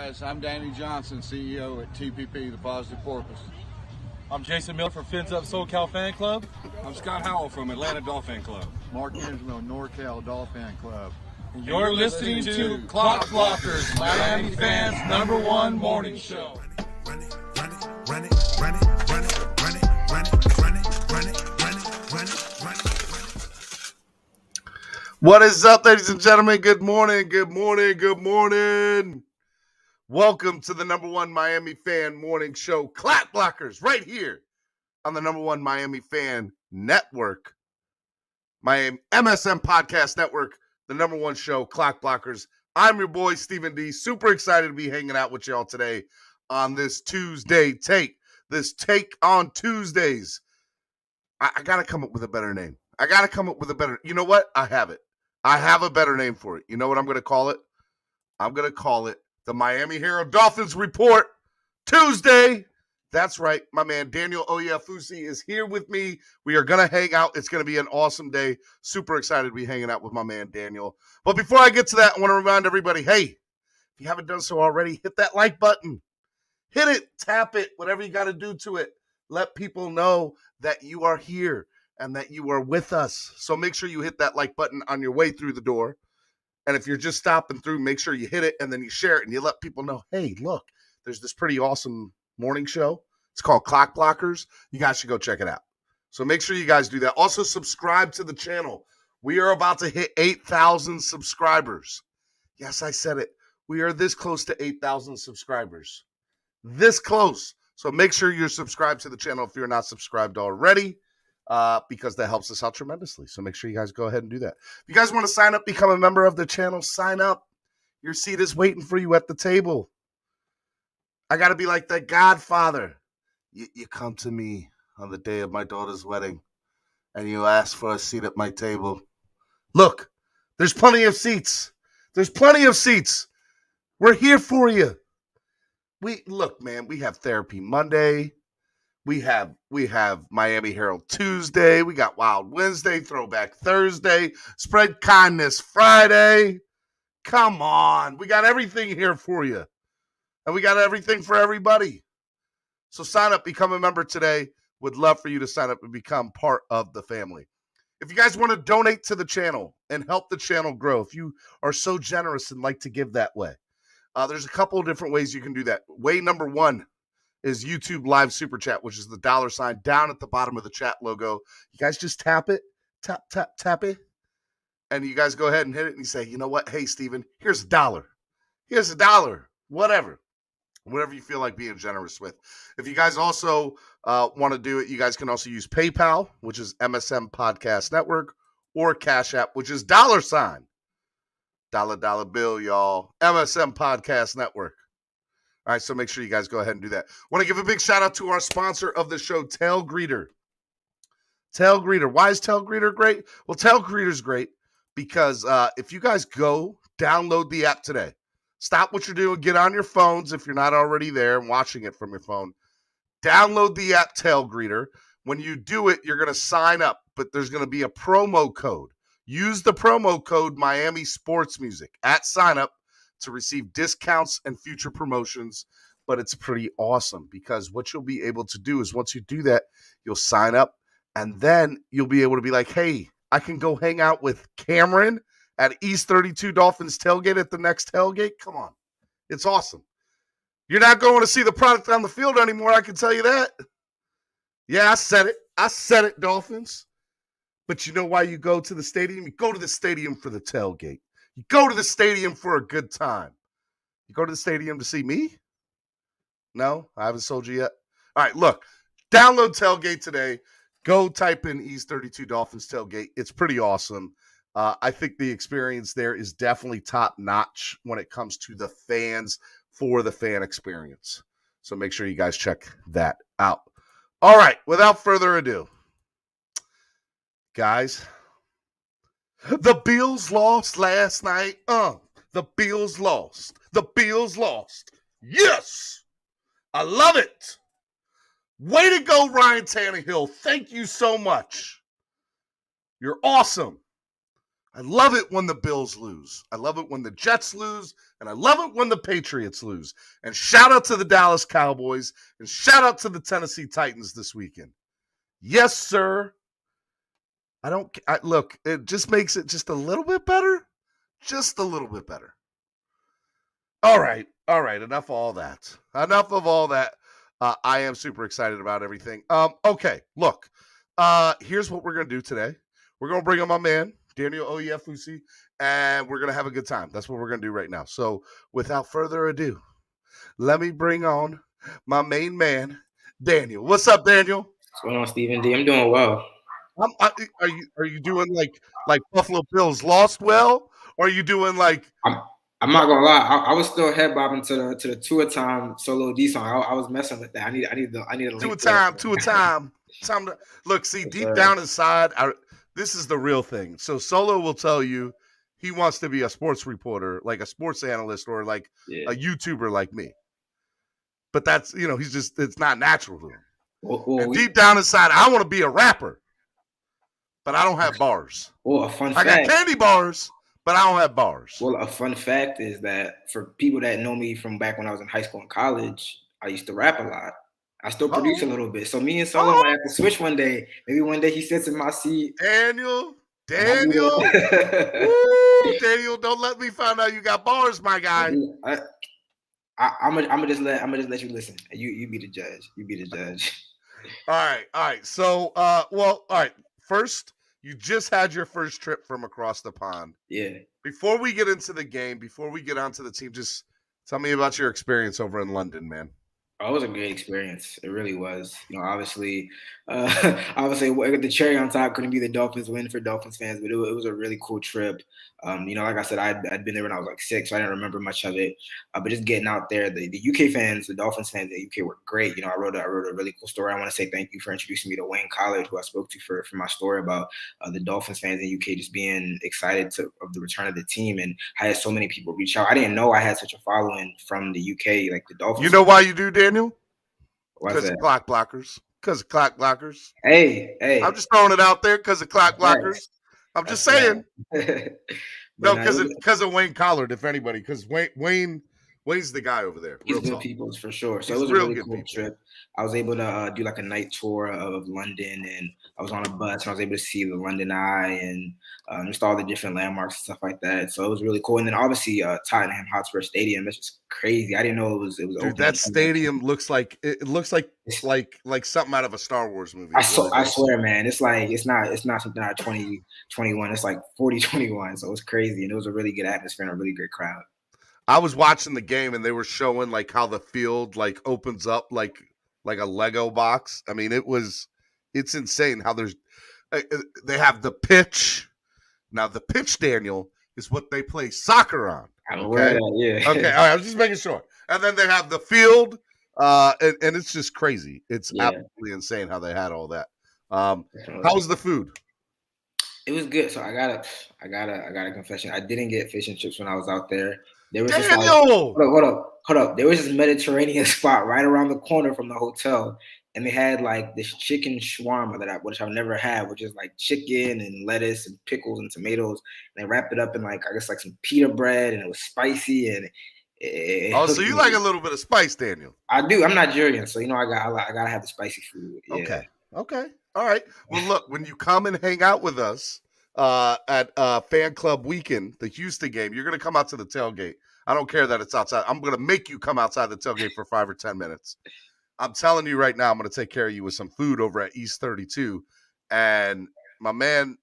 guys. I'm Danny Johnson, CEO at TPP, The Positive Porpoise. I'm Jason Miller from Fins Up SoCal Fan Club. I'm Scott Howell from Atlanta Dolphin Club. Mark Angelo, NorCal Dolphin Club. You're listening to Clock Blockers, Miami fans' #1 morning show. What is up, ladies and gentlemen? Good morning, good morning, good morning. Welcome to the #1 Miami fan morning show, Clock Blockers, right here on the #1 Miami fan network, Miami MSM Podcast Network, the #1 show, Clock Blockers. I'm your boy, Stephen D. Super excited to be hanging out with y'all today on this Tuesday take. This take on Tuesdays. I got to come up with a better name. You know what? I have it. I have a better name for it. You know what I'm going to call it? I'm going to call it the Miami Herald Dolphins Report Tuesday. That's right. My man Daniel Oyefusi is here with me. We are going to hang out. It's going to be an awesome day. Super excited to be hanging out with my man Daniel. But before I get to that, I want to remind everybody, hey, if you haven't done so already, hit that like button. Hit it, tap it, whatever you got to do to it. Let people know that you are here and that you are with us. So make sure you hit that like button on your way through the door. And if you're just stopping through, make sure you hit it and then you share it and you let people know, hey, look, there's this pretty awesome morning show. It's called Clock Blockers. You guys should go check it out. So make sure you guys do that. Also, subscribe to the channel. We are about to hit 8,000 subscribers. Yes, I said it. We are this close to 8,000 subscribers. This close. So make sure you're subscribed to the channel if you're not subscribed already, because that helps us out tremendously. So make sure you guys go ahead and do that. If you guys want to sign up, become a member of the channel, sign up. Your seat is waiting for you at the table. I got to be like that Godfather. You come to me on the day of my daughter's wedding, and you ask for a seat at my table. Look, there's plenty of seats. There's plenty of seats. We're here for you. Look, man, we have Therapy Monday. We have Miami Herald Tuesday. We got Wild Wednesday, Throwback Thursday, Spread Kindness Friday. Come on. We got everything here for you. And we got everything for everybody. So sign up, become a member today. Would love for you to sign up and become part of the family. If you guys want to donate to the channel and help the channel grow, if you are so generous and like to give that way, there's a couple of different ways you can do that. Way number one is YouTube Live Super Chat, which is the $ down at the bottom of the chat logo. You guys just tap it, tap it, and you guys go ahead and hit it and you say, you know what? Hey, Steven, here's $1. Here's $1. Whatever you feel like being generous with. If you guys also want to do it, you guys can also use PayPal, which is MSM Podcast Network, or Cash App, which is $. Dollar bill, y'all. MSM Podcast Network. All right, so make sure you guys go ahead and do that. Want to give a big shout out to our sponsor of the show, Tail Greeter. Tail Greeter. Why is Tail Greeter great? Well, Tail Greeter's great because if you guys go download the app today, stop what you're doing, get on your phones if you're not already there and watching it from your phone. Download the app Tail Greeter. When you do it, you're going to sign up, but there's going to be a promo code. Use the promo code Miami Sports Music at sign up to receive discounts and future promotions. But it's pretty awesome because what you'll be able to do is once you do that, you'll sign up and then you'll be able to be like, hey, I can go hang out with Cameron at East 32 Dolphins tailgate at the next tailgate. Come on. It's awesome. You're not going to see the product on the field anymore. I can tell you that. Yeah, I said it, Dolphins. But you know why you go to the stadium? You go to the stadium for the tailgate. You go to the stadium for a good time. You go to the stadium to see me? No, I haven't sold you yet. All right, look, download Tailgate today. Go type in East 32 Dolphins Tailgate. It's pretty awesome. I think the experience there is definitely top notch when it comes to the fans for the fan experience. So make sure you guys check that out. All right, without further ado, guys, the Bills lost last night. The Bills lost. The Bills lost. Yes! I love it. Way to go, Ryan Tannehill. Thank you so much. You're awesome. I love it when the Bills lose. I love it when the Jets lose. And I love it when the Patriots lose. And shout out to the Dallas Cowboys. And shout out to the Tennessee Titans this weekend. Yes, sir. Look, it just makes it just a little bit better. Just a little bit better. All right. Enough of all that. I am super excited about everything. Okay, look. Here's what we're going to do today. We're going to bring on my man, Daniel Oyefusi, and we're going to have a good time. That's what we're going to do right now. So without further ado, let me bring on my main man, Daniel. What's up, Daniel? What's going on, Stephen D? I'm doing well. Are you doing like Buffalo Bills lost well, or are you doing like? I'm not gonna lie. I was still head bobbing to the two a time solo D song. I was messing with that. I need a two a time. Time to look. See, deep down inside, this is the real thing. So Solo will tell you he wants to be a sports reporter, like a sports analyst, or like a YouTuber like me. But that's it's not natural to him. Well, deep down inside, I want to be a rapper, but I don't have bars. Well, a fun fact. I got candy bars, but I don't have bars. Well, a fun fact is that for people that know me from back when I was in high school and college, I used to rap a lot. I still produce a little bit. So me and Solo might have to switch one day. Maybe one day he sits in my seat. Daniel. Daniel, don't let me find out you got bars, my guy. I'm gonna just let you listen. You be the judge. You be the judge. All right. So, all right. First, you just had your first trip from across the pond. Yeah. Before we get into the game, before we get onto the team, just tell me about your experience over in London, man. Oh, it was a great experience. It really was. Obviously, the cherry on top couldn't be the Dolphins win for Dolphins fans, but it was a really cool trip. Like I said, I'd been there when I was like 6, so I didn't remember much of it. But just getting out there, the UK fans, the Dolphins fans in the UK were great. I wrote a really cool story. I want to say thank you for introducing me to Wayne Collard, who I spoke to for my story about the Dolphins fans in the UK just being excited of the return of the team. And I had so many people reach out. I didn't know I had such a following from the UK, like the Dolphins. You know why you do, Daniel? Because of clock blockers. Because of clock blockers. Hey. I'm just throwing it out there because of clock blockers. I'm just saying. No, because of Wayne Collard, if anybody, because Wayne's the guy over there. He's good people for sure. So it was a really cool trip. I was able to do like a night tour of London, and I was on a bus and I was able to see the London Eye and just all the different landmarks and stuff like that. So it was really cool. And then obviously Tottenham Hotspur Stadium. It's just crazy. I didn't know it was Dude, open. That stadium looks like like something out of a Star Wars movie. I swear, man. It's not something out of 2021. It's like 4021. So it was crazy, and it was a really good atmosphere and a really great crowd. I was watching the game and they were showing like how the field like opens up like a Lego box. I mean, it's insane how they have the pitch. Now the pitch, Daniel, is what they play soccer on. I'm aware of that, yeah. Okay, all right, I was just making sure. And then they have the field, and it's just crazy. It's absolutely insane how they had all that. How was the food? It was good. So I got a confession. I didn't get fish and chips when I was out there. There was hold up. There was this Mediterranean spot right around the corner from the hotel, and they had like this chicken shawarma which I've never had, which is like chicken and lettuce and pickles and tomatoes, and they wrapped it up in like some pita bread, and it was spicy and. So you like a little bit of spice, Daniel? I do. I'm Nigerian, so I gotta have the spicy food. Yeah. Okay. All right. Well, look, when you come and hang out with us at Fan Club Weekend, the Houston game, you're gonna come out to the tailgate. I don't care that it's outside. I'm gonna make you come outside the tailgate for 5 or 10 minutes. I'm telling you right now, I'm gonna take care of you with some food over at East 32, and my man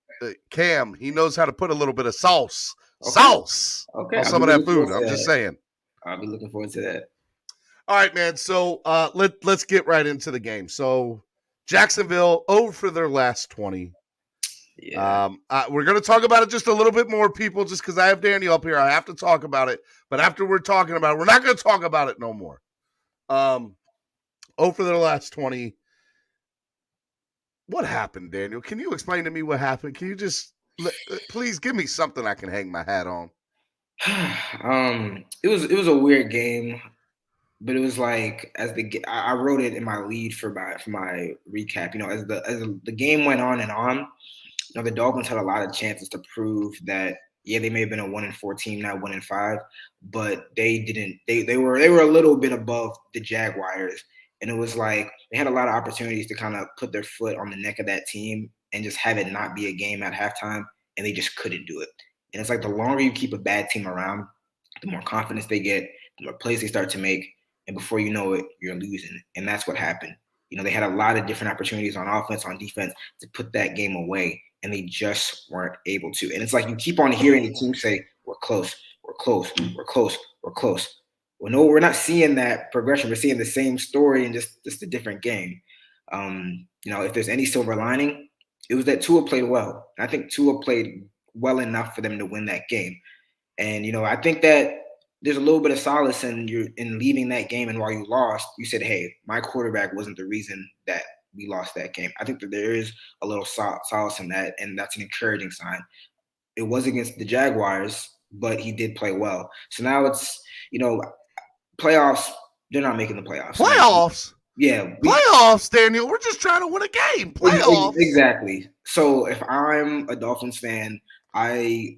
Cam, he knows how to put a little bit of sauce on some of that food. I'm just saying. I'll be looking forward to that. All right, man. So let's get right into the game. So Jacksonville over for their last 20. Yeah. We're going to talk about it just a little bit more, people, just because I have Daniel up here. I have to talk about it. But after we're talking about it, we're not going to talk about it no more. Over for their last 20. What happened, Daniel? Can you explain to me what happened? Can you just please give me something I can hang my hat on? It was a weird game, but it was like I wrote it in my lead for my recap. As the game went on and on, the Dolphins had a lot of chances to prove that, yeah, they may have been a 1-4 team, not 1-5, but they didn't. They were a little bit above the Jaguars, and it was like they had a lot of opportunities to kind of put their foot on the neck of that team and just have it not be a game at halftime, and they just couldn't do it. And it's like the longer you keep a bad team around, the more confidence they get, the more plays they start to make, and before you know it, you're losing. And that's what happened. They had a lot of different opportunities on offense, on defense to put that game away, and they just weren't able to. And it's like you keep on hearing the team say, we're close, we're close, we're close, we're close. Well, no, we're not seeing that progression. We're seeing the same story in just a different game. If there's any silver lining, it was that Tua played well. I think Tua played well enough for them to win that game. And, I think that there's a little bit of solace in leaving that game. And while you lost, you said, hey, my quarterback wasn't the reason that we lost that game. I think that there is a little solace in that, and that's an encouraging sign. It was against the Jaguars, but he did play well. So now it's, playoffs, they're not making the playoffs. Playoffs? Yeah. Playoffs, Daniel. We're just trying to win a game. Playoffs. Exactly. So if I'm a Dolphins fan, I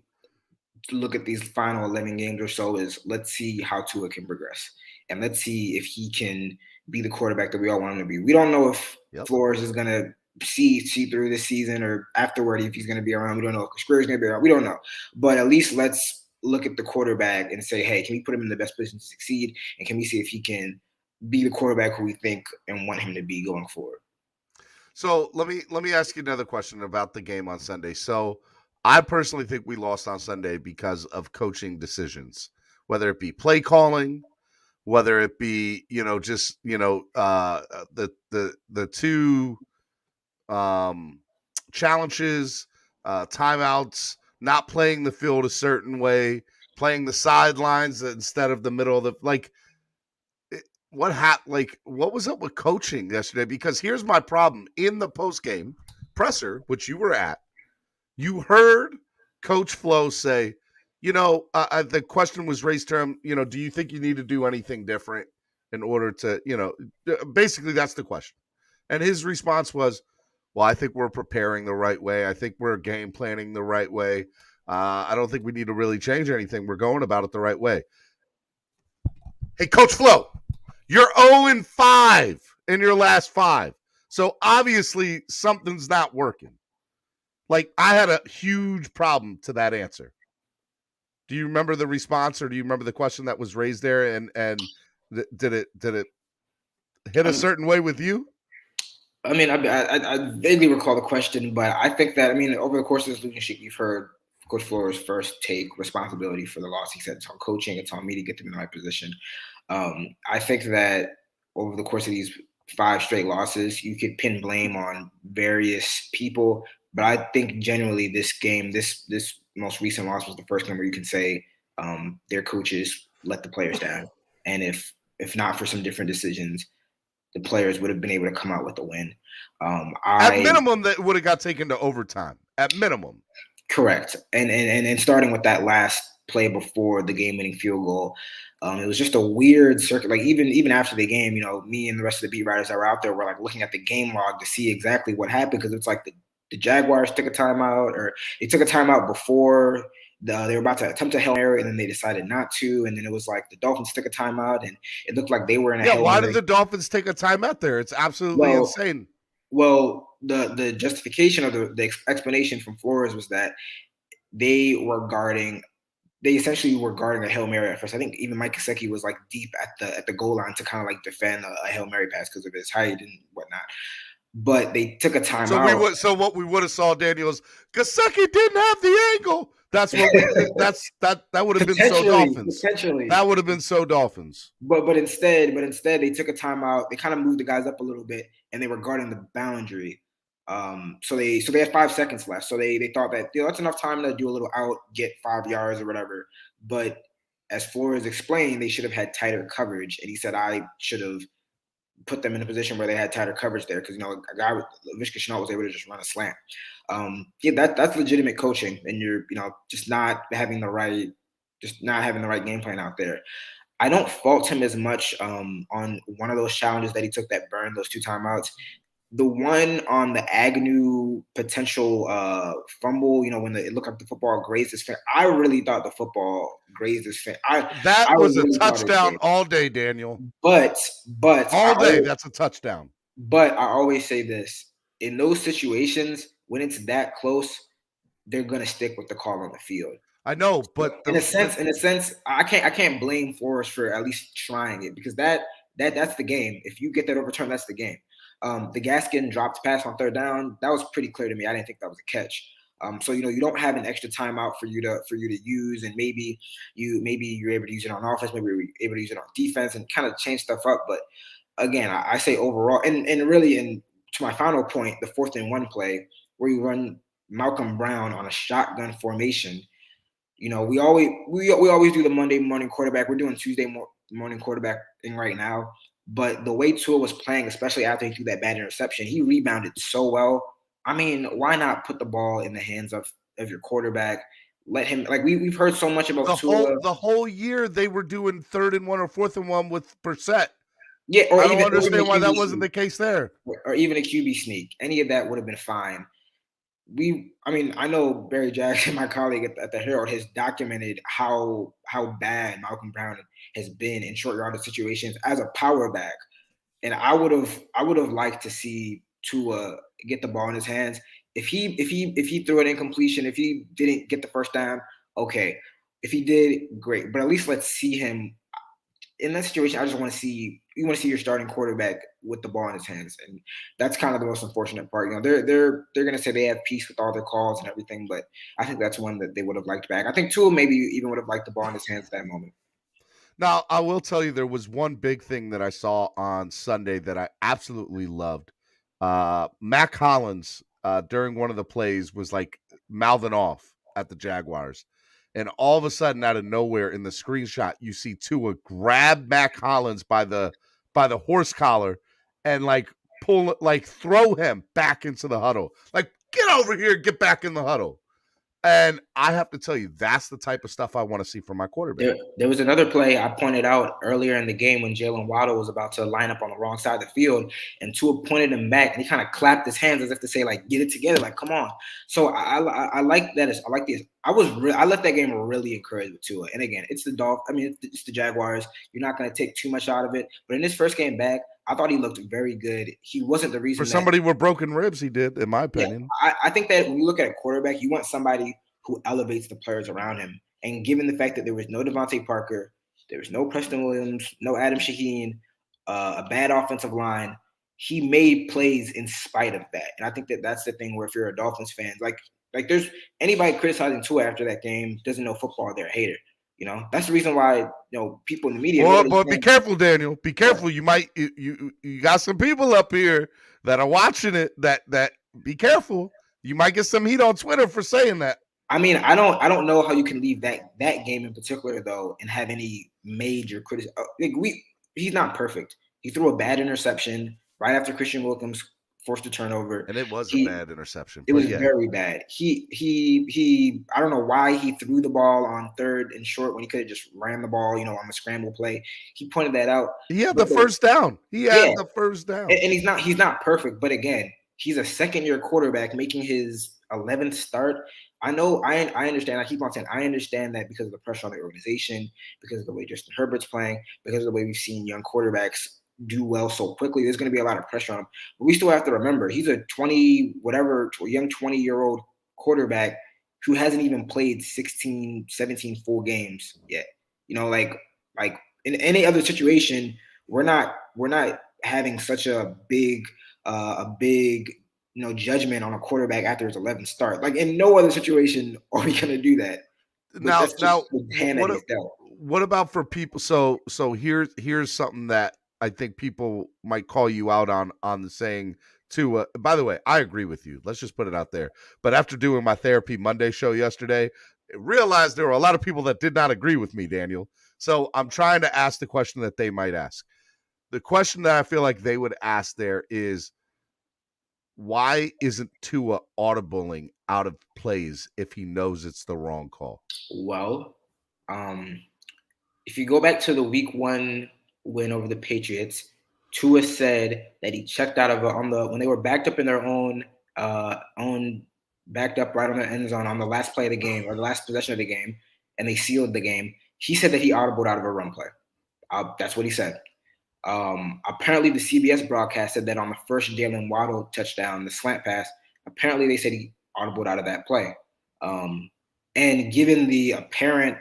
look at these final 11 games or so is let's see how Tua can progress. And let's see if he can be the quarterback that we all want him to be. We don't know if Flores is going to see through this season or afterward if he's going to be around. We don't know if Scrooge is going to be around. We don't know. But at least let's look at the quarterback and say, hey, can we put him in the best position to succeed? And can we see if he can be the quarterback who we think and want him to be going forward? So let me ask you another question about the game on Sunday. So I personally think we lost on Sunday because of coaching decisions, whether it be play calling, whether it be, the two challenges, timeouts, not playing the field a certain way, playing the sidelines instead of the middle of the, what was up with coaching yesterday? Because here's my problem. In the post-game presser, which you were at, you heard Coach Flo say, the question was raised to him, do you think you need to do anything different in order to, basically that's the question. And his response was, well, I think we're preparing the right way. I think we're game planning the right way. I don't think we need to really change anything. We're going about it the right way. Hey, Coach Flo, you're 0-5 in your last 5. So obviously something's not working. I had a huge problem to that answer. Do you remember the response, or do you remember the question that was raised there? And did it hit a certain way with you? I mean, I vaguely recall the question, but I think that, over the course of this leadership, you've heard Coach Flores first take responsibility for the loss. He said it's on coaching, it's on me to get them in the right position. I think that over the course of these 5 straight losses, you could pin blame on various people. But I think generally this game, this most recent loss was the first game where you can say their coaches let the players down. And if not for some different decisions, the players would have been able to come out with a win. At minimum, that would have got taken to overtime. At minimum. Correct. And starting with that last play before the game-winning field goal, it was just a weird circuit. Even after the game, me and the rest of the beat writers that were out there were looking at the game log to see exactly what happened, because it's the Jaguars took a timeout, or they took a timeout before they were about to attempt a Hail Mary, and then they decided not to. And then it was the Dolphins took a timeout, and it looked like they were in a Hail Mary. Why did the Dolphins take a timeout there? It's absolutely insane. Well, the justification of the explanation from Flores was that they essentially were guarding a Hail Mary at first. I think even Mike Gesicki was deep at the goal line to kind of defend a Hail Mary pass because of his height and whatnot. But they took a timeout. So what we would have saw, Daniel, is Gesicki didn't have the angle. That's what that would have been so Dolphins. Potentially. That would have been so Dolphins. But instead they took a timeout. They kind of moved the guys up a little bit, and they were guarding the boundary. So they had 5 seconds left. So they thought that that's enough time to do a little out, get 5 yards or whatever. But as Flores explained, they should have had tighter coverage. And he said, I should have put them in a position where they had tighter coverage there, because a guy with Laviska Shenault was able to just run a slant. That's legitimate coaching, and you're just not having the right game plan out there. I don't fault him as much on one of those challenges that he took that burned those 2 timeouts. The one on the Agnew potential fumble, when it looked like the football grazed his finger, I really thought the football grazed his finger. That I was a really thought it touchdown did. all day, Daniel. But All day, that's a touchdown. But I always say this: in those situations, when it's that close, they're gonna stick with the call on the field. I know, but in a sense, I can't blame Forrest for at least trying it, because that's the game. If you get that overturned, that's the game. The Gaskin dropped pass on third down, that was pretty clear to me. I didn't think that was a catch. So you don't have an extra timeout for you to use, and maybe you're able to use it on offense, maybe you're able to use it on defense, and kind of change stuff up. But again, I say overall, and really, and to my final point, the 4th and 1 play where you run Malcolm Brown on a shotgun formation. We always do the Monday morning quarterback. We're doing Tuesday morning quarterback thing right now. But the way Tua was playing, especially after he threw that bad interception, he rebounded so well. I mean, why not put the ball in the hands of your quarterback? Let him, like we've heard so much about Tua. The whole year they were doing 3rd and 1 or 4th and 1 with Brissett. Yeah, I don't understand why that wasn't the case there. Or even a QB sneak. Any of that would have been fine. I know Barry Jackson, my colleague at the Herald, has documented how bad Malcolm Brown has been in short yardage situations as a power back. And I would have liked to see Tua get the ball in his hands. If he threw an incompletion, if he didn't get the first down, okay. If he did, great. But at least let's see him in that situation. I just want to see your starting quarterback with the ball in his hands, and that's kind of the most unfortunate part. They're going to say they have peace with all their calls and everything, but I think that's one that they would have liked back. I think Tua maybe even would have liked the ball in his hands at that moment. Now, I will tell you, there was one big thing that I saw on Sunday that I absolutely loved. Mac Hollins, during one of the plays, was like mouthing off at the Jaguars. And all of a sudden, out of nowhere, in the screenshot, you see Tua grab Mac Hollins by the horse collar and throw him back into the huddle. Like, get over here, get back in the huddle. And I have to tell you, that's the type of stuff I want to see from my quarterback. There was another play I pointed out earlier in the game when Jalen Waddle was about to line up on the wrong side of the field, and Tua pointed him back, and he kind of clapped his hands as if to say, like, get it together, like, come on. So I like that. I like this. I left that game really encouraged with Tua. And again, it's the Dolphins. I mean, it's the Jaguars. You're not going to take too much out of it. But in his first game back, I thought he looked very good. He wasn't the reason. For somebody with broken ribs, he did, in my opinion. Yeah, I think that when you look at a quarterback, you want somebody who elevates the players around him. And given the fact that there was no Devontae Parker, there was no Preston Williams, no Adam Shaheen, a bad offensive line, he made plays in spite of that. And I think that that's the thing where if you're a Dolphins fan, like there's anybody criticizing Tua after that game doesn't know football, they're a hater. That's the reason why people in the media. But be careful, Daniel. Be careful. You might you got some people up here that are watching it. That be careful. You might get some heat on Twitter for saying that. I mean, I don't know how you can leave that game in particular though and have any major criticism. He's not perfect. He threw a bad interception right after Christian Wilkins forced a turnover, and it was a bad interception. It was very bad. He I don't know why he threw the ball on 3rd and short when he could have just ran the ball, on the scramble play. He pointed that out. He had the first down. The first down. And he's not perfect, but again, he's a second-year quarterback making his 11th start. I know. I understand. I keep on saying I understand that because of the pressure on the organization, because of the way Justin Herbert's playing, because of the way we've seen young quarterbacks do well so quickly. There's going to be a lot of pressure on him. But we still have to remember he's a young 20-year-old quarterback who hasn't even played 16, 17 full games yet. Like in any other situation, we're not having such a big judgment on a quarterback after his 11th start. Like in no other situation are we going to do that. Now, what about for people? So here's something that I think people might call you out on the saying too. By the way, I agree with you. Let's just put it out there. But after doing my Therapy Monday show yesterday, I realized there were a lot of people that did not agree with me, Daniel. So I'm trying to ask the question that they might ask. The question that I feel like they would ask there is, why isn't Tua audibling out of plays if he knows it's the wrong call? Well, if you go back to the week 1 win over the Patriots, Tua said that he checked out of when they were backed up in their own backed up right on the end zone on the last play of the game or the last possession of the game, and they sealed the game. He said that he audibled out of a run play. That's what he said. Apparently, the CBS broadcast said that on the first Jalen Waddle touchdown, the slant pass, apparently they said he audibled out of that play. And given the apparent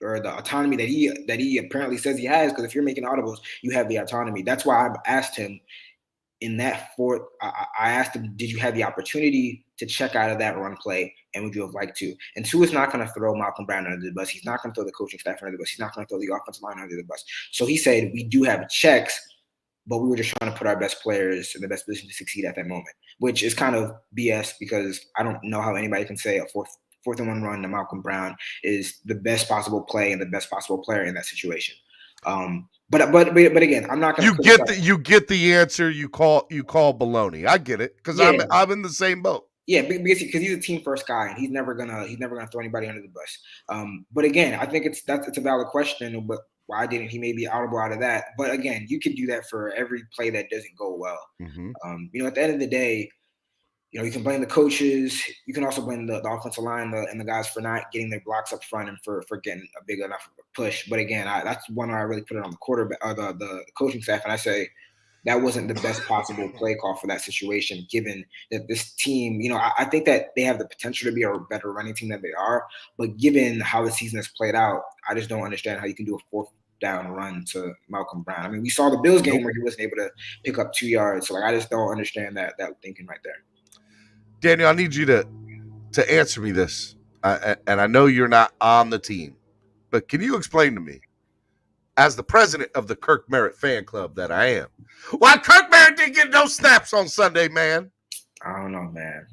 or the autonomy that he apparently says he has, because if you're making audibles, you have the autonomy. That's why I asked him in that fourth. I asked him, did you have the opportunity to check out of that run play, and would you have liked to? And Tua is not going to throw Malcolm Brown under the bus. He's not going to throw the coaching staff under the bus. He's not going to throw the offensive line under the bus. So he said, we do have checks, but we were just trying to put our best players in the best position to succeed at that moment, which is kind of BS because I don't know how anybody can say a fourth and one run to Malcolm Brown is the best possible play and the best possible player in that situation. But again, I'm not going to. You get the answer. You call baloney. I get it because I'm in the same boat. Yeah, because he's a team first guy and he's never gonna throw anybody under the bus. But again, I think it's a valid question. But why didn't he maybe audible out of that? But again, you can do that for every play that doesn't go well. Mm-hmm. At the end of the day, you can blame the coaches. You can also blame the offensive line and the guys for not getting their blocks up front and for getting a big enough push. But again, that's one where I really put it on the quarterback or the coaching staff, and I say that wasn't the best possible play call for that situation, given that this team, I think that they have the potential to be a better running team than they are. But given how the season has played out, I just don't understand how you can do a fourth down run to Malcolm Brown. I mean, we saw the Bills game where he wasn't able to pick up 2 yards. So I just don't understand that thinking right there. Daniel, I need you to answer me this. And I know you're not on the team, but can you explain to me, as the president of the Kirk Merritt fan club that I am, why Kirk Merritt didn't get no snaps on Sunday, man? I don't know, man.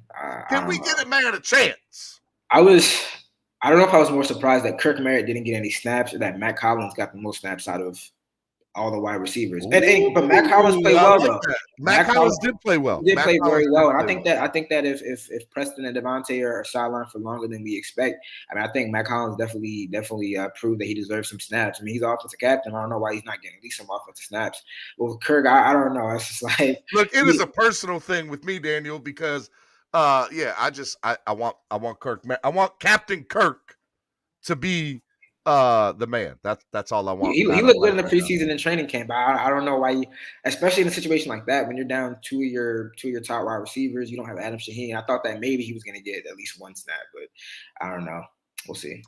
Can we get a man a chance? I don't know if I was more surprised that Kirk Merritt didn't get any snaps or that Matt Collins got the most snaps out of all the wide receivers. But Matt Collins played well, though. Matt Collins did play well. He did play very well. And I think that if Preston and Devontae are sidelined for longer than we expect, I think Matt Collins definitely proved that he deserves some snaps. I mean, he's the offensive captain. I don't know why he's not getting at least some offensive snaps. But with Kirk, I don't know. It's just like, look, it is a personal thing with me, Daniel, because I want Kirk. I want Captain Kirk to be the man. That's all I want. He looked good in the preseason and training camp. I don't know why, especially in a situation like that when you're down two of your top wide receivers, you don't have Adam Shaheen. I thought that maybe he was going to get at least one snap, but I don't know. We'll see.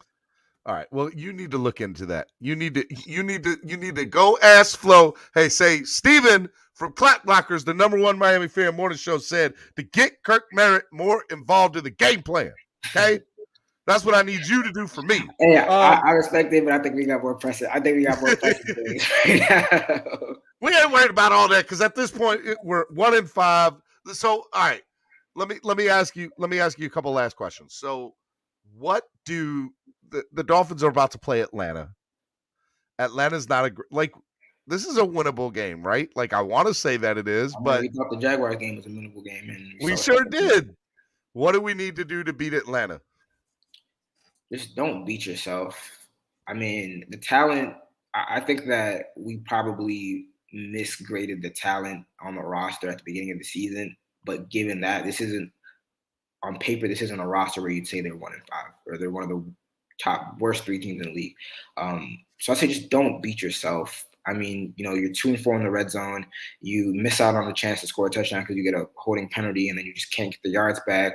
All right. Well, you need to look into that. You need to go ask Flo. Hey, say Steven from Clap Blockers, the #1 Miami fan morning show, said to get Kirk Merritt more involved in the game plan. Okay. That's what I need you to do for me. Hey, I respect it, but I think we got more pressing. things right now. We ain't worried about all that because at this point we're 1-5. So, all right, let me ask you a couple last questions. So, what do the Dolphins are about to play Atlanta? Atlanta's not this is a winnable game, right? Like I want to say that it is, but we thought the Jaguars game was a winnable game, and we sure did. What do we need to do to beat Atlanta? Just don't beat yourself. I mean, the talent, I think that we probably misgraded the talent on the roster at the beginning of the season. But given that this isn't on paper, this isn't a roster where you'd say they're 1-5 or they're one of the top worst 3 teams in the league. So I say just don't beat yourself. I mean, you're 2-4 in the red zone. You miss out on the chance to score a touchdown because you get a holding penalty and then you just can't get the yards back.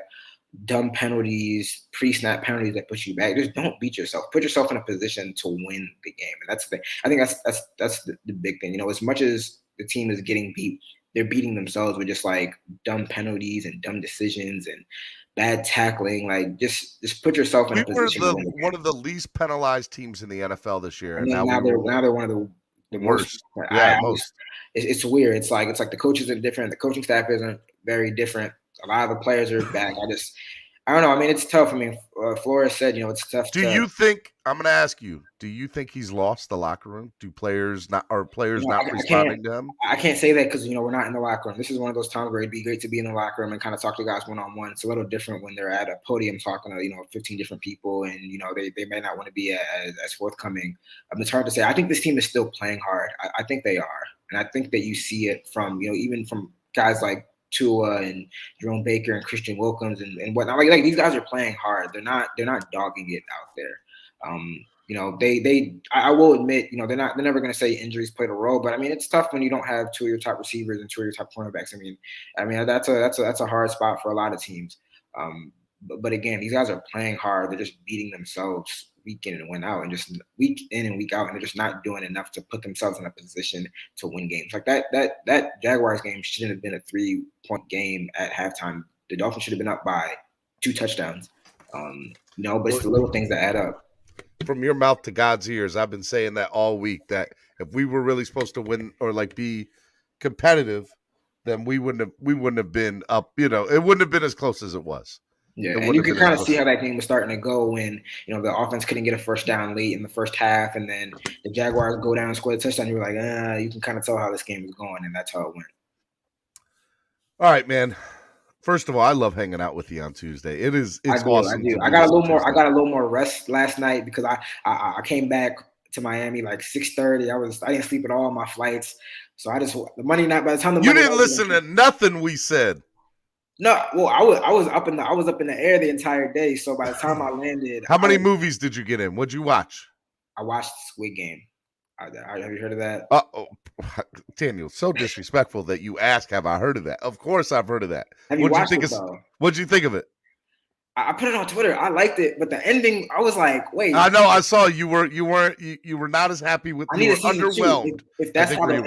Dumb penalties, pre-snap penalties that push you back. Just don't beat yourself. Put yourself in a position to win the game, and that's the thing. I think that's the big thing. As much as the team is getting beat, they're beating themselves with just like dumb penalties and dumb decisions and bad tackling. Like just put yourself in a position. We were one of the least penalized teams in the NFL this year, and now they're one of the worst. Most. It's weird. It's like the coaches are different. The coaching staff isn't very different. A lot of the players are back. I don't know. I mean, it's tough. I mean, Flores said, it's tough. I'm going to ask you, do you think he's lost the locker room? Do players not responding to him? I can't say that because, we're not in the locker room. This is one of those times where it'd be great to be in the locker room and kind of talk to guys one-on-one. It's a little different when they're at a podium talking to, 15 different people and, they may not want to be as forthcoming. It's hard to say. I think this team is still playing hard. I think they are. And I think that you see it from, even from guys like Tua and Jerome Baker and Christian Wilkins and whatnot. Like these guys are playing hard. They're not dogging it out there. I will admit, they're never going to say injuries played a role, but I mean, it's tough when you don't have two of your top receivers and two of your top cornerbacks. I mean, that's a hard spot for a lot of teams. But again, these guys are playing hard. They're just beating themselves week in and week in and week out, and they're just not doing enough to put themselves in a position to win games. Like that Jaguars game shouldn't have been a 3-point game at halftime. The Dolphins should have been up by 2 touchdowns. But it's the little things that add up. From your mouth to God's ears, I've been saying that all week, that if we were really supposed to win or be competitive, then we wouldn't have been up. It wouldn't have been as close as it was. Yeah, and you can kind of see how that game was starting to go when, the offense couldn't get a first down late in the first half, and then the Jaguars go down and score a touchdown. You were like, you can kind of tell how this game is going, and that's how it went. All right, man. First of all, I love hanging out with you on Tuesday. It's awesome. I do. I got a little more rest last night because I came back to Miami like 6:30. I didn't sleep at all on my flights, so by the time you didn't listen to nothing we said. No, well, I was up in the air the entire day. So by the time I landed, how many movies did you get in? What'd you watch? I watched Squid Game. Have you heard of that? Daniel, so disrespectful that you ask, have I heard of that? Of course I've heard of that. What'd you think of it? I put it on Twitter. I liked it, but the ending, I was like, wait. I know. I saw you were not as happy with. I need a season underwhelmed. 2. If that's how they're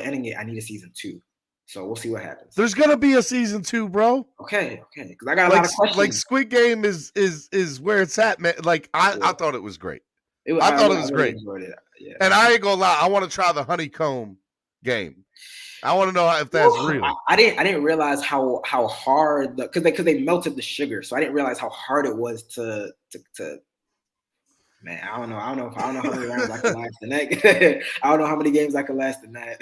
ending it, I need a season 2. So we'll see what happens. There's gonna be a season 2, bro. Okay. Because I got a lot of questions. Like Squid Game is where it's at, man. Like I thought it was great. I thought it was great. Yeah. And I ain't gonna lie, I want to try the honeycomb game. I want to know if that's real. I didn't realize how hard because they melted the sugar, so I didn't realize how hard it was to. Man, I don't know how many rounds I can last in that. I don't know how many games I can last in that.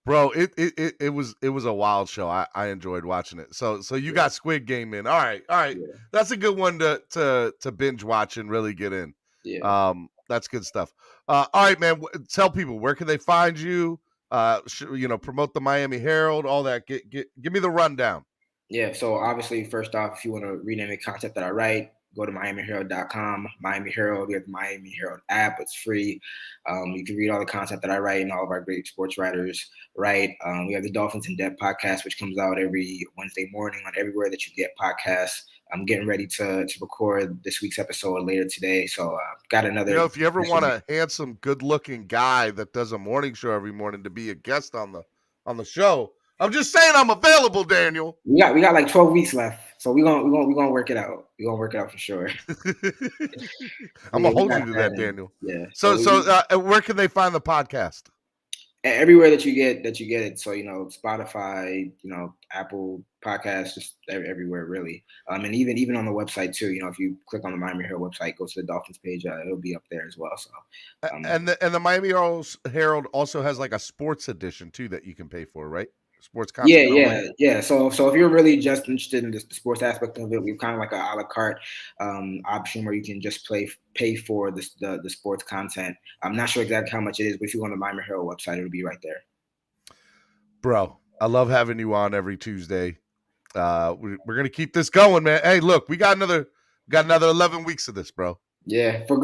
Bro, it was a wild show. I enjoyed watching it. So you got Squid Game in. All right. Yeah. That's a good one to binge watch and really get in. Yeah. That's good stuff. All right, man. Tell people, where can they find you? Promote the Miami Herald, all that. Give me the rundown. Yeah. So obviously, first off, if you want to read any content that I write, go to MiamiHerald.com. Miami Herald. We have the Miami Herald app. It's free. You can read all the content that I write and all of our great sports writers write. We have the Dolphins in Depth podcast, which comes out every Wednesday morning on everywhere that you get podcasts. I'm getting ready to record this week's episode later today. So got another. If you ever want a handsome, good-looking guy that does a morning show every morning to be a guest on the show, I'm just saying I'm available, Daniel. We got like 12 weeks left, so we're gonna work it out. We're gonna work it out for sure. I'm gonna hold you to that, Daniel. Yeah. So where can they find the podcast? Everywhere that you get it. So Spotify, Apple Podcasts, just everywhere really. And even on the website too. If you click on the Miami Herald website, go to the Dolphins page, it'll be up there as well. So and the Miami Herald also has like a sports edition too that you can pay for, right? Sports content. Yeah. So if you're really just interested in the sports aspect of it, we've kind of like a la carte option where you can just pay for the sports content. I'm not sure exactly how much it is, but if you go on the Miami Herald website, it'll be right there. Bro, I love having you on every Tuesday. We're gonna keep this going, man. Hey, look, we got another 11 weeks of this, bro. Yeah, for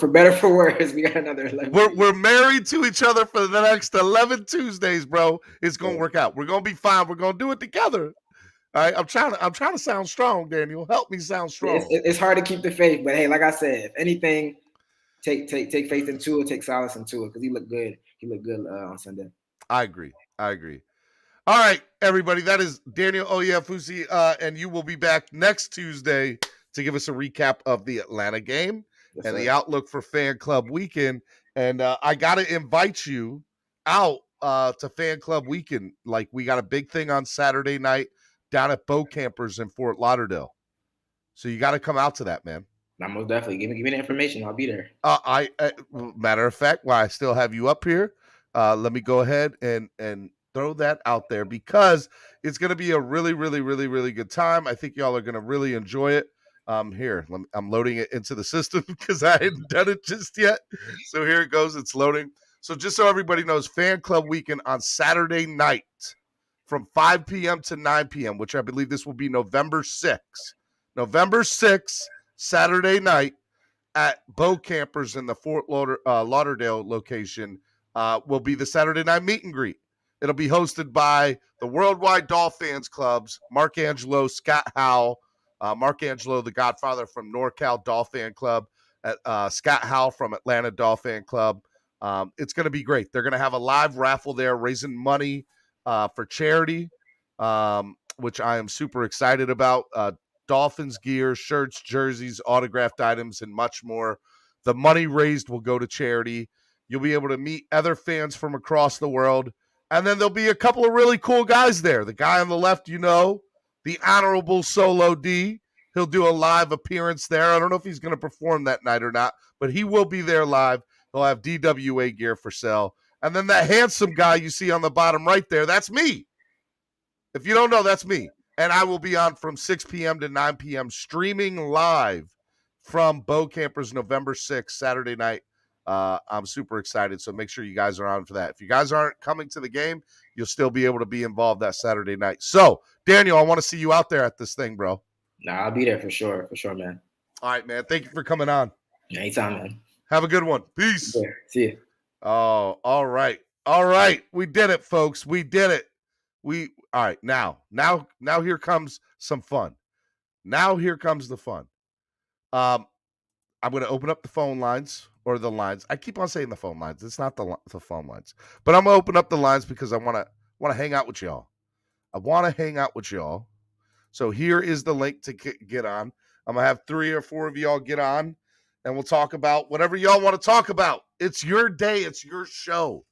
better for worse, we got another 11. We're married to each other for the next 11 Tuesdays, bro. It's gonna work out. We're gonna be fine. We're gonna do it together. All right, I'm trying to sound strong, Daniel. Help me sound strong. It's hard to keep the faith, but hey, like I said, if anything, take faith in Tua, take solace in Tua, because he looked good. He looked good on Sunday. I agree. All right, everybody, that is Daniel Oyefusi, and you will be back next Tuesday to give us a recap of the Atlanta game and the outlook for Fan Club Weekend. And I got to invite you out to Fan Club Weekend. Like, we got a big thing on Saturday night down at Bow Campers in Fort Lauderdale. So you got to come out to that, man. I'm most definitely. Give me the information. I'll be there. Matter of fact, while I still have you up here, let me go ahead and throw that out there because it's going to be a really, really, really, really good time. I think y'all are going to really enjoy it. I'm loading it into the system because I hadn't done it just yet. So here it goes. It's loading. So just so everybody knows, Fan Club Weekend on Saturday night from 5 p.m. to 9 p.m., which I believe this will be November 6th. November 6th, Saturday night at Bow Campers in the Fort Lauderdale location will be the Saturday night meet and greet. It'll be hosted by the Worldwide Dolphins Clubs, Mark Angelo, Scott Howell, Mark Angelo, the godfather from NorCal Dolphin Club, Scott Howell from Atlanta Dolphin Club. It's going to be great. They're going to have a live raffle there, raising money for charity, which I am super excited about. Dolphins gear, shirts, jerseys, autographed items, and much more. The money raised will go to charity. You'll be able to meet other fans from across the world. And then there'll be a couple of really cool guys there. The guy on the left, the Honorable Solo D. He'll do a live appearance there. I don't know if he's going to perform that night or not, but he will be there live. He'll have DWA gear for sale. And then that handsome guy you see on the bottom right there, that's me. If you don't know, that's me. And I will be on from 6 p.m. to 9 p.m. streaming live from Bow Campers November 6th, Saturday night. I'm super excited, so make sure you guys are on for that. If you guys aren't coming to the game, you'll still be able to be involved that Saturday night. So, Daniel, I want to see you out there at this thing, bro. Nah, I'll be there for sure, man. All right, man. Thank you for coming on. Anytime, man. Have a good one. Peace. Yeah, see you. Oh, all right. All right. We did it, folks. We did it. All right. Now here comes some fun. Now here comes the fun. I'm going to open up the phone lines. Or the lines. I keep on saying the phone lines. It's not the phone lines. But I'm going to open up the lines because I want to hang out with y'all. So here is the link to get on. I'm going to have 3 or 4 of y'all get on, and we'll talk about whatever y'all want to talk about. It's your day. It's your show.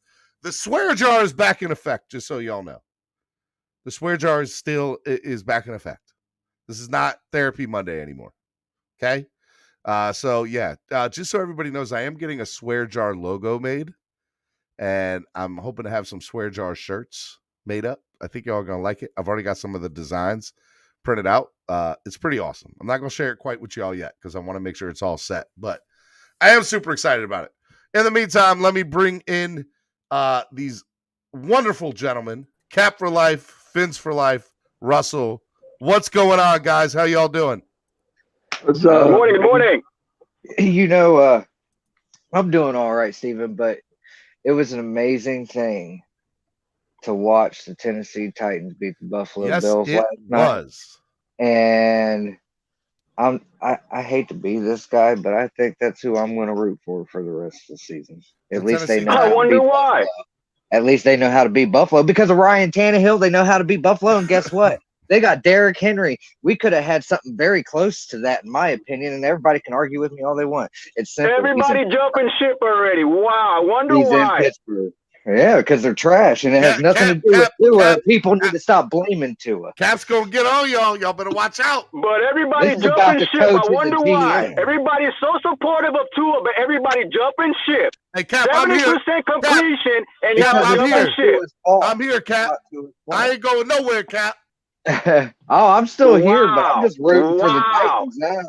The swear jar is back in effect, just so y'all know. The swear jar is back in effect. This is not Therapy Monday anymore. Okay? Just so everybody knows, I am getting a swear jar logo made, and I'm hoping to have some swear jar shirts made up. I think y'all are going to like it. I've already got some of the designs printed out. It's pretty awesome. I'm not going to share it quite with y'all yet because I want to make sure it's all set, but I am super excited about it. In the meantime, let me bring in these wonderful gentlemen, Cap for Life, Fins for Life, Russell. What's going on, guys? How y'all doing? What's up? Good morning. I'm doing all right, Stephen, but it was an amazing thing to watch the Tennessee Titans beat the Buffalo Bills last night. And I hate to be this guy, but I think that's who I'm going to root for the rest of the season. At least they know. I wonder why. At least they know how to beat Buffalo because of Ryan Tannehill. They know how to beat Buffalo, and guess what? They got Derrick Henry. We could have had something very close to that, in my opinion, and everybody can argue with me all they want. It's simple. Everybody jumping ship already. Wow, I wonder why. In Pittsburgh. Yeah, because they're trash, and it has nothing to do with Tua. People need to stop blaming Tua. Cap's going to get on y'all. Y'all better watch out. But everybody jumping ship. I wonder why. Everybody's so supportive of Tua, but everybody jumping ship. Hey, Cap, 70% completion, and y'all jumping ship. I'm here, Cap. I ain't going nowhere, Cap. I'm still here, but I'm just rooting for the Titans now.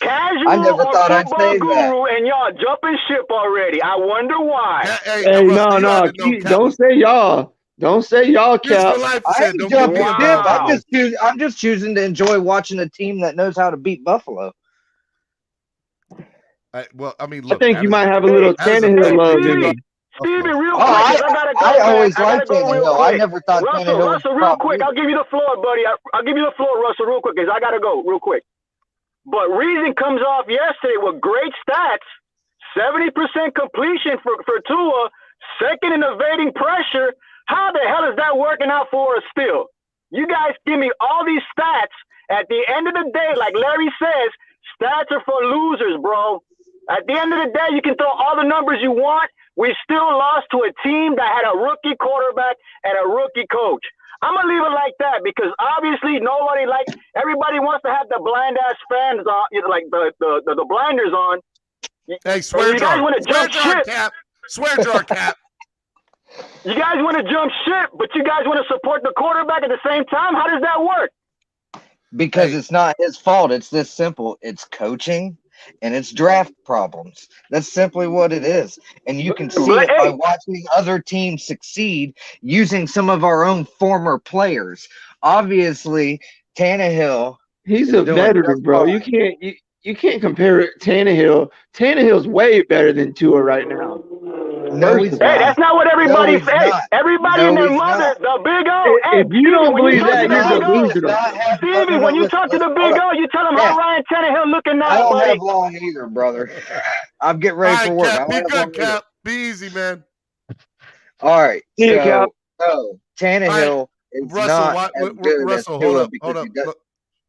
Casual I never thought I'd say that. And y'all jumping ship already. I wonder why. Hey, no. Don't say y'all. Don't say y'all, Cap. I ain't jumping ship. I'm just choosing to enjoy watching a team that knows how to beat Buffalo. I think you might have a little Tannehill love in you. Stevie, real quick, I always liked Tannehill. I never thought Tannehill was Russell, real quick, I'll give you the floor, buddy. I'll give you the floor, Russell, real quick, because I got to go real quick. But Reason comes off yesterday with great stats, 70% completion for Tua, second in evading pressure. How the hell is that working out for us still? You guys give me all these stats. At the end of the day, like Larry says, stats are for losers, bro. At the end of the day, you can throw all the numbers you want. We still lost to a team that had a rookie quarterback and a rookie coach. I'm going to leave it like that because obviously everybody wants to have the blind-ass fans on, like the blinders on. Hey, swear jar. You guys want to jump ship. Cap. Swear jar, Cap. You guys want to jump ship, but you guys want to support the quarterback at the same time? How does that work? Because it's not his fault. It's this simple. It's coaching. and it's draft problems. That's simply what it is. And you can see But it by hey, watching other teams succeed using some of our own former players. Obviously, Tannehill He's is a doing veteran, just bro. You fine. can't you can't compare it. Tannehill. Tannehill's way better than Tua right now. No, he's hey, not. that's not what No, everybody he's say. not. Everybody and No, their he's mother, not. the Big O. Hey, If you Stevie, don't when you believe talk He to that, does the you're not. Big He O, does delusional. not have. Stevie, when you talk to Listen. the Big Hold up. O, you tell him Cap, how Ryan Tannehill looking I now, don't buddy. have long either, brother. I'm getting All ready for right, work. I Cap. don't Be have long good, either. Cap. Be easy, man. All right. See you, Cal. So All right, Tannehill is Russell. not as good as Russell, hold Tua up, because he does.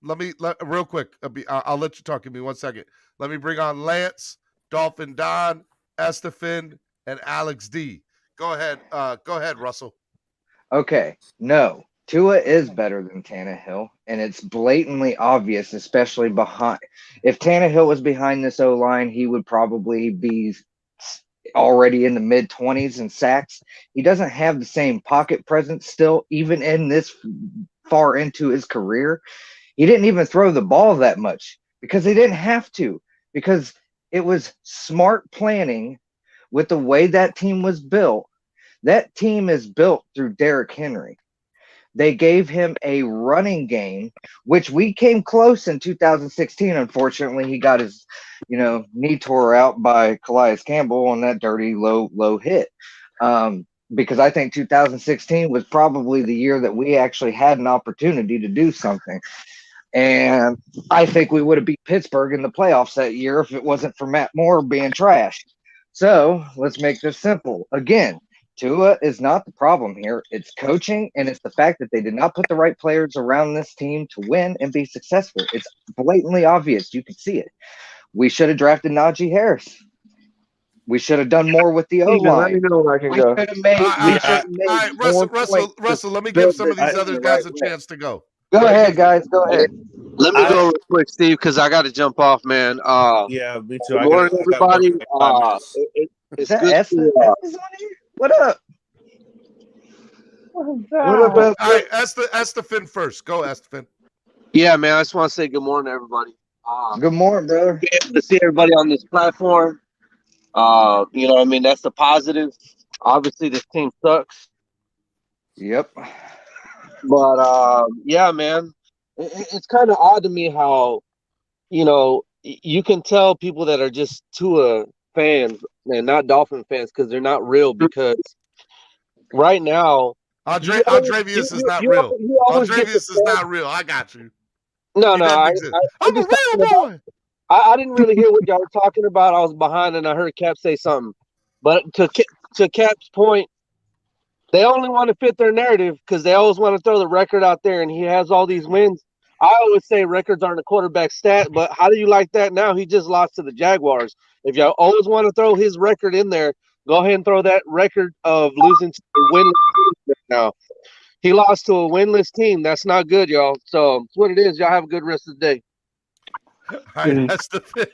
Let me real quick. I'll let you talk. Give me 1 second. Let me bring on Lance, Dolphin Don, Estefan, and Alex D. Go ahead, Russell. Okay. No, Tua is better than Tannehill, and it's blatantly obvious, especially behind. If Tannehill was behind this O line, he would probably be already in the mid-20s in sacks. He doesn't have the same pocket presence still, even in this far into his career. He didn't even throw the ball that much because he didn't have to, because it was smart planning with the way that team was built. That team is built through Derrick Henry. They gave him a running game, which we came close in 2016. Unfortunately, he got his, knee tore out by Calais Campbell on that dirty low hit. Because I think 2016 was probably the year that we actually had an opportunity to do something. And I think we would have beat Pittsburgh in the playoffs that year if it wasn't for Matt Moore being trash. So let's make this simple. Again, Tua is not the problem here. It's coaching, and it's the fact that they did not put the right players around this team to win and be successful. It's blatantly obvious. You can see it. We should have drafted Najee Harris. We should have done more with the O Steven, let me line. know where I can We go. should have made. We should have All made right, more Russell. Let me build give some of this these team other the guys right a way. chance to go. Go ahead, guys. Go ahead. Let me go real quick, Steve, because I got to jump off, man. Yeah, me too. Good I morning, got work everybody. in like 5 minutes. Is It's that good S to. is on here? What up? What up, All right, Estefan first. Go, Estefan. Yeah, man. I just want to say good morning, to everybody. Good morning, brother. Be able to see everybody on this platform. You know what I mean? That's the positive. Obviously, this team sucks. Yep. But, yeah, man. It's kind of odd to me how, you can tell people that are just Tua fans and not Dolphin fans because they're not real. Because right now, Andrevius is not real. you always get Andrevius is not real. I got you. No, He no, doesn't exist. I'm a real boy. I didn't really hear what y'all were talking about. I was behind, and I heard Cap say something. But to Cap's point, they only want to fit their narrative because they always want to throw the record out there, and he has all these wins. I always say records aren't a quarterback stat, but how do you like that now? He just lost to the Jaguars. If y'all always want to throw his record in there, go ahead and throw that record of losing to a winless team now. He lost to a winless team. That's not good, y'all. So that's what it is. Y'all have a good rest of the day. All right, that's the thing.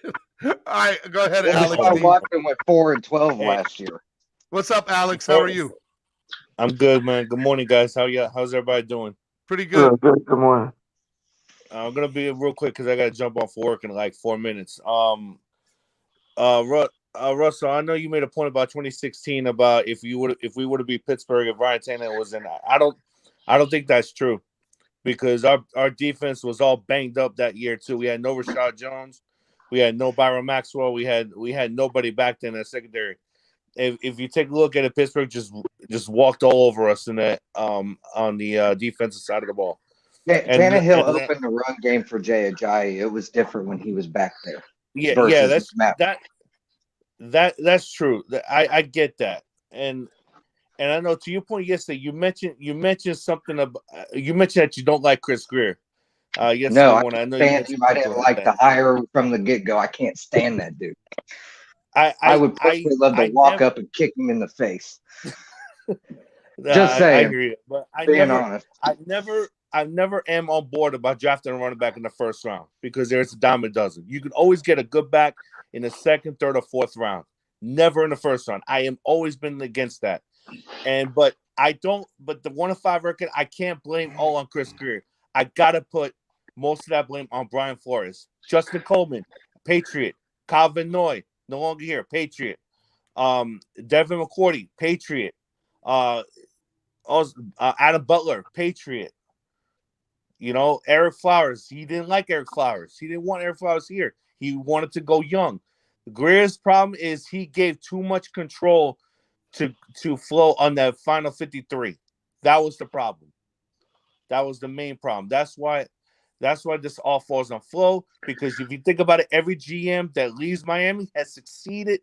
All right, go ahead, Alex. Washington went 4-12 last year. What's up, Alex? How are you? I'm good, man. Good morning, guys. How's everybody doing? Pretty good. Good morning. I'm gonna be real quick because I gotta jump off for work in like 4 minutes. Russell, I know you made a point about 2016 about if we would have beat Pittsburgh if Ryan Tannehill was in. I don't think that's true because our defense was all banged up that year too. We had no Rashad Jones, we had no Byron Maxwell, we had nobody back then in the secondary. If you take a look at it, Pittsburgh just walked all over us in that on the defensive side of the ball. Tannehill opened the run game for Jay Ajayi. It was different when he was back there. Yeah, that's true. I get that, and I know to your point yesterday, you mentioned something about you mentioned that you don't like Chris Greer. Yesterday no, morning. I know you I didn't like the hire from the get-go. I can't stand that dude. I would personally love to walk up and kick him in the face. Just saying. I hear you, but honest. I never am on board about drafting a running back in the first round because there's a dime a dozen. You can always get a good back in the second, third, or fourth round. Never in the first round. I am always been against that. But the 1-5 record, I can't blame all on Chris Greer. I gotta put most of that blame on Brian Flores. Justin Coleman, Patriot, Calvin Noy, no longer here, Patriot. Devin McCourty, Patriot. Also, Adam Butler, Patriot. You know, Eric Flowers. He didn't like Eric Flowers. He didn't want Eric Flowers here. He wanted to go young. The greatest problem is he gave too much control to Flo on that final 53. That was the problem. That was the main problem. That's why this all falls on Flo, because if you think about it, every GM that leaves Miami has succeeded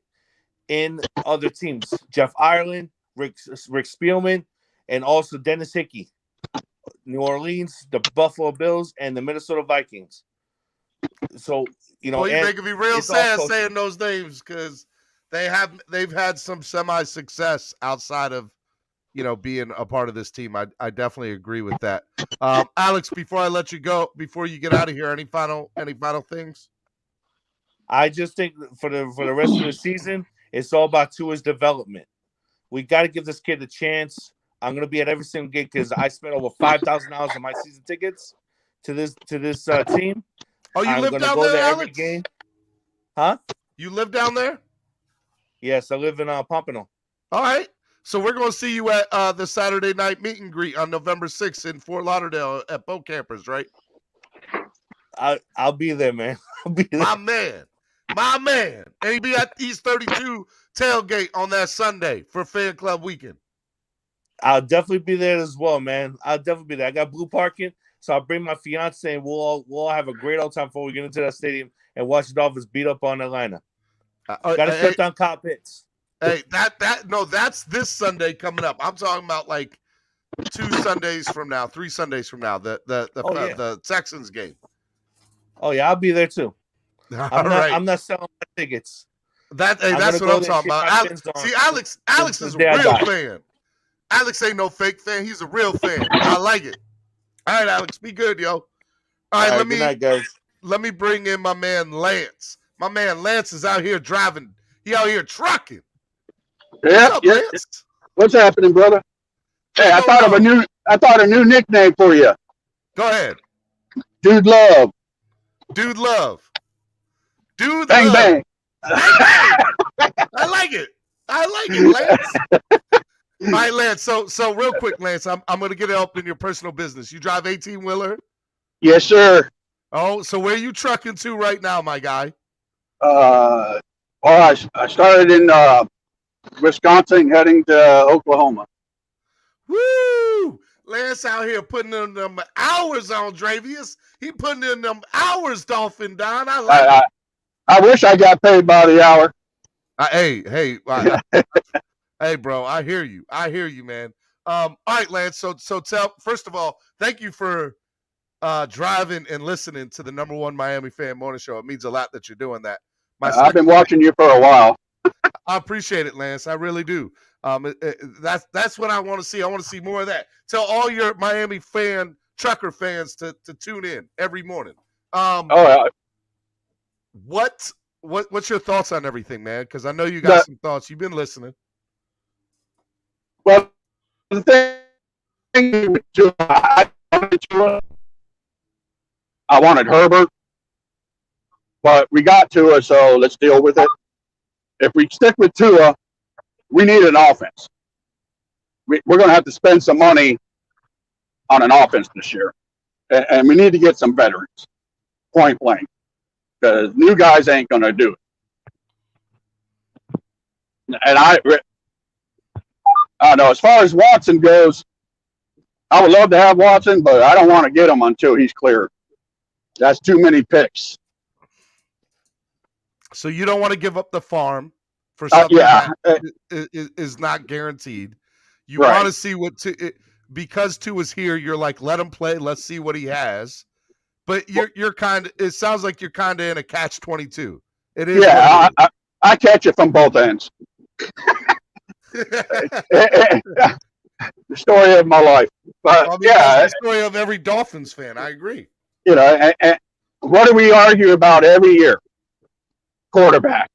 in other teams. Jeff Ireland, Rick Spielman, and also Dennis Hickey. New Orleans, the Buffalo Bills, and the Minnesota Vikings. So, you know, you're making me real sad saying those names, because they've had some semi-success outside of, you know, being a part of this team. I definitely agree with that. Alex, before I let you go, before you get out of here, any final things? I just think for the rest of the season, it's all about Tua's development. We got to give this kid a chance. I'm gonna be at every single game because I spent over $5,000 on my season tickets to this team. Oh, you live down there, Alex? Every game. Huh? You live down there? Yes, I live in Pompano. All right. So we're going to see you at the Saturday night meet and greet on November 6th in Fort Lauderdale at Boat Campers, right? I'll be there, man. I'll be there. My man. And he'll be at East 32 tailgate on that Sunday for Fan Club Weekend. I'll definitely be there as well, man. I'll definitely be there. I got blue parking, so I'll bring my fiance, and we'll all have a great old time before we get into that stadium and watch the Dolphins beat up on Atlanta. Got to shut down Kyle Pitts. Hey, that's this Sunday coming up. I'm talking about like 3 Sundays from now, the Texans game. Oh yeah, I'll be there too. I'm not selling my tickets. That's what I'm talking about. Alex is a real fan. Alex ain't no fake fan. He's a real fan. I like it. All right, Alex, be good, yo. All right, good night, guys. Let me bring in my man Lance. My man Lance is out here driving. He out here trucking. Yeah. Lance? What's happening, brother? Hey, I thought of a new nickname for you. Go ahead. Dude Love. Dude Love. Dude Bang Love. bang. I like it, Lance. All right, Lance. So real quick, Lance, I'm gonna get up in your personal business. You drive 18-wheeler? Yes, sir. Oh, so where are you trucking to right now, my guy? I started in Wisconsin, heading to Oklahoma. Woo! Lance out here putting in them hours on Dravius. He putting in them hours, Dolphin Don. I wish I got paid by the hour. Hey, hey, bro, I hear you, man. All right, Lance. So tell, first of all, thank you for driving and listening to the #1 Miami Fan Morning Show. It means a lot that you're doing that. I've been watching you for a while. I appreciate it, Lance. I really do. That's what I want to see. I want to see more of that. Tell all your Miami trucker fans to tune in every morning. What's your thoughts on everything, man? Because I know you got some thoughts. You've been listening. Well, the thing I wanted Herbert, but we got Tua, so let's deal with it. If we stick with Tua, we need an offense. We're going to have to spend some money on an offense this year, and we need to get some veterans, point blank, because new guys ain't going to do it. And I don't know. As far as Watson goes, I would love to have Watson, but I don't want to get him until he's cleared. That's too many picks. So you don't want to give up the farm for something that is not guaranteed. You want to see because Tua is here. You're like, let him play. Let's see what he has. But you're kind of. It sounds like you're kind of in a catch-22. It is. Yeah, I catch it from both ends. The story of my life. But that's the story of every Dolphins fan. I agree. You know, and what do we argue about every year? Quarterback.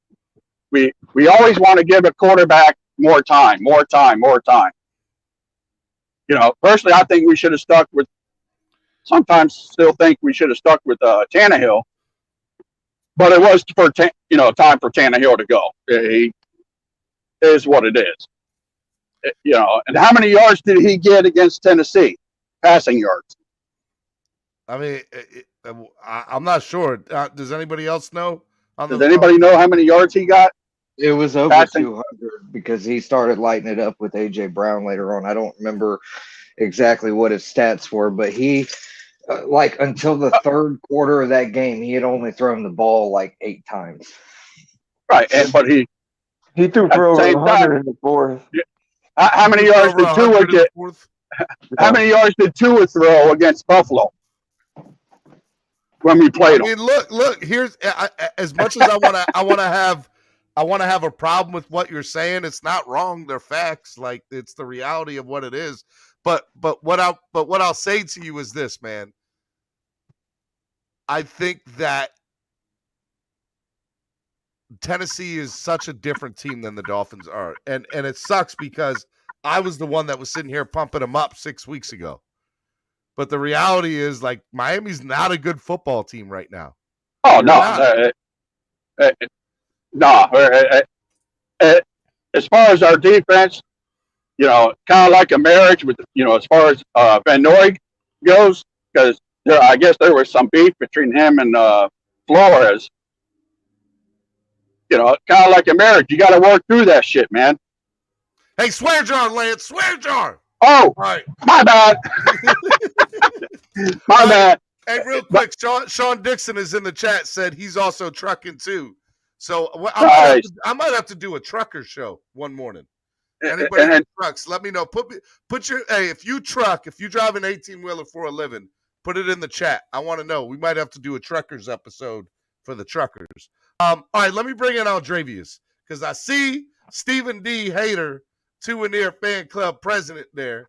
We always want to give a quarterback more time. You know, personally, I think we should have stuck with. Sometimes still think we should have stuck with Tannehill. But it was for time for Tannehill to go. He is what it is. And how many yards did he get against Tennessee? Passing yards. I mean, I'm not sure. Does anybody else know? Does anybody know how many yards he got? It was over 200 because he started lighting it up with A.J. Brown later on. I don't remember exactly what his stats were, but he, until the third quarter of that game, he had only thrown the ball 8 times. Right, but he threw for over 100 in the fourth. How many yards did Tua get? How many yards did Tua throw against Buffalo when we played them? I mean, look. Here's as much as I want to have a problem with what you're saying. It's not wrong. They're facts. It's the reality of what it is. But what I'll say to you is this, man. I think that Tennessee is such a different team than the Dolphins are. And it sucks because I was the one that was sitting here pumping them up 6 weeks ago. But the reality is, Miami's not a good football team right now. Oh, no. As far as our defense, kind of like a marriage with, as far as Van Noy goes, because I guess there was some beef between him and Flores. Kind of like a marriage. You got to work through that shit, man. Hey, swear jar, Lance. Swear jar. Oh, right. My bad. My bad. Hey, real quick, Sean Dixon is in the chat, said he's also trucking too. So I might have to do a trucker show one morning. Anybody who trucks, let me know. If you drive an 18-wheeler for a living, put it in the chat. I want to know. We might have to do a truckers episode for the truckers. All right, let me bring in Aldravius because I see Stephen D. Hader, 2-and-near fan club president there.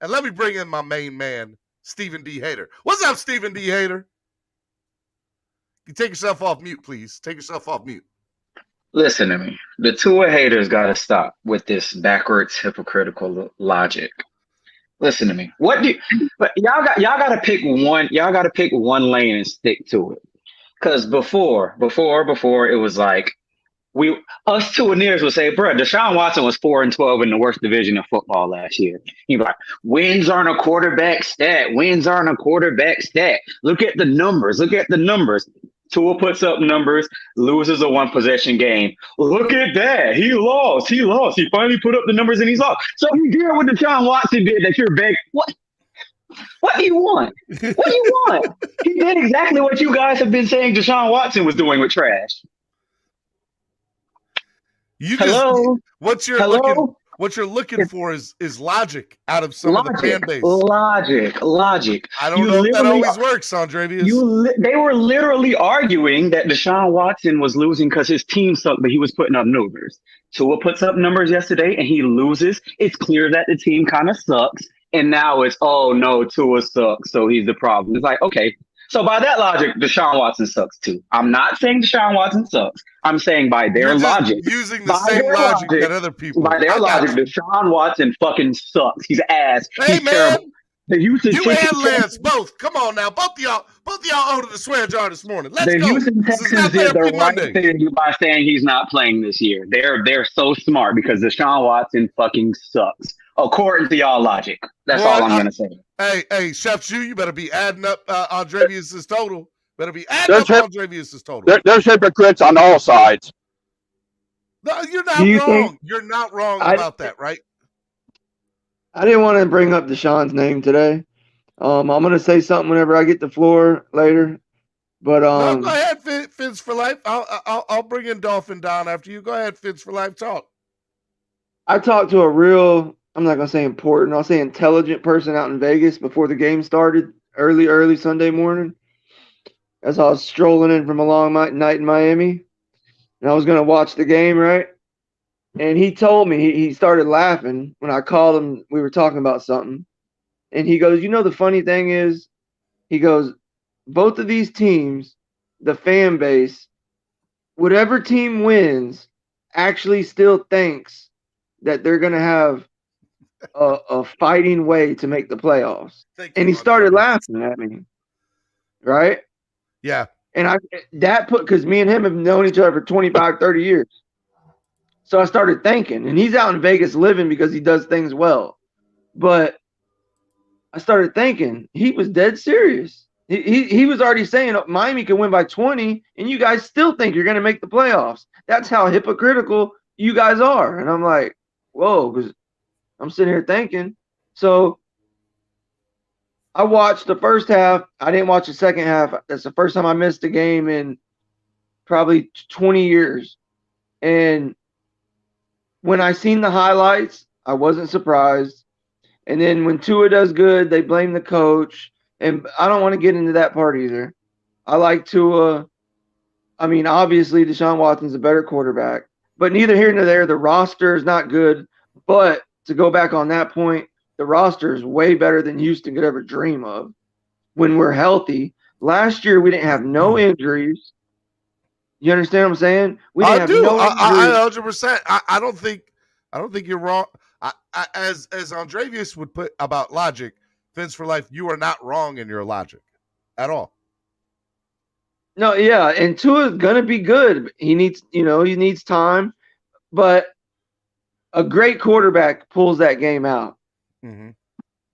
And let me bring in my main man, Stephen D. Hader. What's up, Stephen D. Hader? You take yourself off mute, please. Take yourself off mute. Listen to me. The Tua haters got to stop with this backwards hypocritical logic. Listen to me. But y'all got to pick one. Y'all got to pick one lane and stick to it. Because before it was like us 2-and-nears would say, bro, Deshaun Watson was 4-12 in the worst division of football last year. He'd be like, wins aren't a quarterback stat. Wins aren't a quarterback stat. Look at the numbers. Tua puts up numbers, loses a 1-possession game. Look at that. He lost. He finally put up the numbers and he's lost. So you hear what Deshaun Watson did that you're begging. What do you want? He did exactly what you guys have been saying Deshaun Watson was doing with trash. What you're looking for is logic out of some of the fan base. Logic. I don't know if that always works, Andrevius. They were literally arguing that Deshaun Watson was losing because his team sucked, but he was putting up numbers. Tua puts up numbers yesterday and he loses. It's clear that the team kind of sucks. And now it's, oh no, Tua sucks, so he's the problem. It's like, okay. So by that logic, Deshaun Watson sucks too. I'm not saying Deshaun Watson sucks. I'm saying by their logic. Using the same logic that other people. By their logic, Deshaun Watson fucking sucks. He's ass. Hey, he's man. terrible. You and Lance, both. Come on now. Both of y'all owed to the swear jar this morning. Let's go. The Houston Texans did the right thing by saying he's not playing this year. They're so smart because Deshaun Watson fucking sucks. According to y'all logic. That's all I'm going to say. Hey, Chef Shu, you better be adding up Andrevius' total. Andrevius' total. There's hypocrites on all sides. No, you're not wrong. You're not wrong about that, right? I didn't want to bring up Deshaun's name today. I'm going to say something whenever I get the floor later. But no, go ahead, Fitz for life. I'll bring in Dolphin Don after you. Go ahead, Fitz for life. Talk. I talked to a real, I'm not going to say important, I'll say intelligent person out in Vegas before the game started early Sunday morning. As I was strolling in from a long night in Miami. And I was going to watch the game, right? And he told me, he started laughing when I called him. We were talking about something. And he goes, the funny thing is, he goes, both of these teams, the fan base, whatever team wins, actually still thinks that they're going to have a fighting way to make the playoffs. And he started laughing at me, right? Yeah. And because me and him have known each other for 25, 30 years. So I started thinking, and he's out in Vegas living because he does things well. But I started thinking he was dead serious. He was already saying Miami can win by 20, and you guys still think you're going to make the playoffs. That's how hypocritical you guys are. And I'm like, whoa, because I'm sitting here thinking. So I watched the first half. I didn't watch the second half. That's the first time I missed a game in probably 20 years. And when I seen the highlights, I wasn't surprised. And then when Tua does good, they blame the coach. And I don't want to get into that part either. I like Tua. I mean, obviously, Deshaun Watson's a better quarterback. But neither here nor there, the roster is not good. But to go back on that point, the roster is way better than Houston could ever dream of when we're healthy. Last year, we didn't have no injuries. You understand what I'm saying? We didn't have no injuries. 100%. I don't think you're wrong. As Andrevius would put about logic, Fins for Life, you are not wrong in your logic at all. No, yeah, and Tua's gonna be good. He needs time, but a great quarterback pulls that game out. Mm-hmm.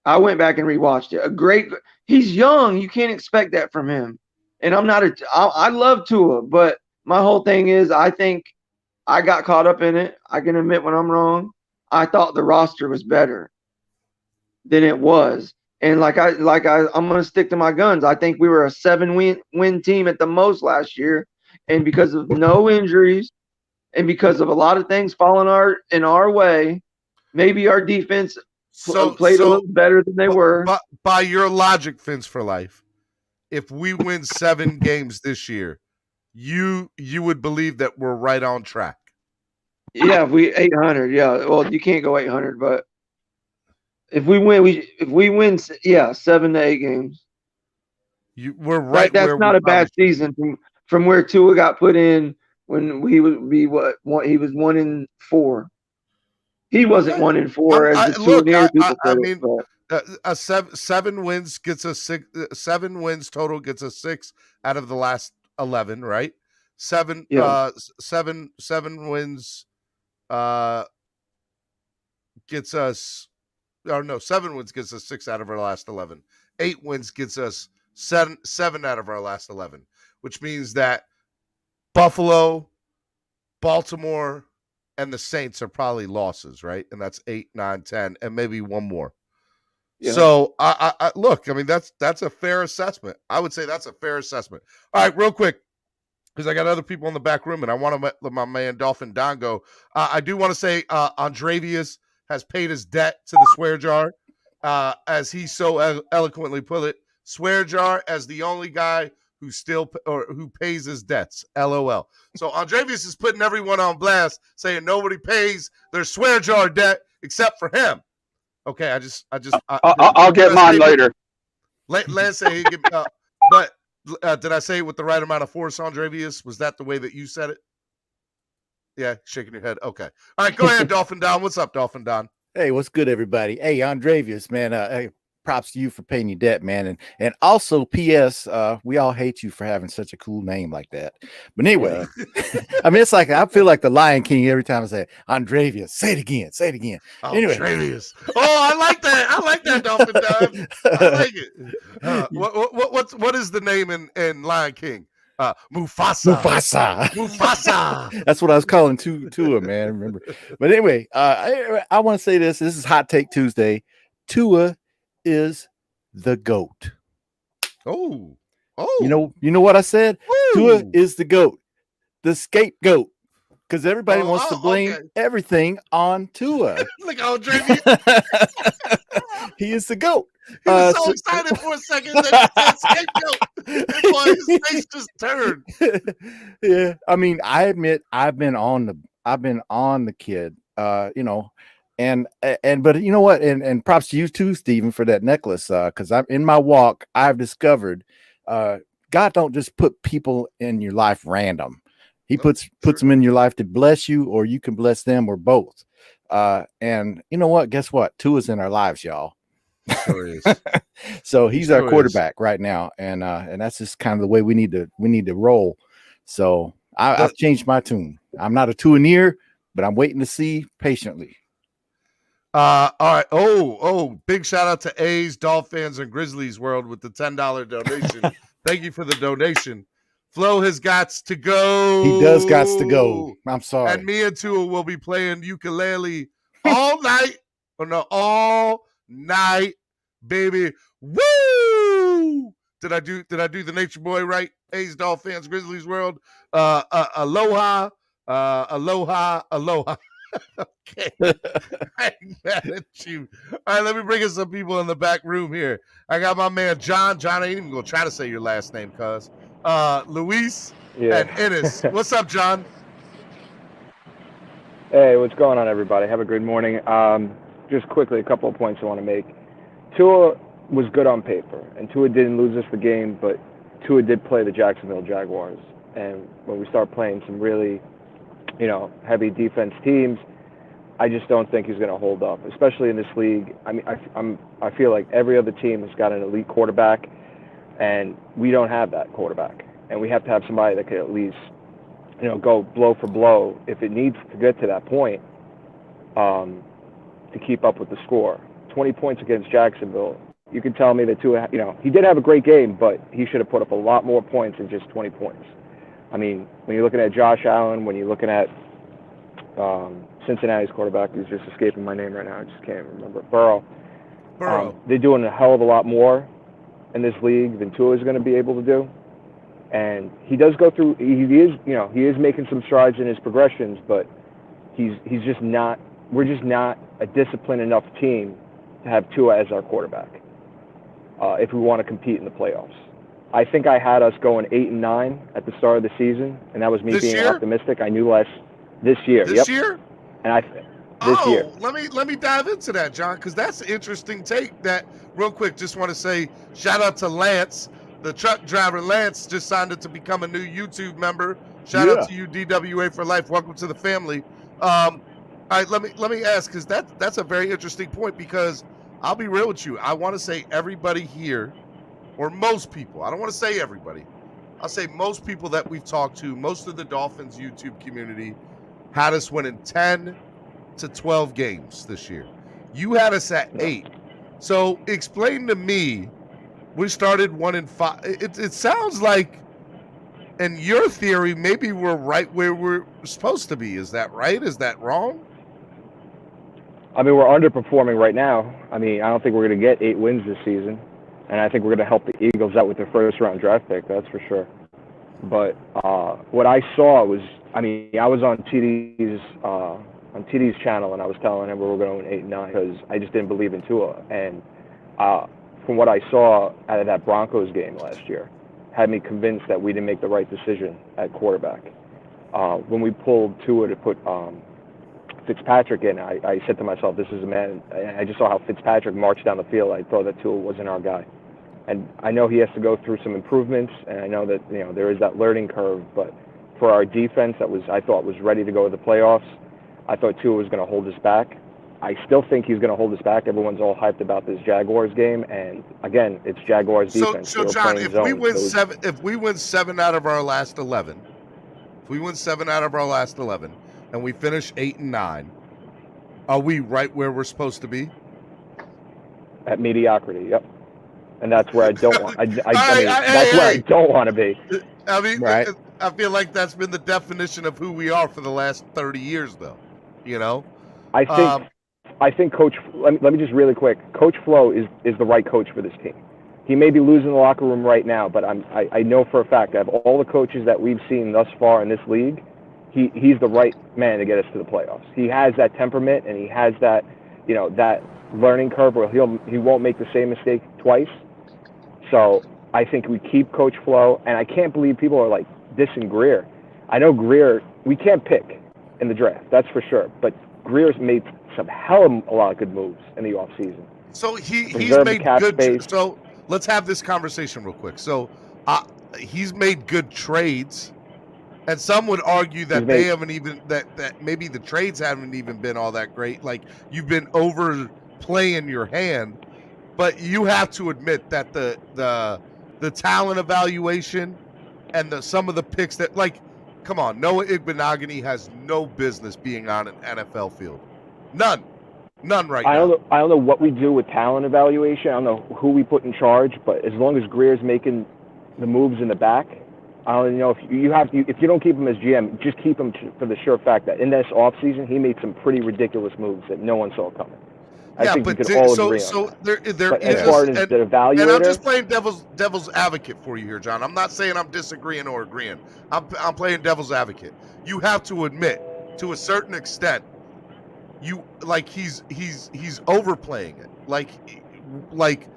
I went back and rewatched it. He's young. You can't expect that from him. And I love Tua, but my whole thing is I think I got caught up in it. I can admit when I'm wrong. I thought the roster was better than it was. And I'm going to stick to my guns. I think we were a 7-win team at the most last year. And because of no injuries and because of a lot of things falling in our way, maybe our defense played a little better than they were. But by your logic, Fins for Life, if we win 7 games this year, you would believe that we're right on track. Yeah, if we 800, yeah. Well, you can't go 800, but if we win, 7 to 8 games. We're right. That's not a bad season from where Tua got put in when he would be he was 1-4. He wasn't 1-4 as the souvenir people put it. 7 wins gets us 6. 7 wins total gets us 6 out of the last 11, right? 7 wins gets us. Or no, 7 wins gets us 6 out of our last 11. 8 wins gets us 7 out of our last 11, which means that Buffalo, Baltimore, and the Saints are probably losses, right? And that's 8, 9, 10, and maybe one more. Yeah. So I look, I mean, that's a fair assessment. I would say that's a fair assessment. All right, real quick, because I got other people in the back room, and I want to let my man Dolphin Don go. I do want to say Andrevius has paid his debt to the swear jar, as he so eloquently put it. Swear jar as the only guy who pays his debts. LOL. So Andrevius is putting everyone on blast, saying nobody pays their swear jar debt except for him. Okay, I'll get mine later. Lance say he give me, but did I say it with the right amount of force, Andrevius? Was that the way that you said it? Yeah, shaking your head. Okay. All right, go ahead, Dolphin Don. What's up, Dolphin Don? Hey, what's good, everybody? Hey, Andrevius, man. Hey, props to you for paying your debt, man. And also, P.S., we all hate you for having such a cool name like that. But anyway, I mean, it's like I feel like the Lion King every time I say Andrevius. Say it again. Say it again. Anyway. Andrevius. Oh, I like that. I like that, Dolphin Don. I like it. What is the name in Lion King? Mufasa. That's what I was calling Tua, man. Remember? But anyway, I want to say this. This is Hot Take Tuesday. Tua is the GOAT. Oh. You know what I said? Woo. Tua is the GOAT, the scapegoat, because everybody wants to blame everything on Tua. Look how Andrevius. He is the GOAT. He was so excited for a second that he said scapegoat. Boy, his face just turned. Yeah, I mean, I admit I've been on the kid, but you know what? And props to you too, Stephen, for that necklace. Because I'm in my walk, I've discovered God don't just put people in your life random. He puts them in your life to bless you, or you can bless them, or both. And you know what? Guess what? Tua's in our lives, y'all. Sure is. So he's our quarterback right now, and that's just kind of the way we need to roll. So I've changed my tune. I'm not a tuneer, but I'm waiting to see patiently. All right. Oh, big shout out to A's, Dolphins, and Grizzlies World with the $10 donation. Thank you for the donation. Flo has got to go. He does got to go. I'm sorry. And me and Tua will be playing ukulele all night. Oh no, all night, baby. Woo! Did I do the Nature Boy right? A's, Dolphins, Grizzlies World. Aloha. Aloha. Okay. I'm mad at you. All right, let me bring in some people in the back room here. I got my man John. John, I ain't even gonna try to say your last name, cuz. Luis and Ennis. What's up, John? Hey, what's going on, everybody? Have a great morning. Just quickly, a couple of points I want to make. Tua was good on paper, and Tua didn't lose us the game, but Tua did play the Jacksonville Jaguars. And when we start playing some really, heavy defense teams, I just don't think he's going to hold up, especially in this league. I mean, I feel like every other team has got an elite quarterback, and we don't have that quarterback. And we have to have somebody that can at least, go blow for blow if it needs to get to that point, to keep up with the score. 20 points against Jacksonville. You can tell me that Tua, he did have a great game, but he should have put up a lot more points than just 20 points. I mean, when you're looking at Josh Allen, when you're looking at Cincinnati's quarterback, who's just escaping my name right now, I just can't remember, Burrow. They're doing a hell of a lot more in this league than Tua is going to be able to do. And he does go through, he is making some strides in his progressions, but he's just not, we're just not a disciplined enough team to have Tua as our quarterback if we want to compete in the playoffs. I think I had us going 8-9 at the start of the season, and that was me being optimistic. I knew this year. This year? And this year. Let me dive into that, John, because that's an interesting take. That real quick, just want to say shout out to Lance, the truck driver. Lance just signed up to become a new YouTube member. Shout out to you, DWA for life. Welcome to the family. All right, let me ask, because that's a very interesting point, because I'll be real with you. I want to say everybody here, or most people, I don't want to say everybody, I'll say most people that we've talked to, most of the Dolphins YouTube community had us winning 10 to 12 games this year. You had us at 8. So explain to me, we started 1-5. It sounds like, in your theory, maybe we're right where we're supposed to be. Is that right? Is that wrong? I mean, we're underperforming right now. I mean, I don't think we're going to get 8 wins this season. And I think we're going to help the Eagles out with their first-round draft pick, that's for sure. But what I saw was, I was on TD's channel, and I was telling him we were going 8-9 because I just didn't believe in Tua. And from what I saw out of that Broncos game last year, had me convinced that we didn't make the right decision at quarterback. When we pulled Tua to put Fitzpatrick in, I said to myself, this is a man. And I just saw how Fitzpatrick marched down the field. I thought that Tua wasn't our guy. And I know he has to go through some improvements, and I know that there is that learning curve. But for our defense, I thought was ready to go to the playoffs, I thought Tua was going to hold us back. I still think he's going to hold us back. Everyone's all hyped about this Jaguars game, and again, it's Jaguars defense. So John, if we win 7 out of our last 11, and we finish 8-9, are we right where we're supposed to be? At mediocrity, yep. And that's where I don't want. Where I don't want to be. I mean, right? I feel like that's been the definition of who we are for the last 30 years, though. I think Coach. Let me just really quick. Coach Flo is the right coach for this team. He may be losing the locker room right now, but I know for a fact, out of all the coaches that we've seen thus far in this league, he's the right man to get us to the playoffs. He has that temperament, and he has that that learning curve where he won't make the same mistake twice. So I think we keep Coach Flo, and I can't believe people are like dissing Greer. I know Greer, we can't pick in the draft, that's for sure. But Greer's made some hell of a lot of good moves in the offseason. So he's made good space. So let's have this conversation real quick. So he's made good trades, and some would argue that they haven't even that maybe the trades haven't even been all that great. Like, you've been overplaying your hand. But you have to admit that the talent evaluation and some of the picks that, like, come on, Noah Igbenogany has no business being on an NFL field. None right now. I don't know what we do with talent evaluation. I don't know who we put in charge, but as long as Greer's making the moves in the back, I don't know if you don't keep him as GM, just keep him for the sure fact that in this offseason he made some pretty ridiculous moves that no one saw coming. I think we could all agree on that. There but is as far as the evaluator, and I'm just playing devil's advocate for you here, John. I'm not saying I'm disagreeing or agreeing. I'm playing devil's advocate. You have to admit, to a certain extent, he's overplaying it. Like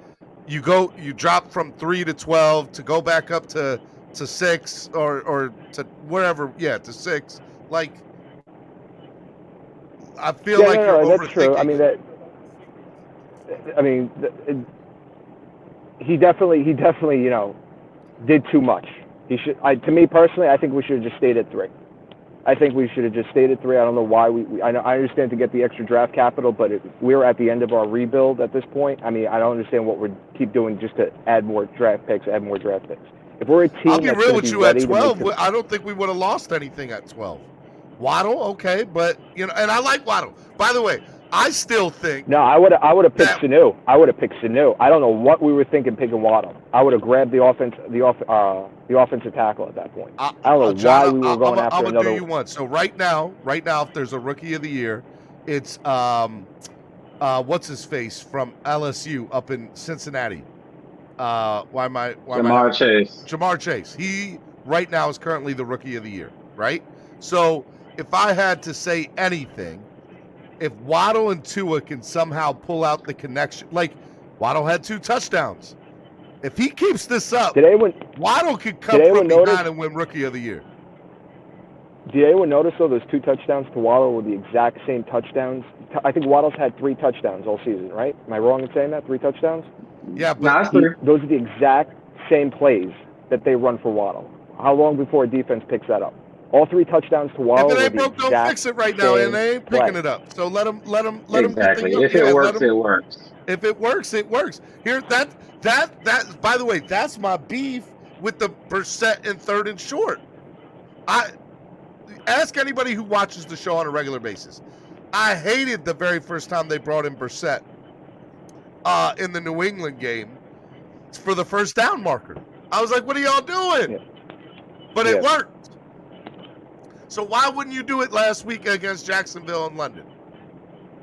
you drop from 3 to 12 to go back up to 6 or to wherever, to 6. Like, I feel like you're overthinking. That's true. He definitely, did too much. To me personally, I think we should have just stayed at 3. I think we should have just stayed at 3. I don't know why I understand to get the extra draft capital, but we're at the end of our rebuild at this point. I mean, I don't understand what we keep doing just to add more draft picks. If we're a team, I'll be real with you. At 12, I don't think we would have lost anything at 12. Waddle, okay, but and I like Waddle. By the way, I still think. No, I would have picked Sanu. I don't know what we were thinking picking Waddle. I would have grabbed the offensive tackle at that point. I don't know why we were going after another. I'm gonna do you one. So right now, if there's a rookie of the year, it's what's his face from LSU up in Cincinnati. Jamar Chase. Jamar Chase. He right now is currently the rookie of the year, right? So if I had to say anything, if Waddle and Tua can somehow pull out the connection, like Waddle had 2 touchdowns. If he keeps this up, Waddle could come from behind and win Rookie of the Year. Did anyone notice, though, those 2 touchdowns to Waddle were the exact same touchdowns? I think Waddle's had 3 touchdowns all season, right? Am I wrong in saying that? 3 touchdowns? Yeah, but those are the exact same plays that they run for Waddle. How long before a defense picks that up? All 3 touchdowns to Waddle. If it ain't broke, don't fix it right now, and they ain't picking it up. So let them exactly. If it works, it works. If it works, it works. Here, that. By the way, that's my beef with the Brissett and 3rd and short. I ask anybody who watches the show on a regular basis. I hated the very first time they brought in Brissett in the New England game for the first down marker. I was like, "What are y'all doing?" Yeah. But it worked. So why wouldn't you do it last week against Jacksonville and London?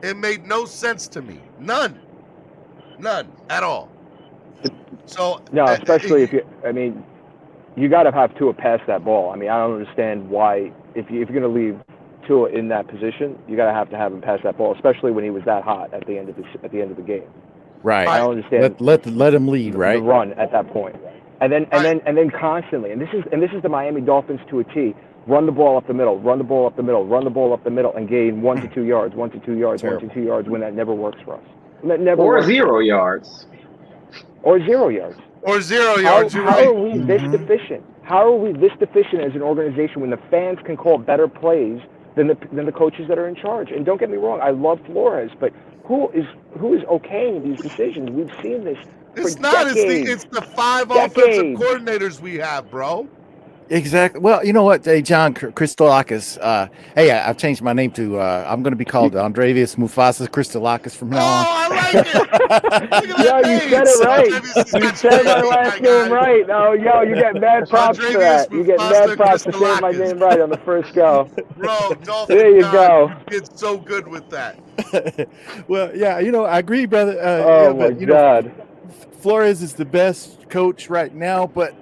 It made no sense to me. None at all. So no, especially you got to have Tua pass that ball. I mean, I don't understand why if you're going to leave Tua in that position, you got to have him pass that ball, especially when he was that hot at the end of the game. Right. I don't understand. Let him lead. Right. The run at that point, and then constantly, and this is the Miami Dolphins to a T. Run the ball up the middle, and gain 1 to 2 yards, 1 to 2 yards, Terrible. 1 to 2 yards when that never works for us. Or 0 yards. Or 0 yards. Or 0 yards. How are we this deficient? How are we this deficient as an organization when the fans can call better plays than the coaches that are in charge? And don't get me wrong, I love Flores, but who is okaying these decisions? We've seen this. It's not. Decades. It's the 5 offensive coordinators we have, bro. Exactly. Well, you know what, hey, John Christolakis. Hey, I've changed my name to. I'm going to be called Andrevius Mufasa Christolakis from now on. I like it. Yo, you said it right. You said my last name right. Oh, yo, you get mad props for that. You get mad props for saying my name right on the first go. Bro, Dolphins, there you go. You did so good with that. Well, yeah, I agree, brother. My God. Flores is the best coach right now, but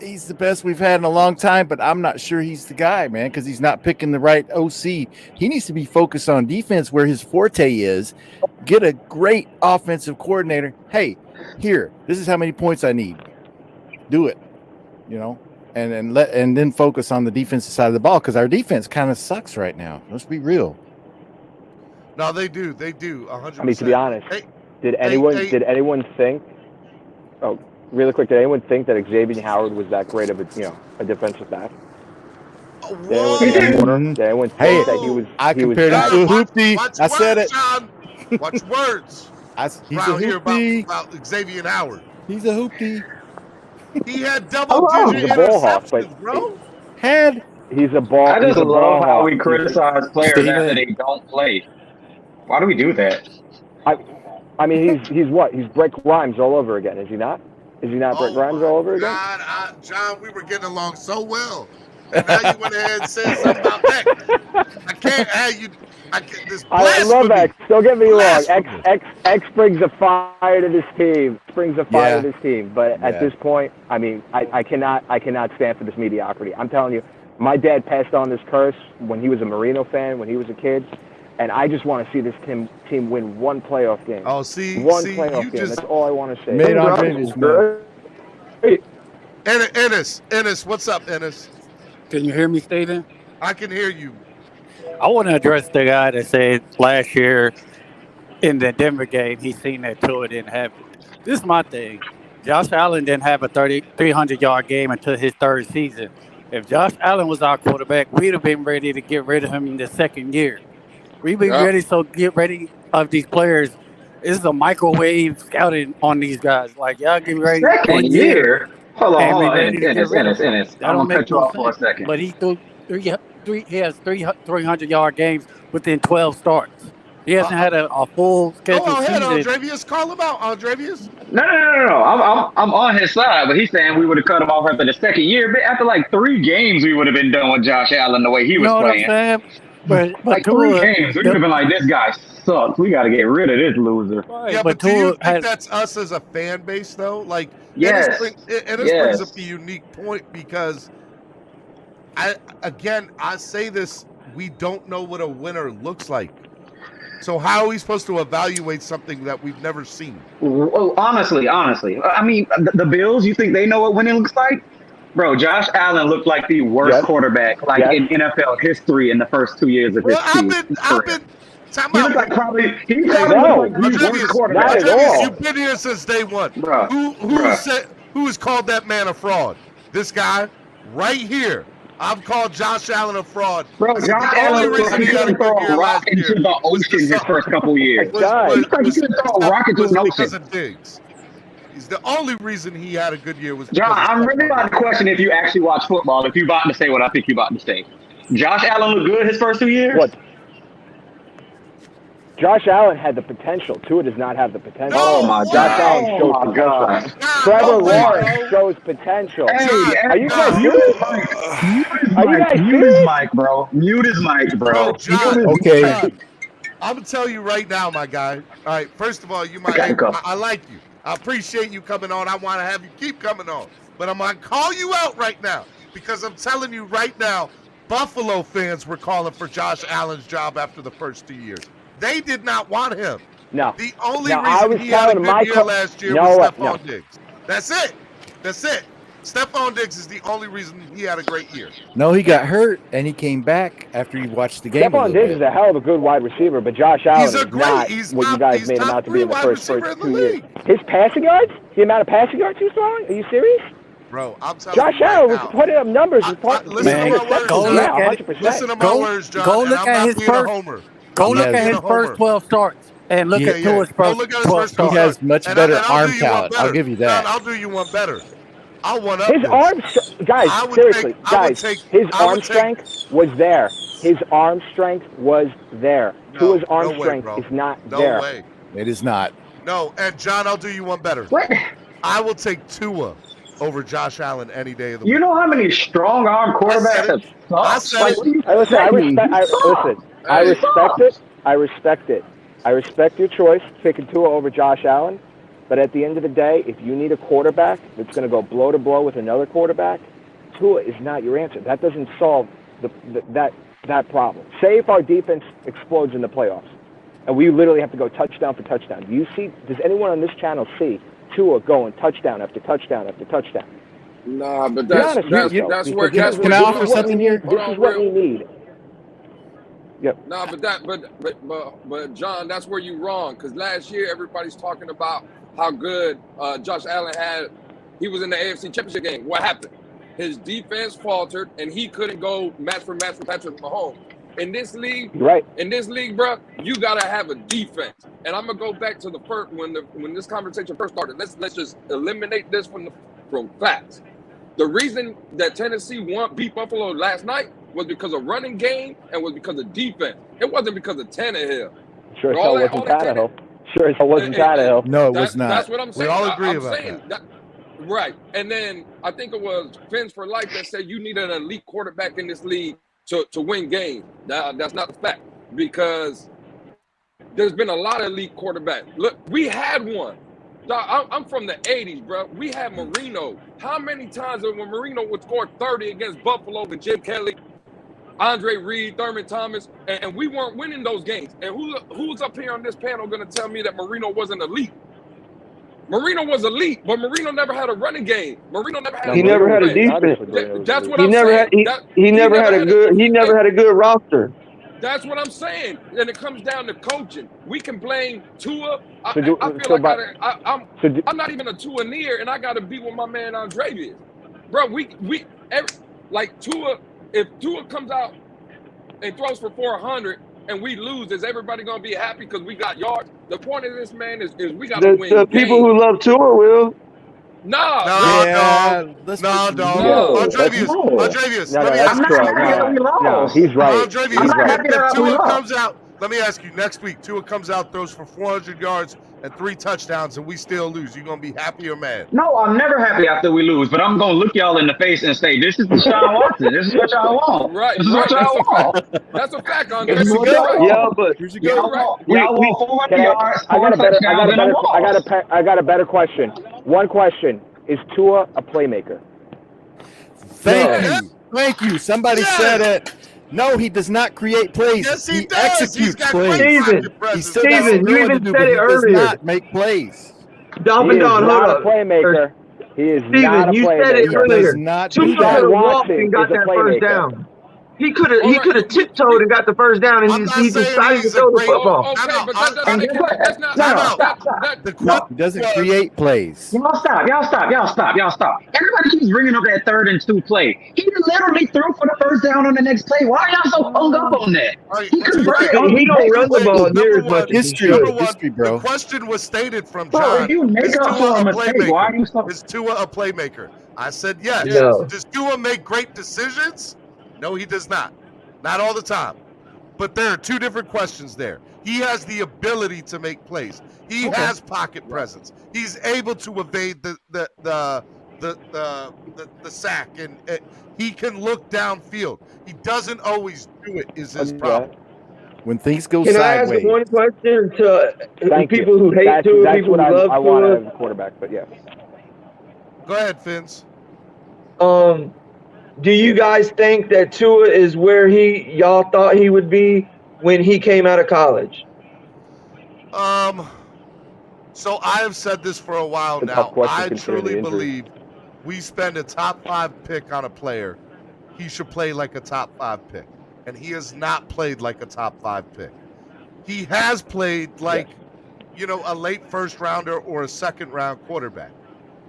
he's the best we've had in a long time, but I'm not sure he's the guy, man, because he's not picking the right OC. He needs to be focused on defense where his forte is. Get a great offensive coordinator. Hey, this is how many points I need. Do it, and then focus on the defensive side of the ball because our defense kind of sucks right now. Let's be real. No, they do. 100%. I mean, to be honest, did anyone think? Oh. Really quick, did anyone think that Xavier Howard was that great of a defensive back? Did anyone think that he was? I compared him to Hoopty. I said it. John. Watch words. He's around a here hoopty. about Xavier Howard. He's a hoopty. He had He's double-digit a ball hawk, but interceptions, bro. he's a ball. I just He's a love ball how hawk. we criticize players after they don't play. Why do we do that? I mean, he's what? He's Brett Grimes all over again, is he not? Is he not Brett Grimes all over again? John, we were getting along so well, and now you went ahead and said something about that. I can't have you. This I love X. Don't get me wrong. Blasphemy. X brings a fire to this team. But at this point, I mean, I cannot stand for this mediocrity. I'm telling you, my dad passed on this curse when he was a Marino fan, when he was a kid. And I just want to see this team win one playoff game. Oh, see, one playoff game. That's all I want to say. Made on Vintage, Ennis, what's up, Ennis? Can you hear me, Steven? I can hear you. I want to address the guy that said last year in the Denver game, he seen that Tua didn't have it. This is my thing. Josh Allen didn't have a 300-yard game until his third season. If Josh Allen was our quarterback, we'd have been ready to get rid of him in the second year. We've been ready, so get ready of these players. This is a microwave scouting on these guys. Like, y'all get ready. Second year? Hold on. Ennis. I'm going to cut you off for a second. But he threw he has 300-yard games within 12 starts. He hasn't had a full schedule season. Andrevius, call him out, Andrevius. No. I'm on his side, but he's saying we would have cut him off after the second year. But after like 3 games, we would have been done with Josh Allen the way he was playing. You know what I'm saying? But like 3 games, we would have been like, this guy sucks. We got to get rid of this loser. Right, yeah, but do you think that's us as a fan base, though? Like, yes. This brings up a unique point because, I say this, we don't know what a winner looks like. So how are we supposed to evaluate something that we've never seen? Well, honestly, I mean, the Bills, you think they know what winning looks like? Bro, Josh Allen looked like the worst quarterback in NFL history in the first 2 years of his career. He looked like probably the worst quarterback. Not at all. You've been here since day one. Bro, who has called that man a fraud? This guy right here. I've called Josh Allen a fraud. Bro, Josh Allen looked like he couldn't throw a rock into the ocean his first couple years. He looked like he couldn't throw a rock into an ocean. He's the only reason he had a good year was John, I'm really about to question if you actually watch football, if you're about to say what I think you're about to say. Josh Allen looked good his first 2 years? What? Josh Allen had the potential. Tua does not have the potential. Oh, my God. Josh Allen shows potential. God. Trevor Lawrence shows potential. Hey, are you guys serious? Mute his mic, bro. Mute his mic, bro. John, okay. John, I'm going to tell you right now, my guy. All right, first of all, I like you. I appreciate you coming on. I want to have you keep coming on. But I'm going to call you out right now because I'm telling you right now, Buffalo fans were calling for Josh Allen's job after the first 2 years. They did not want him. No. The only reason he had a good year last year was Stephon Diggs. That's it. Stephon Diggs is the only reason he had a great year. No, he got hurt, and he came back after he watched the game. Stephon Diggs is a hell of a good wide receiver, but Josh Allen is not what you guys made him out to be in the first 2 years. His passing yards? The amount of passing yards he's throwing? Are you serious? Bro, I'm telling you Josh Allen was putting up numbers. Listen to my words, John. Go look at his first. Go look at his first 12 starts and look at Tua's first 12 starts. He has much better arm talent. I'll give you that. I'll do you one better. I'll one up his arm, guys. Seriously, guys. His arm strength was there. His arm strength was there. Tua's arm strength is not there. No way. It is not. No, and John, I'll do you one better. What? I will take Tua over Josh Allen any day of the week. You know how many strong arm quarterbacks have sucked? I respect it. I respect your choice, picking Tua over Josh Allen. But at the end of the day, if you need a quarterback that's going to go blow to blow with another quarterback, Tua is not your answer. That doesn't solve that problem. Say if our defense explodes in the playoffs, and we literally have to go touchdown for touchdown. Does anyone on this channel see Tua going touchdown after touchdown after touchjohn? Nah, but that's where. Can I offer something here? This is what we need. Yep. No, but John, that's where you're wrong. Because last year everybody's talking about how good Josh Allen had. He was in the AFC Championship game. What happened? His defense faltered, and he couldn't go match for match with Patrick Mahomes. In this league, Right. bro, you gotta have a defense. And I'm gonna go back to the first when this conversation first started. Let's just eliminate this from facts. The reason that Tennessee beat Buffalo last night was because of running game and was because of defense. It wasn't because of Tannehill. Sure as hell wasn't Tannehill. Sure as hell wasn't Tannehill. No, it was not. That's what I'm saying. We all agree I'm about saying that. Right. And then I think it was Fins for Life that said you need an elite quarterback in this league to win games. That's not the fact, because there's been a lot of elite quarterbacks. Look, we had one. I'm from the 80s, bro. We had Marino. How many times when Marino would score 30 against Buffalo and Jim Kelly, Andre Reed, Thurman Thomas, and we weren't winning those games? And who's up here on this panel going to tell me that Marino wasn't elite? Marino was elite, but Marino never had a running game. Marino never had. He never had a defense. That's what I'm saying. He never had a good roster. That's what I'm saying. And it comes down to coaching. We can blame Tua. I feel like I'm not even a Tua-neer, and I got to be with my man Andrevius. Bro, Tua, if Tua comes out and throws for 400 and we lose, is everybody going to be happy because we got yards? The point of this, man, is we got to win. The people who love Tua will. No. Andrevius, let me ask you. No, he's right. Andrevius, if Tua comes out, let me ask you, next week, Tua comes out, throws for 400 yards and 3 touchdowns, and we still lose. You going to be happy or mad? No, I'm never happy after we lose, but I'm going to look y'all in the face and say, this is Deshaun Watson. This is what y'all want. Right. This is what y'all want. That's a fact, Andre. Yeah, but y'all want 400 yards. I got a better question. One question. Is Tua a playmaker? Thank you. Somebody said it. No, he does not create plays. Yes, he does. Executes plays. Steven, you even said it earlier. He does not make plays. Dolphin Don, hold up. Playmaker. He is Steven, not a you playmaker. said it earlier. Tua could have walked and got that first down. He could have tiptoed and got the first down, and he decided to throw the football. He doesn't create plays. Y'all stop. Everybody keeps bringing up that 3rd and 2 play. He literally threw for the first down on the next play. Why are y'all so hung up on that? He don't run the ball near as much. History, bro. The question was stated from John. If you make up for a mistake, why are you so... Is Tua a playmaker? I said yes. No. Does Tua make great decisions? No, he does not. Not all the time. But there are 2 different questions there. He has the ability to make plays. He has pocket presence. He's able to evade the sack, and he can look downfield. He doesn't always do it. Is his problem? When things go Can sideways. I ask one question to people who hate Tua, people who love Tua? I want as a quarterback, but yeah. Go ahead, Fins. Do you guys think that Tua is where y'all thought he would be when he came out of college? So I have said this for a while now. I truly believe we spend a top 5 pick on a player, he should play like a top 5 pick. And he has not played like a top 5 pick. He has played like, a late first rounder or a second round quarterback.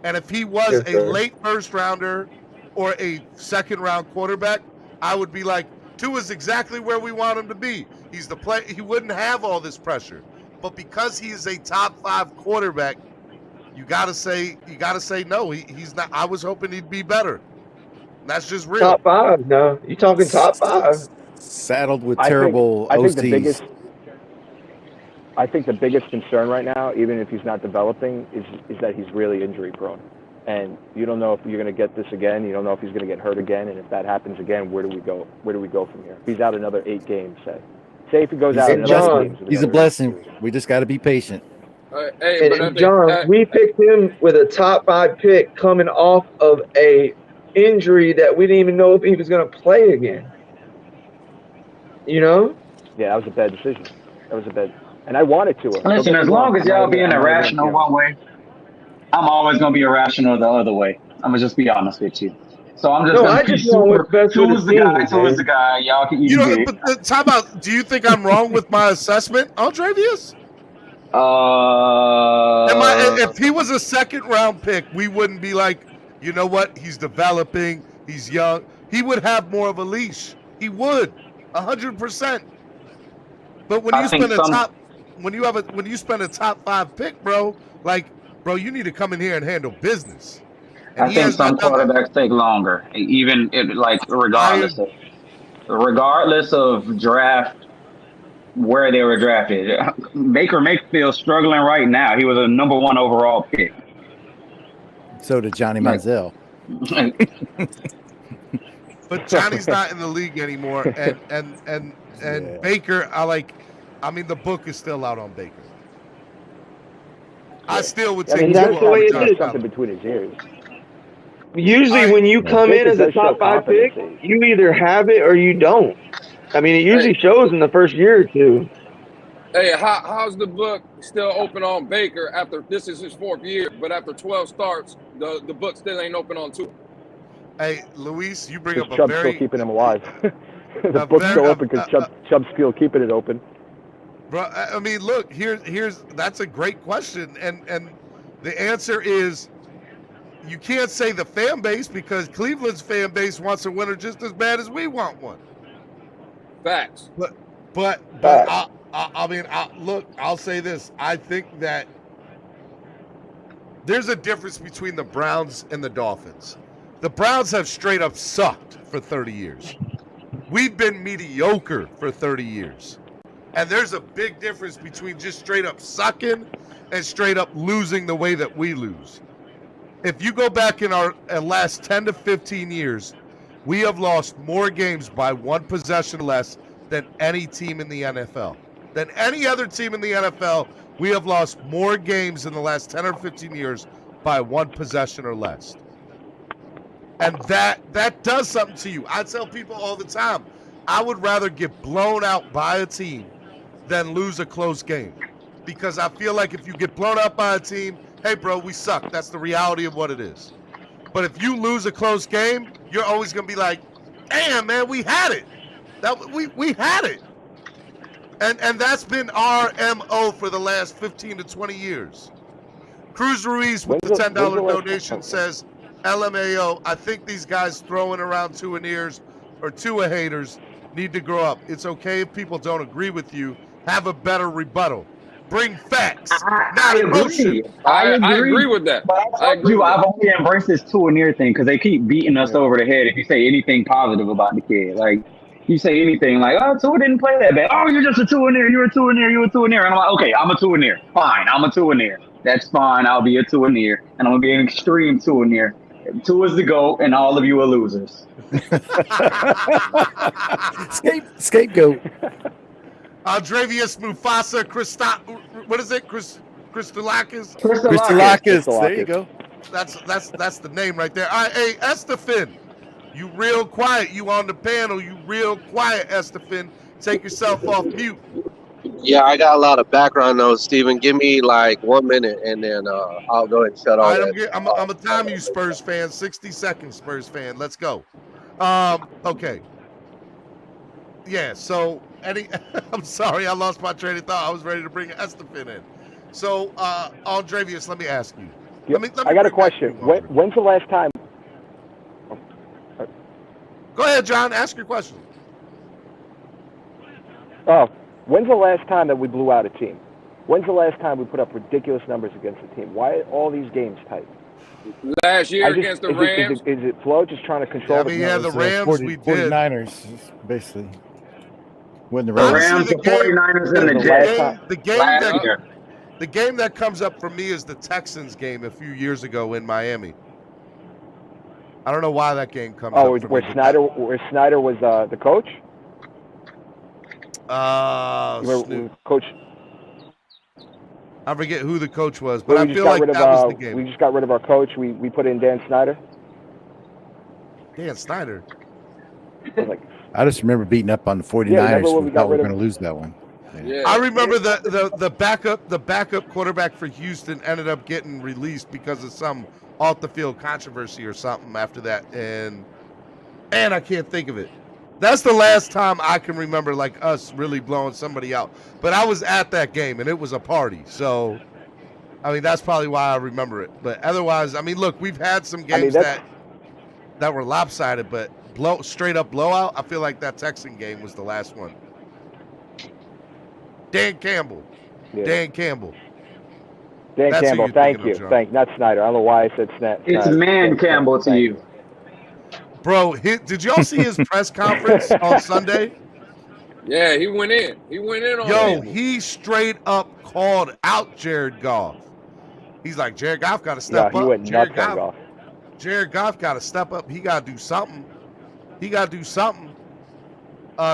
And if he was a late first rounder or a second round quarterback, I would be like, Tua's exactly where we want him to be. He's the play. He wouldn't have all this pressure. But because he is a top 5 quarterback, you gotta say no. He's not. I was hoping he'd be better. That's just real. Top 5, no. You talking top 5? Saddled with terrible OTs. I think the biggest concern right now, even if he's not developing, is that he's really injury prone. And you don't know if you're going to get this again. You don't know if he's going to get hurt again. And if that happens again, where do we go? Where do we go from here? If he's out another 8 games, say if he goes out another 8 games. He's a blessing. We just got to be patient. John, we picked him with a top 5 pick coming off of a injury that we didn't even know if he was going to play again. Yeah, that was a bad decision. And I wanted to. Listen, as long as y'all being irrational one way, I'm always going to be irrational the other way. I'm going to just be honest with you. So I'm just going to be super. Tua's the guy. Y'all can eat it. But time out. Do you think I'm wrong with my assessment, Andrevius? If he was a second round pick, we wouldn't be like, you know what? He's developing. He's young. He would have more of a leash. He would. 100%. But when you spend when you spend a top 5 pick, bro, you need to come in here and handle business. And I think some quarterbacks take longer, regardless of draft where they were drafted. Baker Mayfield struggling right now. He was a number 1 overall pick. So did Johnny Manziel. But Johnny's not in the league anymore, and Baker, the book is still out on Baker. I still would take. That's the way it is. Something between his ears. Usually, when you come in as a top 5 pick, you either have it or you don't. It usually shows in the first year or two. Hey, how's the book still open on Baker after this is his 4th year, but after 12 starts, the book still ain't open on Tua? Hey, Luis, you bring up a Chubb's very still keeping him alive. The book's still open because Chubb's still keeping it open. Bro, look, that's a great question, and the answer is you can't say the fan base because Cleveland's fan base wants a winner just as bad as we want one. Facts. But I'll say this. I think that there's a difference between the Browns and the Dolphins. The Browns have straight up sucked for 30 years. We've been mediocre for 30 years. And there's a big difference between just straight up sucking and straight up losing the way that we lose. If you go back in our last 10 to 15 years, we have lost more games by 1 possession less than any team in the NFL. Than any other team in the NFL, we have lost more games in the last 10 or 15 years by 1 possession or less. And that does something to you. I tell people all the time, I would rather get blown out by a team than lose a close game. Because I feel like if you get blown out by a team, hey, bro, we suck. That's the reality of what it is. But if you lose a close game, you're always going to be like, damn, man, we had it. We had it. And that's been our MO for the last 15 to 20 years. Cruz Ruiz with the $10 donation says, LMAO, I think these guys throwing around Tua ears or Tua haters need to grow up. It's okay if people don't agree with you. Have a better rebuttal. Bring facts, not emotion. I agree with that. But I've only embraced this Tua near thing because they keep beating us over the head if you say anything positive about the kid. Like, you say anything like, oh, Tua didn't play that bad. Oh, you're just a Tua near. You're a Tua near. You're a Tua near. And I'm like, okay, I'm a Tua near. Fine, I'm a Tua near. That's fine. I'll be a Tua near. And I'm going to be an extreme Tua near. Tua's the GOAT, and all of you are losers. Scapegoat. Dravius Mufasa, what is it? Christolakis? Christolakis. There you go. That's the name right there. All right, hey, Estefan, you real quiet. You on the panel. You real quiet, Estefan. Take yourself off mute. Yeah, I got a lot of background noise, Steven. Give me like 1 minute, and then I'll go ahead and shut off. I'm going to time you, Spurs fan. 60 seconds, Spurs fan. Let's go. Okay. Yeah, so, I'm sorry, I lost my train of thought. I was ready to bring Estefan in. So, Dravius, let me ask you. I got a question. When's the last time? Go ahead, John. Ask your question. Oh. When's the last time that we blew out a team? When's the last time we put up ridiculous numbers against a team? Why are all these games tight? Last year against the Rams. Is it Flo just trying to control the Rams? We did. 49ers, basically. When the Rams, the 49ers, and the Jets. The game that comes up for me is the Texans game a few years ago in Miami. I don't know why that game comes up. Where Snyder was the coach? Coach, I forget who the coach was, but I feel like that was the game. We just got rid of our coach. We put in Dan Snyder. Dan Snyder? I just remember beating up on the 49ers. We thought we were going to lose that one. Yeah. I remember the backup quarterback for Houston ended up getting released because of some off the field controversy or something after that, and I can't think of it. That's the last time I can remember like us really blowing somebody out. But I was at that game and it was a party. So, that's probably why I remember it. But otherwise, look, we've had some games that were lopsided, but straight up blowout. I feel like that Texan game was the last one. Dan Campbell. Yeah. Dan Campbell. Dan That's who Campbell, you're thank thinking you. of, John. Not Snyder. I don't know why I said Snyder. It's Man Campbell to you. Bro, did y'all see his press conference on Sunday? Yeah, he went in. He went in on Yo, him. he straight up called out Jared Goff. He's like, Jared Goff got to step up. He went nuts on Goff. Jared Goff got to step up. He got to do something.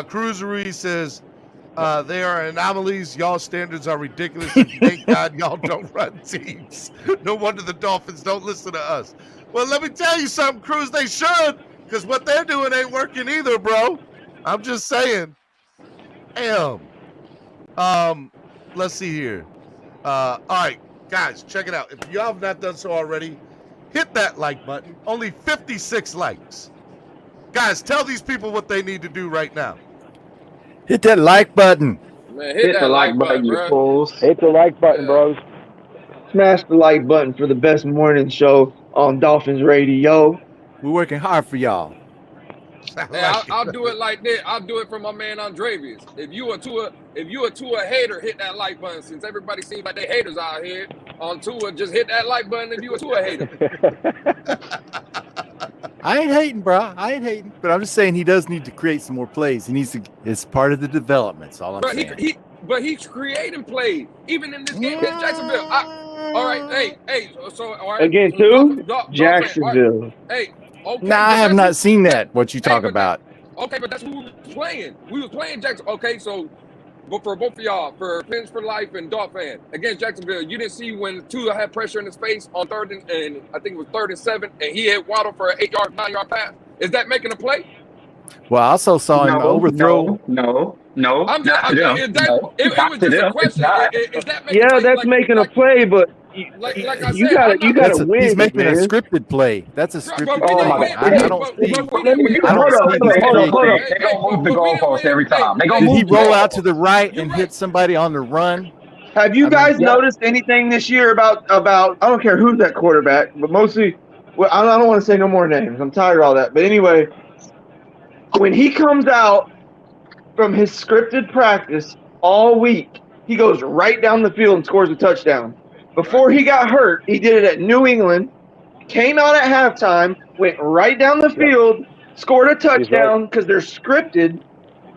Cruz Ruiz says, they are anomalies. Y'all standards are ridiculous. And thank God y'all don't run teams. No wonder the Dolphins don't listen to us. Well, let me tell you something, Cruz. They should, because what they're doing ain't working either, bro. I'm just saying. Damn. Let's see here. All right, guys, check it out. If you have not done so already, hit that like button. Only 56 likes. Guys, tell these people what they need to do right now. Hit that like button. Man, hit the like button, you fools. Hit the like button, bros. Smash the like button for the best morning show on Dolphins Radio. We're working hard for y'all. Hey, I'll do it like this. I'll do it for my man Andrevius. If you a Tua hater, hit that like button. Since everybody seems like they haters out here on Tua, just hit that like button if you a Tua hater. I ain't hating, bro. I ain't hating. But I'm just saying he does need to create some more plays. He needs to. It's part of the development. That's all I'm saying. But he's creating plays even in this game against Jacksonville. All right, hey. So all right. Again, too, Jacksonville. Right. Hey. Okay, nah, I have not seen that. What you talk about? Okay, but that's who we was playing. We was playing Jackson. Okay, so but for both of y'all, for Pins for Life and Dolph fan, against Jacksonville, you didn't see when Tua had pressure in his face on third and I think it was 3rd and 7, and he hit Waddle for an 8-yard, 9-yard pass. Is that making a play? Well, I also saw him overthrow. No. I'm just, it was just a question. Is that making yeah, that's making a play, but like I you said, gotta win. He's making man. a scripted play. That's a scripted play. Oh my God. I don't see. Hold on. They're gonna move the goalpost every time. Did he roll out to the right and hit somebody on the run? Have you guys noticed anything this year about? I don't care who's that quarterback, but mostly, well, I don't want to say no more names. I'm tired of all that. But anyway, when he comes out from his scripted practice all week, he goes right down the field and scores a touchdown. Before he got hurt, he did it at New England, came out at halftime, went right down the field, scored a touchdown because they're scripted.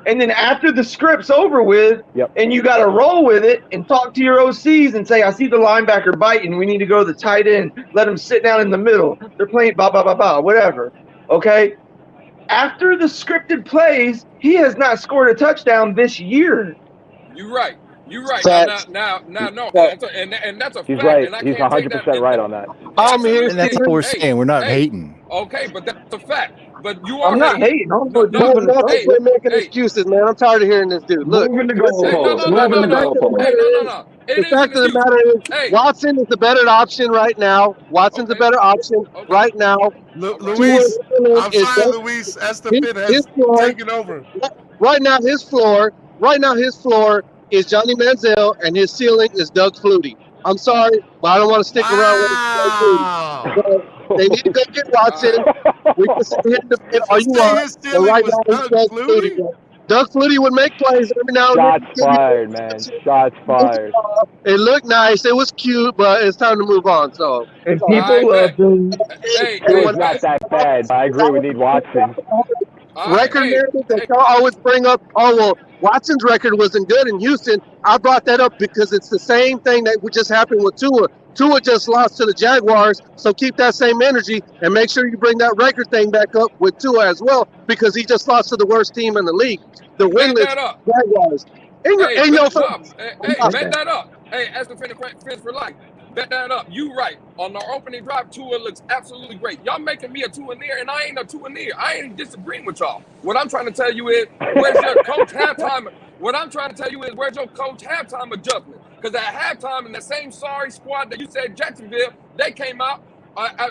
And then after the script's over with, and you got to roll with it and talk to your OCs and say, I see the linebacker biting. We need to go to the tight end. Let him sit down in the middle. They're playing whatever. Okay? After the scripted plays, he has not scored a touchdown this year. You're right. Now, no, and that's a He's fact. right. And I He's can't 100% right on that. I'm here. And that's what we're saying. We're not hating. Okay, but that's a fact. But you are I'm not hating. I'm quit making excuses, man. I'm tired of hearing this dude. Look, moving the goalpost. The fact of the matter is, Watson is the better option right now. Watson's the better option right now. Luis, I'm sorry, Luis Estefan has taken over. Right now, his floor is Johnny Manziel, and his ceiling is Doug Flutie. I'm sorry, but I don't want to stick around with Doug Flutie. So they need to go get Watson. We can sit here and defend all you want. But right now, it's Doug Flutie. Doug Flutie would make plays every now and then. Shots fired, man. Shots fired. It looked nice. It was cute, but it's time to move on. So, and people love him. It was not that bad. I agree. We need Watson. Record narrative that y'all always bring up. Oh well, Watson's record wasn't good in Houston. I brought that up because it's the same thing that just happened with Tua. Tua just lost to the Jaguars, so keep that same energy and make sure you bring that record thing back up with Tua as well, because he just lost to the worst team in the league, the winless Jaguars. Bet that up. Hey, as the fans for life, bet that up. You right. On the opening drive, Tua looks absolutely great. Y'all making me a Tua near, and I ain't a Tua near. I ain't disagreeing with y'all. What I'm trying to tell you is, where's your coach halftime? What I'm trying to tell you is, where's your coach halftime adjustment? Because at halftime, in the same sorry squad that you said Jacksonville, they came out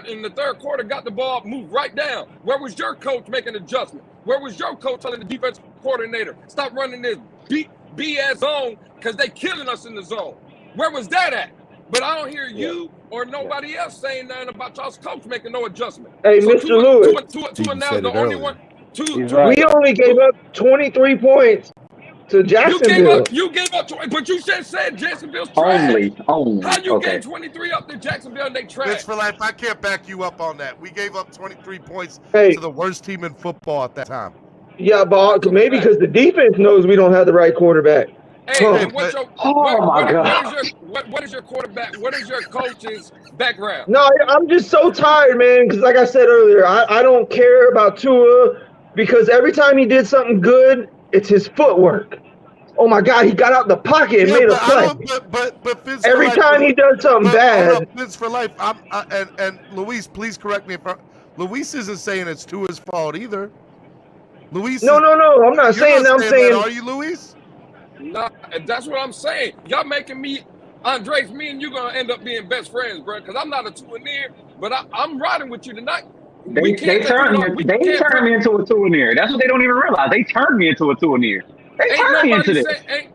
in the third quarter, got the ball, moved right down. Where was your coach making adjustment? Where was your coach telling the defensive coordinator, stop running this BS zone because they killing us in the zone? Where was that at? But I don't hear you or nobody else saying nothing about y'all's coach making no adjustment. Hey, so Mr. Lewis. Tua now is the only one. We only gave up 23 points to Jacksonville. You gave up 20, but you said Jacksonville's trash. Only. How you Okay. gave 23 up to Jacksonville and they trash? Fits for life. I can't back you up on that. We gave up 23 points Hey. to the worst team in football at that time. Yeah, but maybe because the defense knows we don't have the right quarterback. Hey, and what is your quarterback? What is your coach's background? No, I'm just so tired, man, because like I said earlier, I don't care about Tua because every time he did something good, it's his footwork. Oh my God, he got out the pocket and made a play. But Fitz every time he does something bad. Fitz for life. And Luis, please correct me if Luis isn't saying it's Tua's fault either. Luis. No. I'm not saying that. I'm saying. Are you, Luis? No, that's what I'm saying. Y'all making me, Andres, me and you gonna end up being best friends, bro. Because I'm not a Tua-neer, but I'm riding with you tonight. They turned me into a Tua-neer. That's what they don't even realize. They turned me into a Tua-neer. They turned me into this.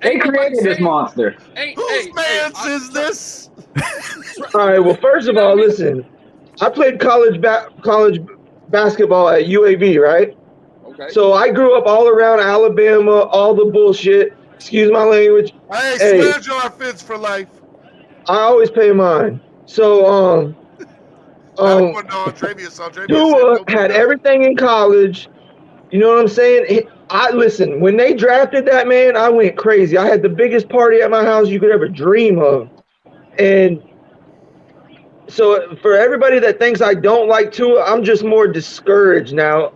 They created this monster. Whose man's is this? All right. Well, first of all, listen. I played college basketball at UAB, right? Okay. So I grew up all around Alabama, all the bullshit. Excuse my language. Hey, smash our Fitz for life. I always pay mine. So Tua had everything in college. You know what I'm saying? Listen, when they drafted that man, I went crazy. I had the biggest party at my house you could ever dream of. And so for everybody that thinks I don't like Tua, I'm just more discouraged now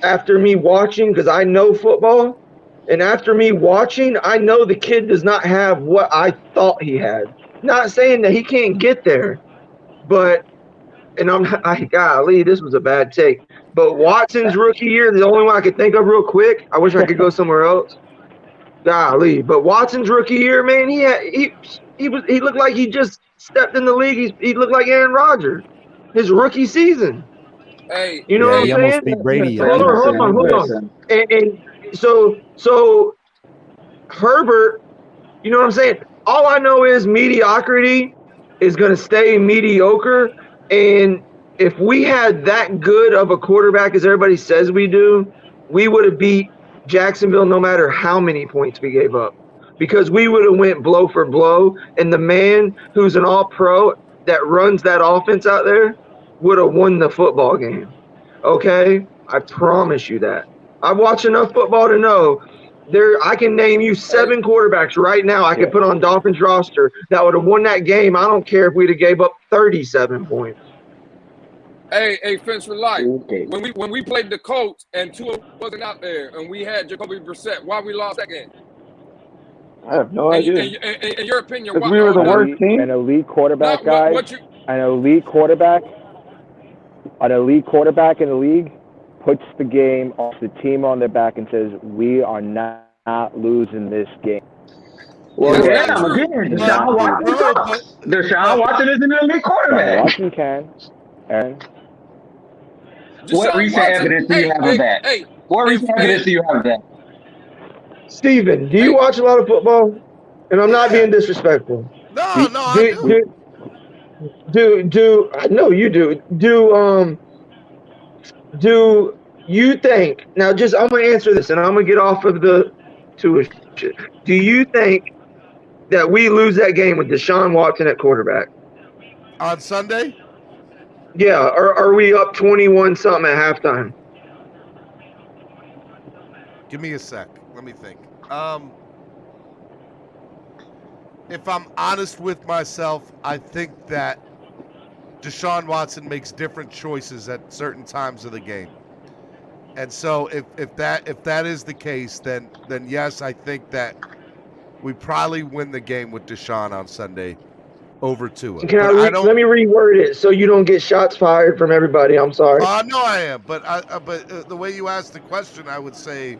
after me watching, because I know football. And after me watching, I know the kid does not have what I thought he had. Not saying that he can't get there, but, and golly, this was a bad take. But Watson's rookie year, the only one I could think of real quick, I wish I could go somewhere else. Golly, but Watson's rookie year, man, he looked like he just stepped in the league. He looked like Aaron Rodgers, his rookie season. Hey, you know what I'm saying? Almost beat Brady. Hold on. And so Herbert, you know what I'm saying? All I know is mediocrity is going to stay mediocre. And if we had that good of a quarterback as everybody says we do, we would have beat Jacksonville no matter how many points we gave up, because we would have went blow for blow. And the man who's an all-pro that runs that offense out there would have won the football game. Okay? I promise you that. I've watched enough football to know I can name you 7 quarterbacks right now I could put on Dolphins roster that would have won that game. I don't care if we'd have gave up 37 points. Hey, Fence for life. Okay. When we played the Colts and Tua wasn't out there and we had Jacoby Brissett, why we lost that game? I have no idea. In your opinion, why we were the worst team? An elite quarterback, an elite quarterback in the league puts the game off the team on their back and says, we are not losing this game. Well, again, Deshaun Watson is an elite quarterback. Watson can. Aaron. What recent evidence do you have of that? What recent evidence do you have of that? Steven, do you watch a lot of football? And I'm not being disrespectful. No, I do. I know you do. Do you think, now just, I'm going to answer this and I'm going to get off of the Tua shit. Do you think that we lose that game with Deshaun Watson at quarterback? On Sunday? Yeah, or are we up 21-something at halftime? Give me a sec. Let me think. If I'm honest with myself, I think that Deshaun Watson makes different choices at certain times of the game. And so if that is the case, then yes, I think that we probably win the game with Deshaun on Sunday over Tua. Let me reword it so you don't get shots fired from everybody. I'm sorry. No, I am. But the way you asked the question, I would say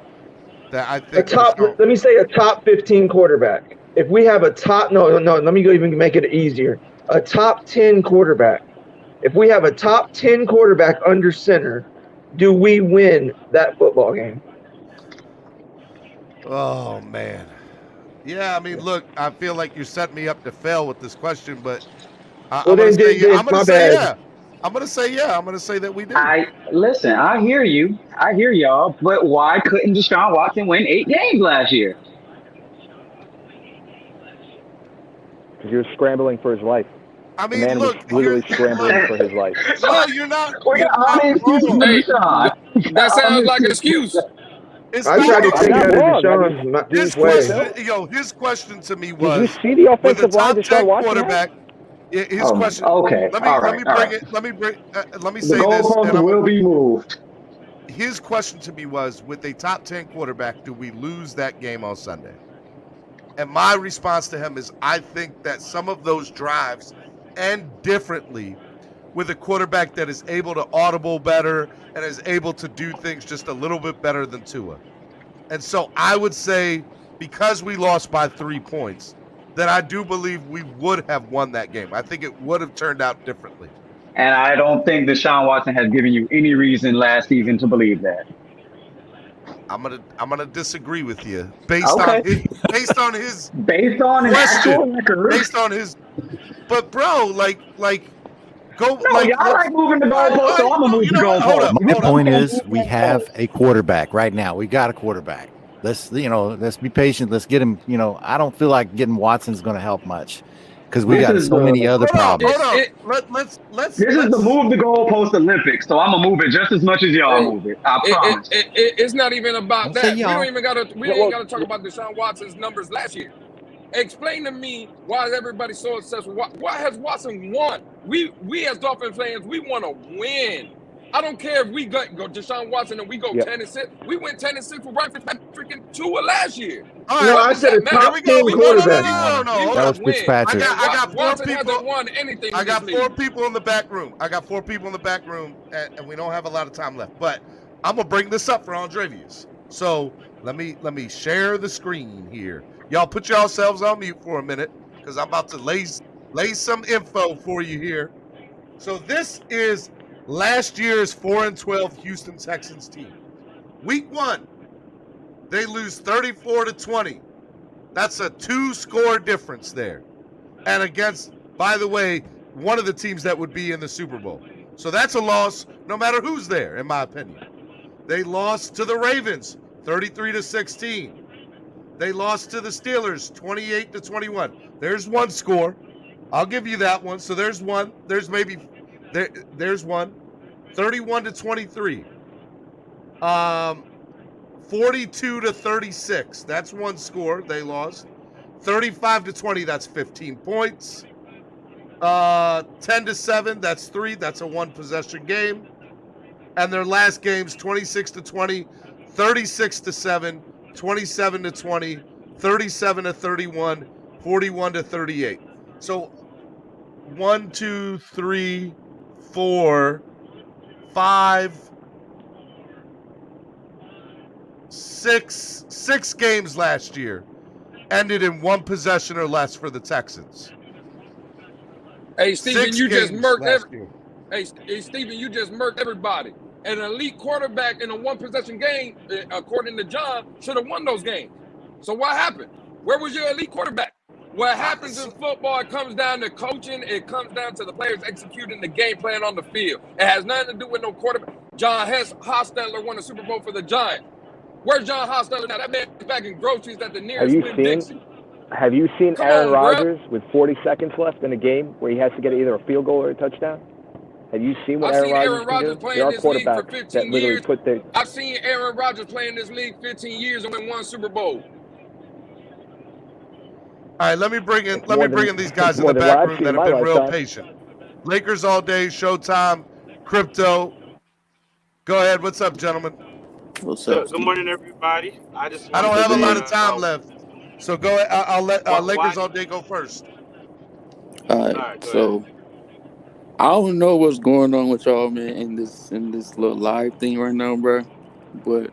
that I think let me say a top 15 quarterback. If we have a top, no, let me go even make it easier. A top 10 quarterback. If we have a top 10 quarterback under center, do we win that football game? Oh, man. Yeah, I mean, look, I feel like you're setting me up to fail with this question, but I'm going to say yeah. I'm gonna say yeah. I'm gonna say that we do. I hear you. I hear y'all. But why couldn't Deshaun Watson win 8 games last year? Because he was scrambling for his life. I mean, the man look, was literally scrambling for his life. No, you're not. We got all the excuses for Deshaun. That sounds like an excuse. I tried to take that as Deshaun's His question, his question to me was: did you see the offensive line top Deshaun 10 Watson quarterback? His question. Okay. Let me bring it. Let me say The this. goalposts will be moved. His question to me was: with a top 10 quarterback, do we lose that game on Sunday? And my response to him is: I think that some of those drives end differently with a quarterback that is able to audible better and is able to do things just a little bit better than Tua. And so I would say, because we lost by 3 points, that I do believe we would have won that game. I think it would have turned out differently. And I don't think Deshaun Watson has given you any reason last season to believe that. I'm gonna disagree with you based on his question, based on his. But bro, like go. No, y'all like moving the goalpost, so I'm gonna move the goalpost. My point is, we have a quarterback right now. We got a quarterback. Let's be patient. Let's get him. I don't feel like getting Watson's going to help much because we got so many other problems. Hold on. Let's. This is the move the goalpost Olympics, so I'm gonna move it just as much as y'all move it. I promise. It's not even about that. We y'all. don't even gotta. We ain't gotta talk about Deshaun Watson's numbers last year. Explain to me why is everybody so obsessed with why has Watson won? We as Dolphins fans, we want to win. I don't care if we go Deshaun Watson and we go 10-6. We went 10-6 with Ryan Fitzpatrick and Tua last year. I said a top 10 quarterback. No. That was Fitzpatrick. I got 4 Watson people. hasn't won anything. I got 4 people in the back room. And we don't have a lot of time left. But I'm gonna bring this up for Andrevius. So let me share the screen here. Y'all put yourselves on mute for a minute because I'm about to lay some info for you here. So this is last year's 4-12 Houston Texans team. Week 1, they lose 34-20. That's a 2-score difference there. And against, by the way, one of the teams that would be in the Super Bowl. So that's a loss no matter who's there, in my opinion. They lost to the Ravens 33-16. They lost to the Steelers 28-21. There's one score. I'll give you that one. So there's one. There's one. 31-23. 42-36. That's one score. They lost. 35-20. That's 15 points. 10-7. That's 3. That's a 1-possession game. And their last games 26-20, 36-7. 27-20, 37-31, 41-38. So 1, 2, 3, 4, 5, 6 games last year ended in 1 possession or less for the Texans. Hey, Steven, you just murked Steven, you just murked everybody. An elite quarterback in a 1-possession game, according to John, should have won those games. So what happened? Where was your elite quarterback? What happens in football, it comes down to coaching. It comes down to the players executing the game plan on the field. It has nothing to do with no quarterback. John Hostetler won a Super Bowl for the Giants. Where's John Hostetler now? That man's packing groceries at the nearest Winn-Dixie. Have you seen Aaron Rodgers with 40 seconds left in a game where he has to get either a field goal or a touchdown? Have you seen what Aaron Rodgers can do? There are quarterbacks that literally put their... I've seen Aaron Rodgers play in this league 15 years and win 1 Super Bowl. All right, let me bring in these guys in the back room that have been real patient. Lakers all day, Showtime, Crypto. Go ahead. What's up, gentlemen? What's up? Good morning, everybody. I don't have a lot of time left, so go ahead. I'll let Lakers all day go first. All right, so I don't know what's going on with y'all, man, in this little live thing right now, bro. But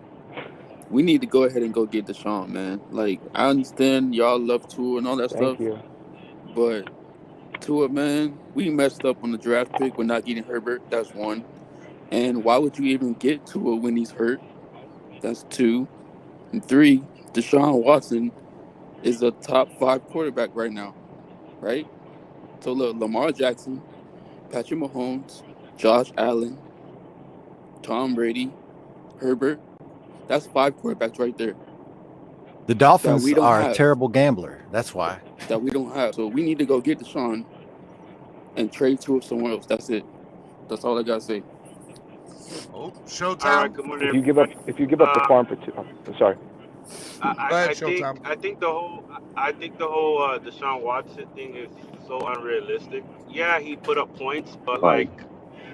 we need to go ahead and go get Deshaun, man. Like, I understand y'all love Tua and all that stuff. Thank you. But Tua, man, we messed up on the draft pick with not getting Herbert. That's 1. And why would you even get Tua when he's hurt? That's 2. And 3, Deshaun Watson is a top 5 quarterback right now, right? So look, Lamar Jackson, Patrick Mahomes, Josh Allen, Tom Brady, Herbert. That's 5 quarterbacks right there. The Dolphins we don't are have. a terrible gambler. That's why. That we don't have. So we need to go get Deshaun and trade Tua somewhere else. That's it. That's all I gotta say. Oh, Showtime. All right, good morning. If you give up the farm for two, sorry. I think the whole Deshaun Watson thing is so unrealistic. Yeah, he put up points, but like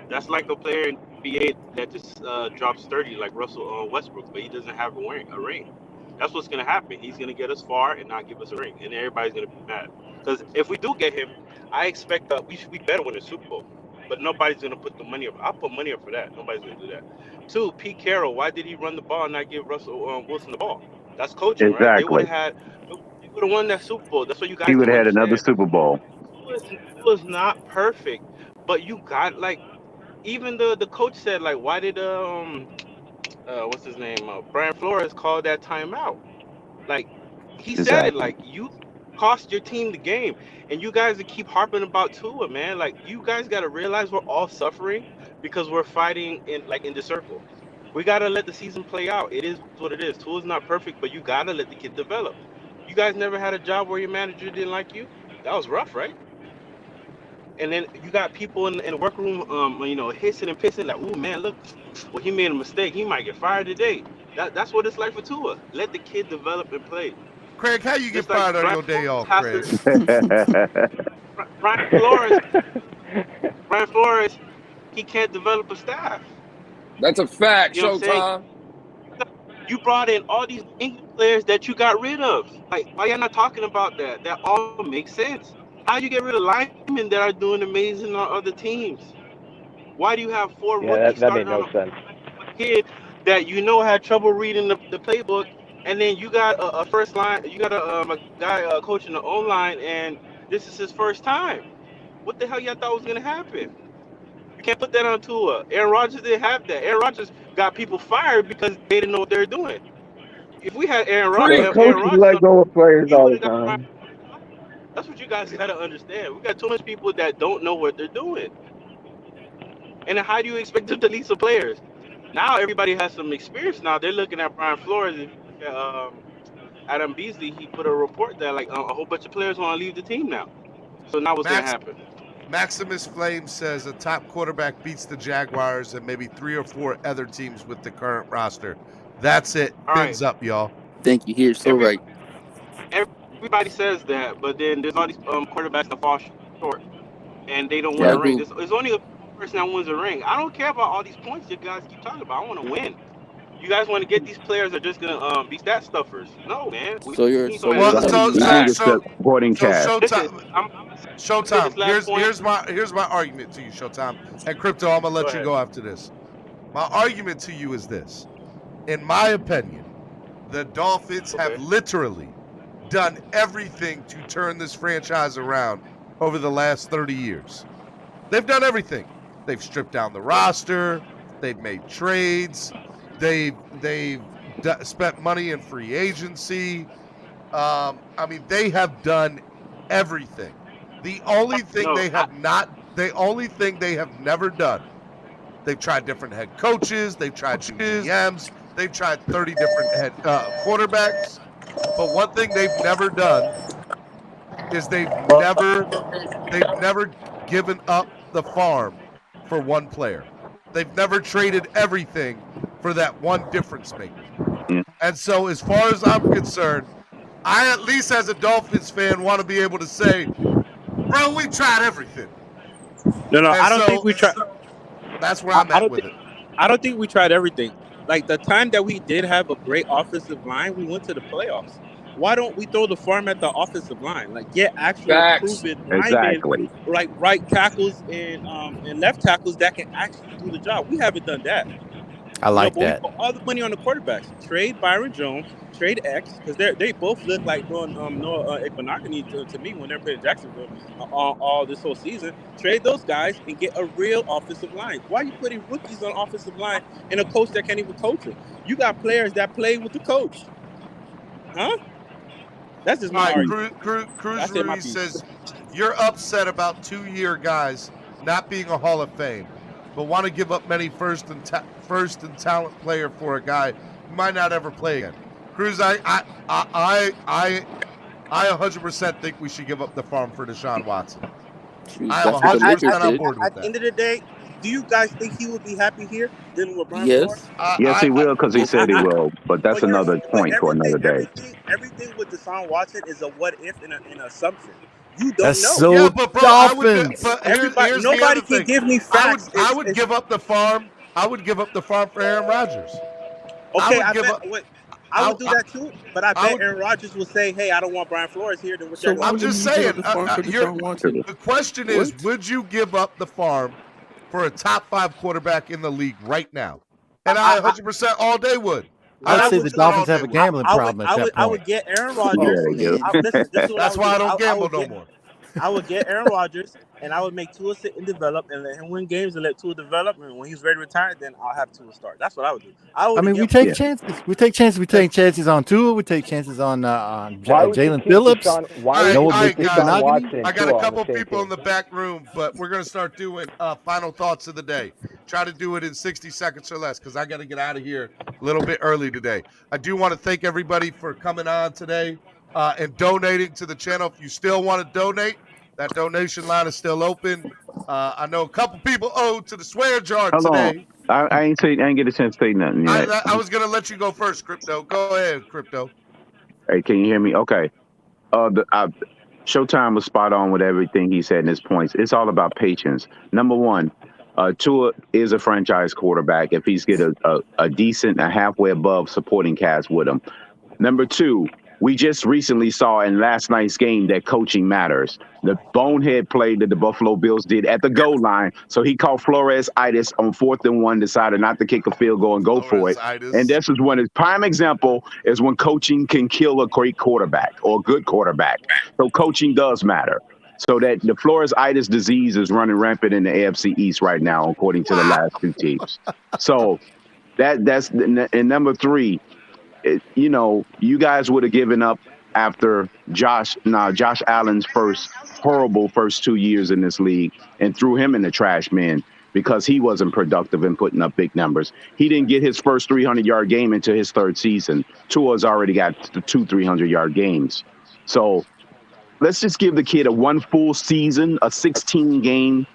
that's like a player in NBA that just drops 30 like Russell Westbrook, but he doesn't have a ring. That's what's gonna happen. He's gonna get us far and not give us a ring, and everybody's gonna be mad. Because if we do get him, I expect we better win the Super Bowl. But nobody's gonna put the money up. I'll put money up for that. Nobody's gonna do that. 2, Pete Carroll. Why did he run the ball and not give Russell Wilson the ball? That's coaching, right? They would have won that Super Bowl. That's what you guys. He would have had another Super Bowl. It was not perfect, but you got even the coach said why did what's his name Brian Flores call that timeout? He said it you cost your team the game, and you guys keep harping about Tua, man. You guys got to realize we're all suffering because we're fighting in the circle. We got to let the season play out. It is what it is. Tua's not perfect, but you got to let the kid develop. You guys never had a job where your manager didn't like you? That was rough, right? And then you got people in the workroom, hissing and pissing ooh, man, look, well, he made a mistake. He might get fired today. That's what it's like for Tua. Let the kid develop and play. Craig, how you get fired on your day off, Craig? Brian Flores, he can't develop a staff. That's a fact, you know Showtime. You brought in all these England players that you got rid of. Why y'all not talking about that? That all makes sense. How do you get rid of linemen that are doing amazing on other teams? Why do you have 4 rookies that made starting no on sense. a kid that had trouble reading the playbook, and then you got a first line, you got a guy coaching the O-line, and this is his first time. What the hell y'all thought was gonna happen? You can't put that on Tua. Aaron Rodgers didn't have that. Aaron Rodgers got people fired because they didn't know what they were doing. If we had Aaron Rodgers, Coaches let go of players all the time. That's what you guys got to understand. We got too much people that don't know what they're doing. And then how do you expect them to lead some players? Now everybody has some experience. Now they're looking at Brian Flores. Adam Beasley, he put a report that a whole bunch of players want to leave the team now. So now what's going to happen? Maximus Flame says a top quarterback beats the Jaguars and maybe 3 or 4 other teams with the current roster. That's it. Fins up, y'all. Thank you. Here, so right. Everybody says that, but then there's all these quarterbacks that fall short, and they don't win a ring. There's only a person that wins a ring. I don't care about all these points you guys keep talking about. I want to win. You guys want to get these players that are just gonna be stat stuffers? No, man. Showtime. Here's my argument to you, Showtime. And Crypto, I'm gonna let you go after this. My argument to you is this: in my opinion, the Dolphins have literally done everything to turn this franchise around over the last 30 years. They've done everything. They've stripped down the roster. They've made trades. They've spent money in free agency. They have done everything. The only thing they have never done, they've tried different head coaches. They've tried GMs. They've tried 30 different head quarterbacks. But one thing they've never done is they've never given up the farm for one player. They've never traded everything for that one difference maker. And so as far as I'm concerned, I at least as a Dolphins fan want to be able to say, bro, we tried everything. No, I don't think we tried. That's where I'm at with it. I don't think we tried everything. The time that we did have a great offensive line, we went to the playoffs. Why don't we throw the farm at the offensive line? Get actual proven linemen, right tackles and left tackles that can actually do the job. We haven't done that. I like that. We put all the money on the quarterbacks. Trade Byron Jones, trade X, because they both look like doing Noah Ekpanakani to me when they're playing Jacksonville all this whole season. Trade those guys and get a real offensive line. Why are you putting rookies on offensive line and a coach that can't even coach them? You got players that play with the coach. Huh? That's just my argument. Cruz Ruiz says, you're upset about 2-year guys not being a Hall of Fame. but want to give up many first and talent player for a guy who might not ever play again. Cruz, I 100% think we should give up the farm for Deshaun Watson. I am 100% on board with At the end of the day, do you guys think he would be happy here dealing with Brian Flores? Yes, he will, because he said he will. But that's another point for another day. Everything with Deshaun Watson is a what if and an assumption. You don't That's know. so Yeah, but bro, Dolphins. here's Nobody the can thing. give me facts. I would give up the farm. I would give up the farm for Aaron Rodgers. Okay, I would do that too, but I bet Aaron Rodgers will say, "Hey, I don't want Brian Flores here." Then So I'm just saying. The question is, would you give up the farm for a top 5 quarterback in the league right now? And I 100% all day would. I'd say the Dolphins have a gambling problem at that point. I would get Aaron Rodgers. That's why I don't gamble no more. I would get Aaron Rodgers, and I would make Tua sit and develop, and let him win games, and let Tua develop. And when he's ready to retire, then I'll have Tua start. That's what I would do. We take chances. We take chances. We take chances on Tua. We take chances on Jalen Phillips. I got a couple people in the back room, but we're going to start doing final thoughts of the day. Try to do it in 60 seconds or less, because I got to get out of here a little bit early today. I do want to thank everybody for coming on today and donating to the channel. If you still want to donate, that donation line is still open. I know a couple people owe to the swear jar today. I ain't get a chance to say nothing yet. I was going to let you go first, Crypto. Go ahead, Crypto. Hey, can you hear me? Okay. Showtime was spot on with everything he said in his points. It's all about patience. Number one, Tua is a franchise quarterback if he's get a decent, a halfway above supporting cast with him. Number two, we just recently saw in last night's game that coaching matters. The bonehead play that the Buffalo Bills did at the goal line. So he called Flores-itis on 4th and 1, decided not to kick a field goal and go for it. And this is when his prime example is when coaching can kill a great quarterback or a good quarterback. So coaching does matter. So that the Flores-itis disease is running rampant in the AFC East right now, according to the last 2 teams. So that's and number three, you guys would have given up after Josh Allen's horrible first 2 years in this league and threw him in the trash, man, because he wasn't productive in putting up big numbers. He didn't get his first 300-yard game into his 3rd season. Tua's already got 2 300-yard games. So let's just give the kid a 1 full season, a 16-game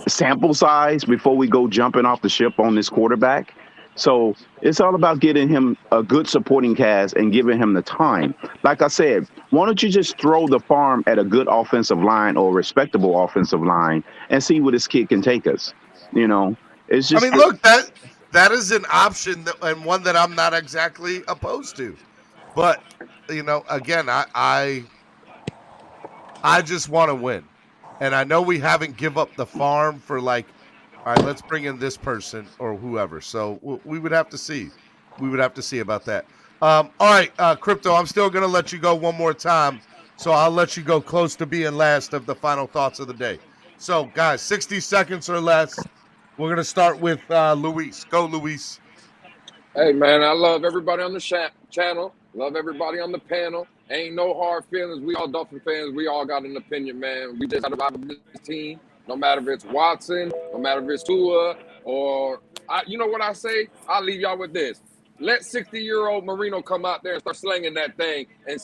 sample size before we go jumping off the ship on this quarterback. So it's all about getting him a good supporting cast and giving him the time. Like I said, why don't you just throw the farm at a good offensive line or a respectable offensive line and see where this kid can take us? It's just. Look, that is an option and one that I'm not exactly opposed to. But, again, I just want to win. And I know we haven't give up the farm for all right, let's bring in this person or whoever. So we would have to see. We would have to see about that. All right, Crypto, I'm still going to let you go one more time. So I'll let you go close to being last of the final thoughts of the day. So, guys, 60 seconds or less. We're going to start with Luis. Go, Luis. Hey, man, I love everybody on the channel. Love everybody on the panel. Ain't no hard feelings. We all Dolphin fans. We all got an opinion, man. We just got to ride with this team. No matter if it's Watson, no matter if it's Tua, or you know what I say? I'll leave y'all with this. Let 60-year-old Marino come out there and start slinging that thing and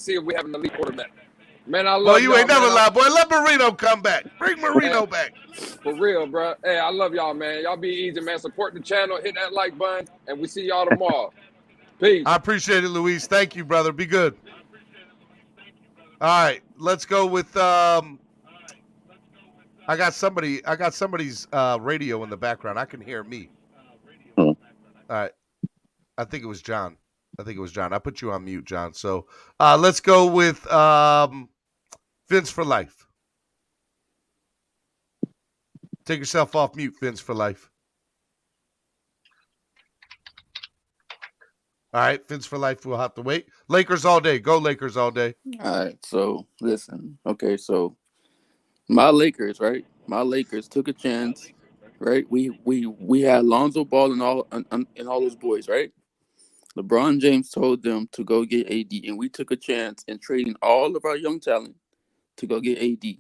see if we have an elite quarterback. Man, I love y'all. Boy, you ain't never lied, boy. Let Marino come back. Bring Marino back. For real, bro. Hey, I love y'all, man. Y'all be easy, man. Support the channel. Hit that like button, and we see y'all tomorrow. Peace. I appreciate it, Luis. Thank you, brother. Be good. All right, let's go with I got somebody's radio in the background. I can hear me. All right. I think it was John. I put you on mute, John. So let's go with Vince for life. Take yourself off mute, Vince for life. All right, Vince for life. We'll have to wait. Lakers all day. Go Lakers all day. All right. So listen. Okay. So my Lakers, right? My Lakers took a chance, right? We had Lonzo Ball and all those boys, right? LeBron James told them to go get AD, and we took a chance in trading all of our young talent to go get AD.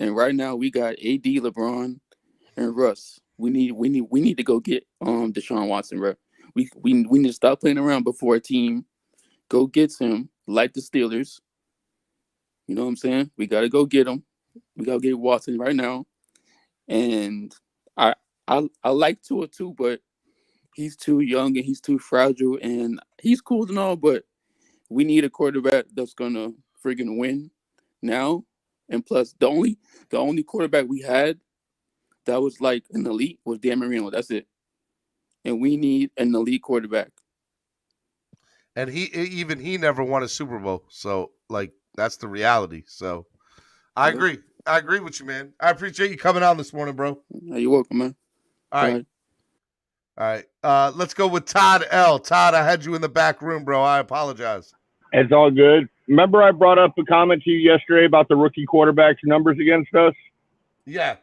And right now we got AD, LeBron, and Russ. We need to go get Deshaun Watson, bro. We need to stop playing around before a team go gets him, like the Steelers. You know what I'm saying? We got to go get him. We got to get Watson right now. And I like Tua too, but he's too young and he's too fragile, and he's cool and all, but we need a quarterback that's gonna friggin' win now. And plus, the only quarterback we had that was like an elite was Dan Marino. That's it. And we need an elite quarterback. And he never won a Super Bowl, so like that's the reality. So I agree. I agree with you, man. I appreciate you coming on this morning, bro. You're welcome, man. All right. All right. Let's go with Todd L. Todd, I had you in the back room, bro. I apologize. It's all good. Remember I brought up a comment to you yesterday about the rookie quarterback's numbers against us? Yeah.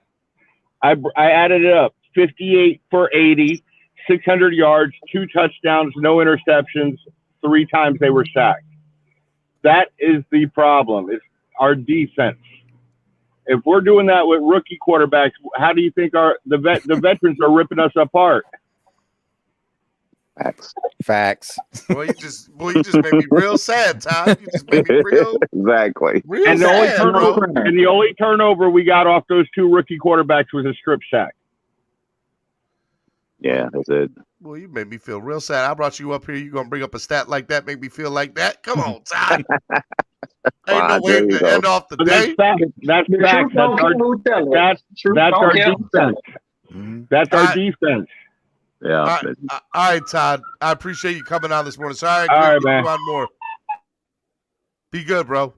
I added it up. 58 for 80, 600 yards, 2 touchdowns, no interceptions, 3 times they were sacked. That is the problem. It's our defense. If we're doing that with rookie quarterbacks, how do you think the veterans are ripping us apart? Facts. Boy, you just made me real sad, Todd. You just made me real exactly. Real and sad, the only turnover we got off those 2 rookie quarterbacks was a strip sack. Yeah, that's it. Well, you made me feel real sad. I brought you up here. You gonna bring up a stat like that, make me feel like that? Come on, Todd. Ain't no way to end off the day. That's fact. That's our defense. That's our defense. Yeah. All right, Todd. I appreciate you coming on this morning. Sorry, All I right, couldn't get man. you on more. Be good, bro. All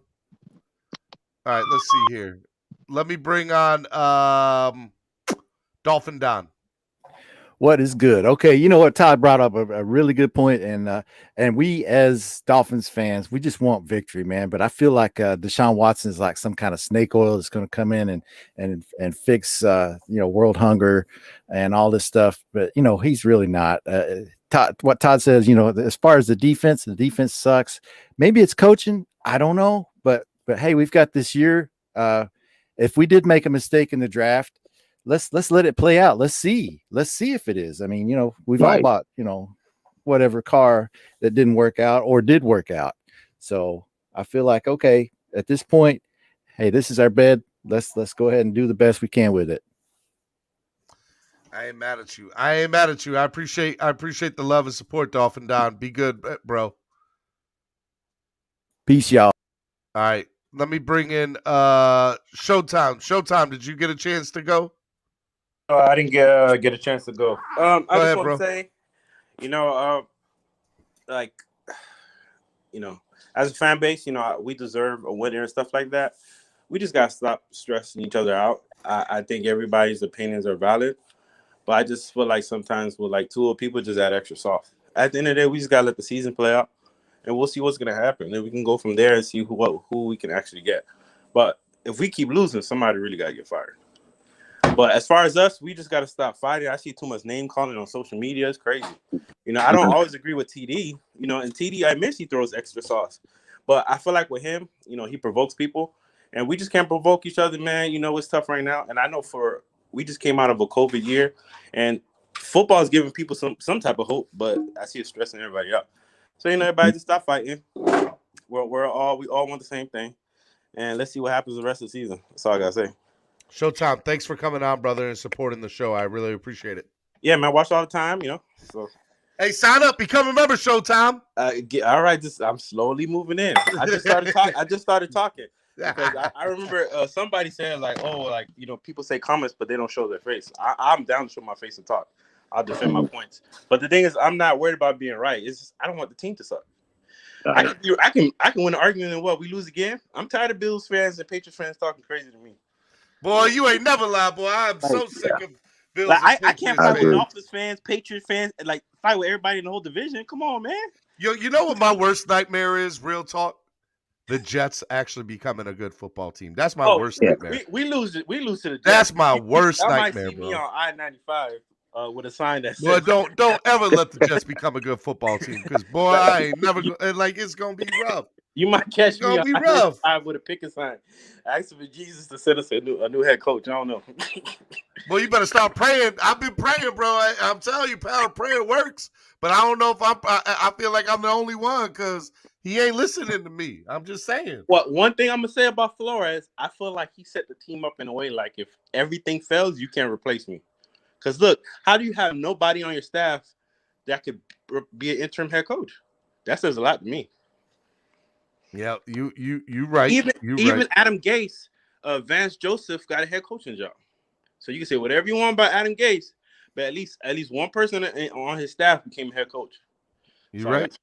right, let's see here. Let me bring on Dolphin Don. What is good? Okay, you know what? Todd brought up a really good point, and we as Dolphins fans, we just want victory, man. But I feel like Deshaun Watson is like some kind of snake oil that's going to come in and fix world hunger and all this stuff. But he's really not. What Todd says, as far as the defense sucks. Maybe it's coaching. I don't know, but hey, we've got this year. If we did make a mistake in the draft, let's let it play out. Let's see if it is. I mean, we've all bought, whatever car that didn't work out or did work out. So I feel like, okay, at this point, hey, this is our bed. Let's go ahead and do the best we can with it. I ain't mad at you. I appreciate the love and support, Dolphin Don. Be good, bro. Peace, y'all. All right. Let me bring in Showtime. Showtime, did you get a chance to go? I didn't get a chance to go. I just want to say, as a fan base, we deserve a winner and stuff like that. We just got to stop stressing each other out. I think everybody's opinions are valid, but I just feel like sometimes with like 2 people just add extra sauce. At the end of the day, we just got to let the season play out, and we'll see what's going to happen. Then we can go from there and see who we can actually get. But if we keep losing, somebody really got to get fired. But as far as us, we just got to stop fighting. I see too much name calling on social media. It's crazy. I don't always agree with TD. And TD, I admit he throws extra sauce. But I feel like with him, he provokes people. And we just can't provoke each other, man. It's tough right now. And I know we just came out of a COVID year. And football is giving people some type of hope. But I see it stressing everybody out. So, everybody just stop fighting. We all want the same thing. And let's see what happens the rest of the season. That's all I got to say. Showtime, thanks for coming on, brother, and supporting the show. I really appreciate it. Yeah, man, watch all the time, So, hey, sign up, become a member, Showtime. All right, I'm slowly moving in. I just started talking. Because I remember somebody saying people say comments, but they don't show their face. I'm down to show my face and talk. I'll defend my points. But the thing is, I'm not worried about being right. It's just, I don't want the team to suck. I can win an argument and what we lose again. I'm tired of Bills fans and Patriots fans talking crazy to me. Boy, you ain't never lied, boy. I'm so sick of Bills. I can't fight with Dolphins fans, Patriots fans, and fight with everybody in the whole division. Come on, man. You know what my worst nightmare is? Real talk. The Jets actually becoming a good football team. That's my worst nightmare. We lose to the Jets. That's my worst Might nightmare, see bro. me on I-95 with a sign that says. Well, don't ever let the Jets become a good football team, because boy, I ain't never it's gonna be rough. You might catch me gonna on be rough. with a picket sign, asking for Jesus to send us a new head coach. I don't know. Well, you better start praying. I've been praying, bro. I'm telling you, power of prayer works. But I don't know if I feel like I'm the only one because he ain't listening to me. I'm just saying. Well, one thing I'm gonna say about Flores, I feel like he set the team up in a way like if everything fails, you can't replace me. Because look, how do you have nobody on your staff that could be an interim head coach? That says a lot to me. Yeah, you right. Even Adam Gase, Vance Joseph got a head coaching job. So you can say whatever you want about Adam Gase, but at least one person on his staff became a head coach. You right.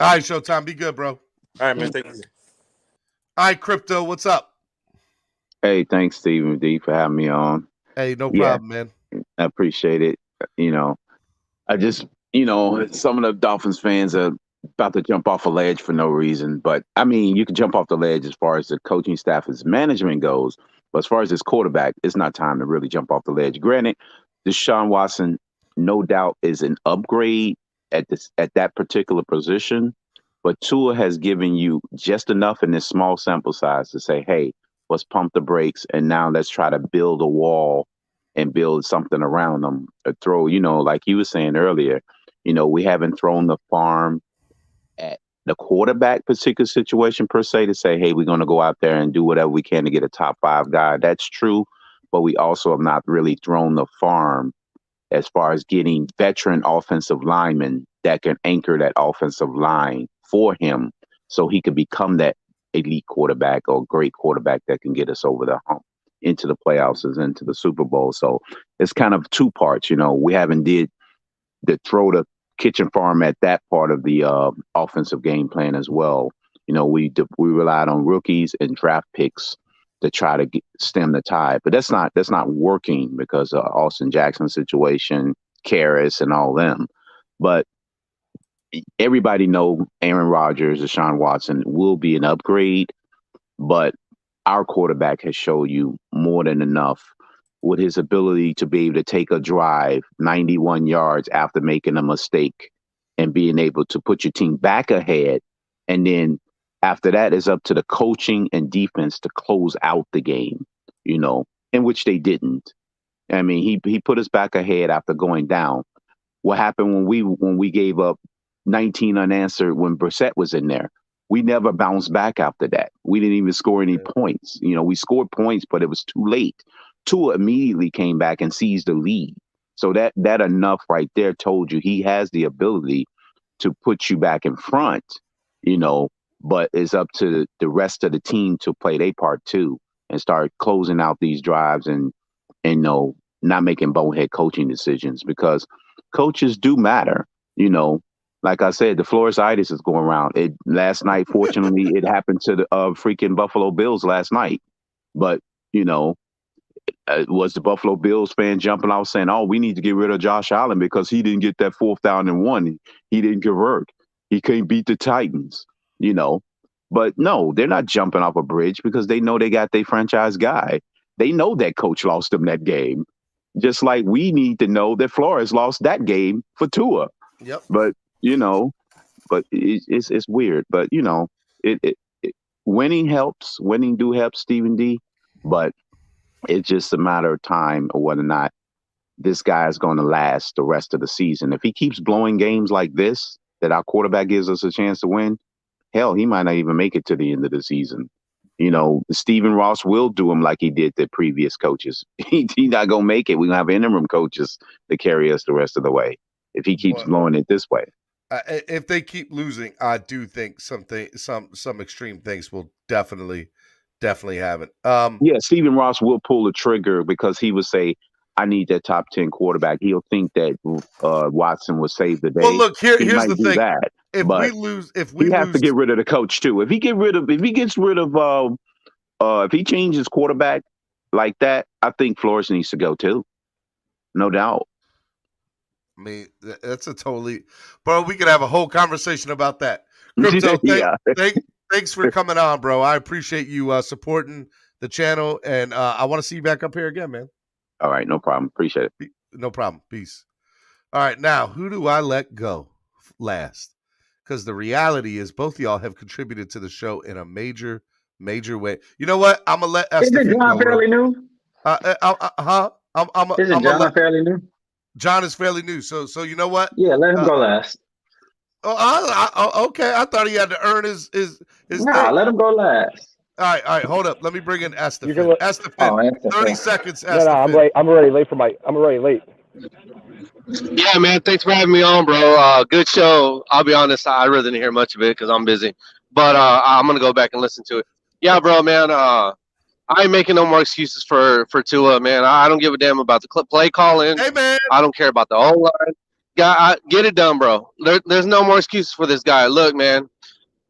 All right, Showtime. Be good, bro. All right, man. Thank you. All right, Crypto. What's up? Hey, thanks, Stephen D, for having me on. Hey, no problem, man. I appreciate it. I just, some of the Dolphins fans are about to jump off a ledge for no reason. But, I mean, you can jump off the ledge as far as the coaching staff as management goes. But as far as this quarterback, it's not time to really jump off the ledge. Granted, Deshaun Watson, no doubt, is an upgrade at that particular position. But Tua has given you just enough in this small sample size to say, hey, let's pump the brakes, and now let's try to build a wall and build something around them. Throw, like you were saying earlier, we haven't thrown the farm at the quarterback particular situation per se to say, hey, we're going to go out there and do whatever we can to get a top 5 guy. That's true, but we also have not really thrown the farm as far as getting veteran offensive linemen that can anchor that offensive line for him so he could become that elite quarterback or great quarterback that can get us over the hump into the playoffs and into the Super Bowl. So it's kind of two parts. We haven't did the throw the kitchen farm at that part of the offensive game plan as well. We relied on rookies and draft picks to try to stem the tide, but that's not working because of Austin Jackson situation, Karras, and all them. But everybody know Aaron Rodgers, Deshaun Watson will be an upgrade, but our quarterback has showed you more than enough with his ability to be able to take a drive 91 yards after making a mistake and being able to put your team back ahead. And then after that, it's up to the coaching and defense to close out the game, in which they didn't. I mean, he put us back ahead after going down. What happened when we gave up 19 unanswered when Brissett was in there? We never bounced back after that. We didn't even score any points. We scored points, but it was too late. Tua immediately came back and seized the lead. So that enough right there told you he has the ability to put you back in front, but it's up to the rest of the team to play their part too and start closing out these drives and not making bonehead coaching decisions because coaches do matter. Like I said, the Florisitis is going around. Last night, fortunately, it happened to the freaking Buffalo Bills last night. But, was the Buffalo Bills fan jumping out saying, oh, we need to get rid of Josh Allen because he didn't get that 4th down and 1. He didn't convert. He couldn't beat the Titans, But no, they're not jumping off a bridge because they know they got their franchise guy. They know that coach lost them that game. Just like we need to know that Flores lost that game for Tua. Yep. But but it's weird. But it winning helps. Winning do help, Stephen D. But it's just a matter of time or whether or not this guy is going to last the rest of the season. If he keeps blowing games like this, that our quarterback gives us a chance to win, hell, he might not even make it to the end of the season. Stephen Ross will do him like he did the previous coaches. He's not going to make it. We're going to have interim coaches to carry us the rest of the way if he keeps blowing it this way. If they keep losing, I do think some extreme things will definitely happen. Yeah, Stephen Ross will pull the trigger because he would say, I need that top 10 quarterback. He'll think that Watson will save the day. Well, look, here's the thing. That, if we lose, he has to get rid of the coach too. If he changes quarterback like that, I think Flores needs to go too. No doubt. I mean, that's a totally, bro. We could have a whole conversation about that. Crypto, thanks for coming on, bro. I appreciate you supporting the channel, and I want to see you back up here again, man. All right, no problem. Appreciate it. No problem. Peace. All right, now who do I let go last? because the reality is both of y'all have contributed to the show in a major way. You know what? I'm gonna let Isn't John fairly new? Isn't John fairly new? John is fairly new, so you know what? Yeah, let him go last. Okay. I thought he had to earn his Nah, thing. let him go last. All right. Hold up. Let me bring in Estefan. Estefan, 30 seconds. No, I'm already late I'm already late. Yeah, man. Thanks for having me on, bro. Good show. I'll be honest, I really didn't hear much of it because I'm busy. But I'm gonna go back and listen to it. Yeah, bro, man. I ain't making no more excuses for Tua, man. I don't give a damn about the play calling. Hey, man. I don't care about the O-line. Get it done, bro. There's no more excuses for this guy. Look, man.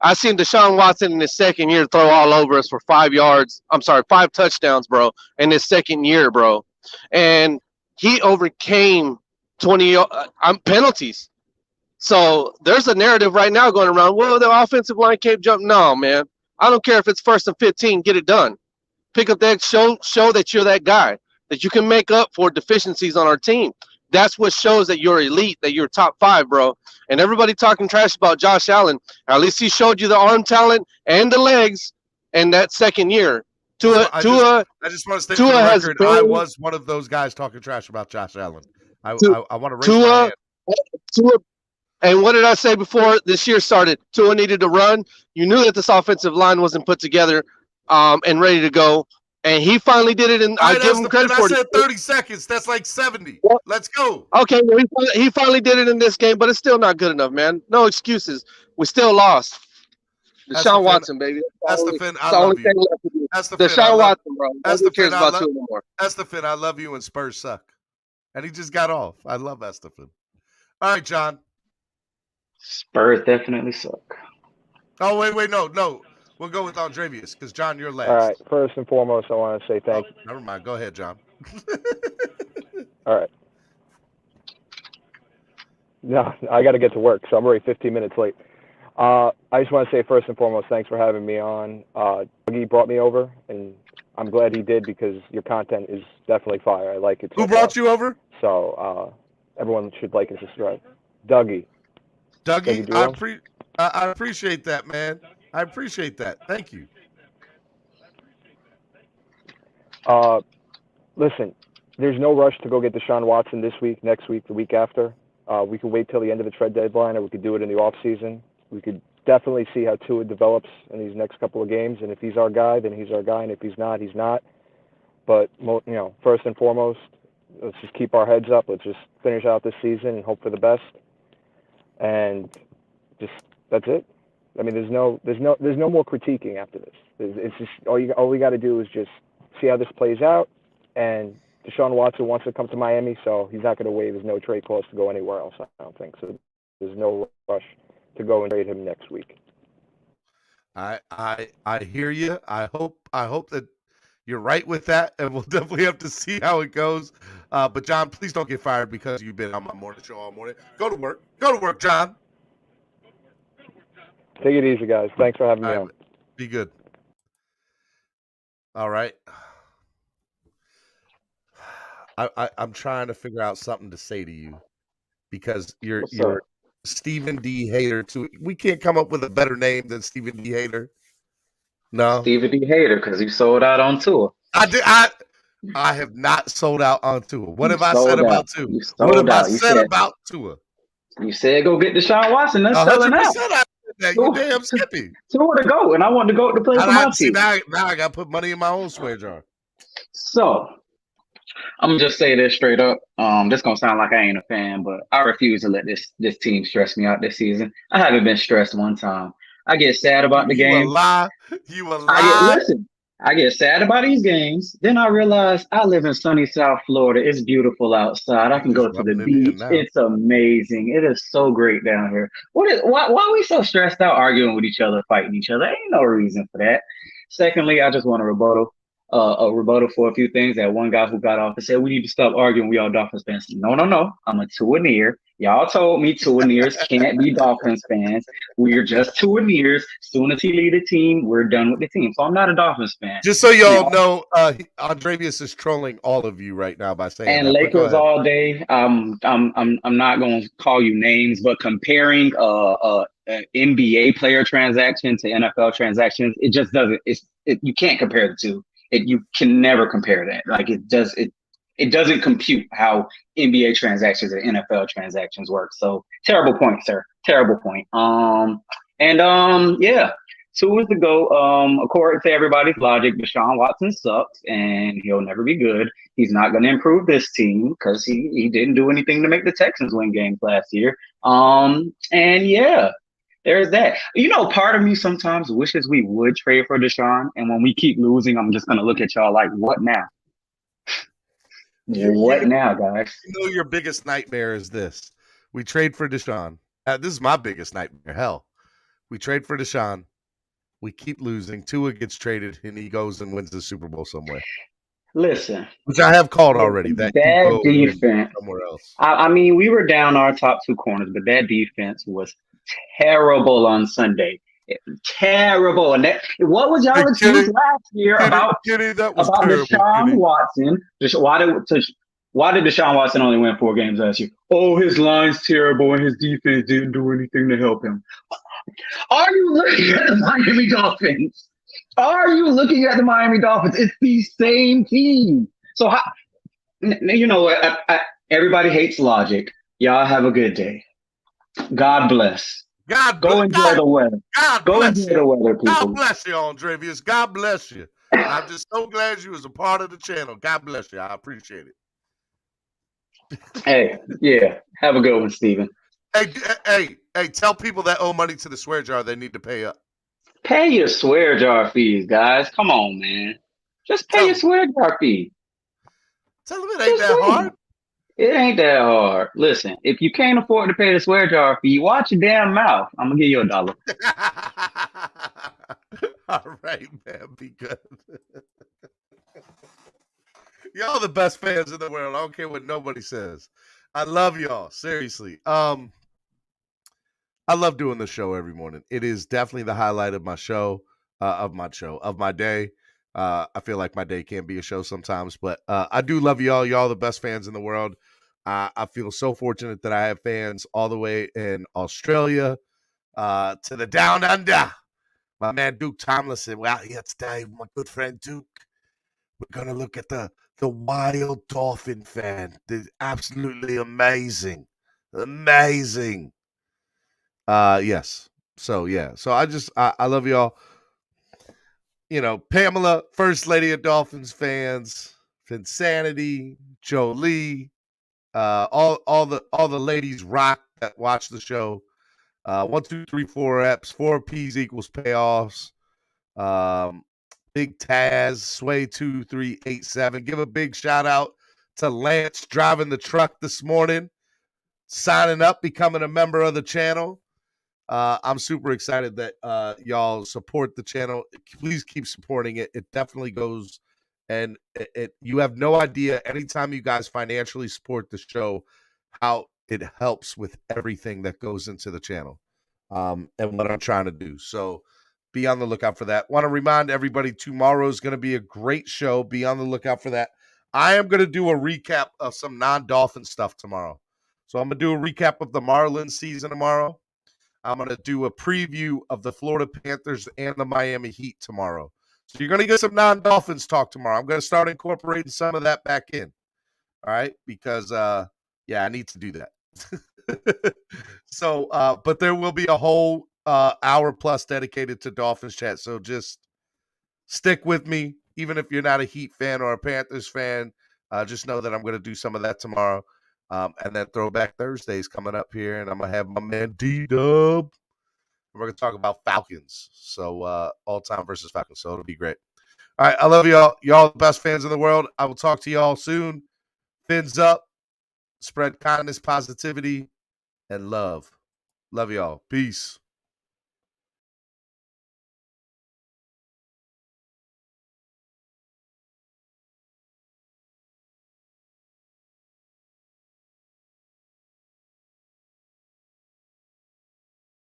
I seen Deshaun Watson in his second year throw all over us for 5 touchdowns, bro, in his second year, bro. And he overcame 20 penalties. So there's a narrative right now going around, well, the offensive line can't jump. No, man. I don't care if it's 1st and 15. Get it done. Pick up that show that you're that guy, that you can make up for deficiencies on our team. That's what shows that you're elite, that you're top 5, bro. And everybody talking trash about Josh Allen. At least he showed you the arm talent and the legs in that second year. I just want to state for the record, I was one of those guys talking trash about Josh Allen. I want to raise my hand. And what did I say before this year started? Tua needed to run. You knew that this offensive line wasn't put together and ready to go. And he finally did it, and I give him credit for it. I said 30 seconds. That's like 70. Let's go. Okay, well, he finally did it in this game, but it's still not good enough, man. No excuses. We still lost. Deshaun Watson, baby. Estefan, I love you. Deshaun Watson, bro. Nobody cares about Tua no more. Estefan, I love you, and Spurs suck. And he just got off. I love Estefan. All right, John. Spurs definitely suck. Oh, wait, no. We'll go with Andrevius because, John, you're last. All right. First and foremost, I want to say thank you. Never mind. Go ahead, John. All right. No, I got to get to work, so I'm already 15 minutes late. I just want to say first and foremost, thanks for having me on. Dougie brought me over, and I'm glad he did because your content is definitely fire. I like it. Who brought you over? So everyone should like and subscribe. Dougie, I appreciate that, man. I appreciate that. Thank you. Listen, there's no rush to go get Deshaun Watson this week, next week, the week after. We could wait till the end of the trade deadline, or we could do it in the off season. We could definitely see how Tua develops in these next couple of games, and if he's our guy, then he's our guy, and if he's not, he's not. But first and foremost, let's just keep our heads up. Let's just finish out this season and hope for the best. And that's it. I mean, there's no more critiquing after this. It's just all we got to do is just see how this plays out. And Deshaun Watson wants to come to Miami, so he's not going to waive his no trade clause to go anywhere else. I don't think so. There's no rush to go and trade him next week. I hear you. I hope that you're right with that, and we'll definitely have to see how it goes. But John, please don't get fired because you've been on my morning show all morning. Go to work, John. Take it easy, guys. Thanks for having me on. Be good. All right. I'm trying to figure out something to say to you because you're Stephen D. Hater too. We can't come up with a better name than Stephen D. Hater. No, Stephen D. Hater because you sold out on Tua. I have not sold out on Tua. What have I said about Tua? What have I said about Tua? You said go get Deshaun Watson. That's selling out. That. You damn skippy. Tua to go, and I want to go to play for my team. Now I got to put money in my own swear jar. So I'm gonna just say this straight up. This gonna sound like I ain't a fan, but I refuse to let this team stress me out this season. I haven't been stressed one time. I get sad about the game. You a lie. I get sad about these games. Then I realize I live in sunny South Florida. It's beautiful outside. I can go to the beach. It's amazing. It is so great down here. Why are we so stressed out arguing with each other, fighting each other? Ain't no reason for that. Secondly, I just want to rebuttal for a few things. That one guy who got off and said we need to stop arguing. We all Dolphins fans. No. I'm a Tua-neer. Y'all told me Tua-neers can't be Dolphins fans. We're just Tua-neers. Soon as he lead the team, we're done with the team. So I'm not a Dolphins fan. Just so y'all know, Andrevius is trolling all of you right now by saying and that. Lakers all day. I'm not going to call you names, but comparing NBA player transaction to NFL transactions. It just doesn't. You can't compare the two. You can never compare that. Like it doesn't compute how NBA transactions and NFL transactions work. So terrible point, sir. Terrible point. Yeah. 2 is to go. According to everybody's logic, Deshaun Watson sucks and he'll never be good. He's not going to improve this team because he didn't do anything to make the Texans win games last year. And yeah, there's that. Part of me sometimes wishes we would trade for Deshaun. And when we keep losing, I'm just going to look at y'all like, what now? What now, guys? Your biggest nightmare is this. We trade for Deshaun. This is my biggest nightmare. Hell, we trade for Deshaun. We keep losing. Tua gets traded, and he goes and wins the Super Bowl somewhere. Listen. Which I have called already. That bad defense. Somewhere else. I mean, we were down our top 2 corners, but that defense was terrible on Sunday. Terrible. And what was y'all excuse last year about Deshaun Watson? Why did Deshaun Watson only win 4 games last year? Oh, his line's terrible and his defense didn't do anything to help him. Are you looking at the Miami Dolphins? It's the same team. So, everybody hates logic. Y'all have a good day. God bless. Go enjoy the weather. Enjoy the weather, people. God bless you, Andrevius. God bless you. I'm just so glad you was a part of the channel. God bless you. I appreciate it. Hey, yeah. Have a good one, Steven. Hey, tell people that owe money to the swear jar they need to pay up. Pay your swear jar fees, guys. Come on, man. Just pay your swear jar fee. Tell them it ain't that hard. It ain't that hard. Listen, if you can't afford to pay the swear jar fee, watch your damn mouth. I'm going to give you $1. All right, man. Be good. Y'all the best fans in the world. I don't care what nobody says. I love y'all. Seriously. I love doing the show every morning. It is definitely the highlight of my show, of my day. I feel like my day can be a show sometimes, but I do love y'all. Y'all the best fans in the world. I feel so fortunate that I have fans all the way in Australia to the down under. My man Duke Tomlinson. We're out here today, my good friend Duke. We're going to look at the wild Dolphin fan. They're absolutely amazing. Amazing. Yes. So, yeah. So I love y'all. Pamela, First Lady of Dolphins fans, Finsanity, Jolie, all the ladies rock that watch the show. 1, 2, 3, 4 Eps, 4 P's equals payoffs. Big Taz, Sway 2387. Give a big shout out to Lance driving the truck this morning, signing up, becoming a member of the channel. I'm super excited that y'all support the channel. Please keep supporting it. It definitely goes, and you have no idea anytime you guys financially support the show, how it helps with everything that goes into the channel and what I'm trying to do. So be on the lookout for that. Want to remind everybody tomorrow is going to be a great show. Be on the lookout for that. I am going to do a recap of some non-Dolphin stuff tomorrow. So I'm going to do a recap of the Marlins season tomorrow. I'm going to do a preview of the Florida Panthers and the Miami Heat tomorrow. So you're going to get some non-Dolphins talk tomorrow. I'm going to start incorporating some of that back in. All right? Because, I need to do that. So, but there will be a whole hour plus dedicated to Dolphins chat. So just stick with me. Even if you're not a Heat fan or a Panthers fan, just know that I'm going to do some of that tomorrow. And then Throwback Thursday's coming up here, and I'm going to have my man D-Dub. We're going to talk about Falcons. So all-time versus Falcons. So it'll be great. All right, I love y'all. Y'all the best fans in the world. I will talk to y'all soon. Fins up. Spread kindness, positivity, and love. Love y'all. Peace.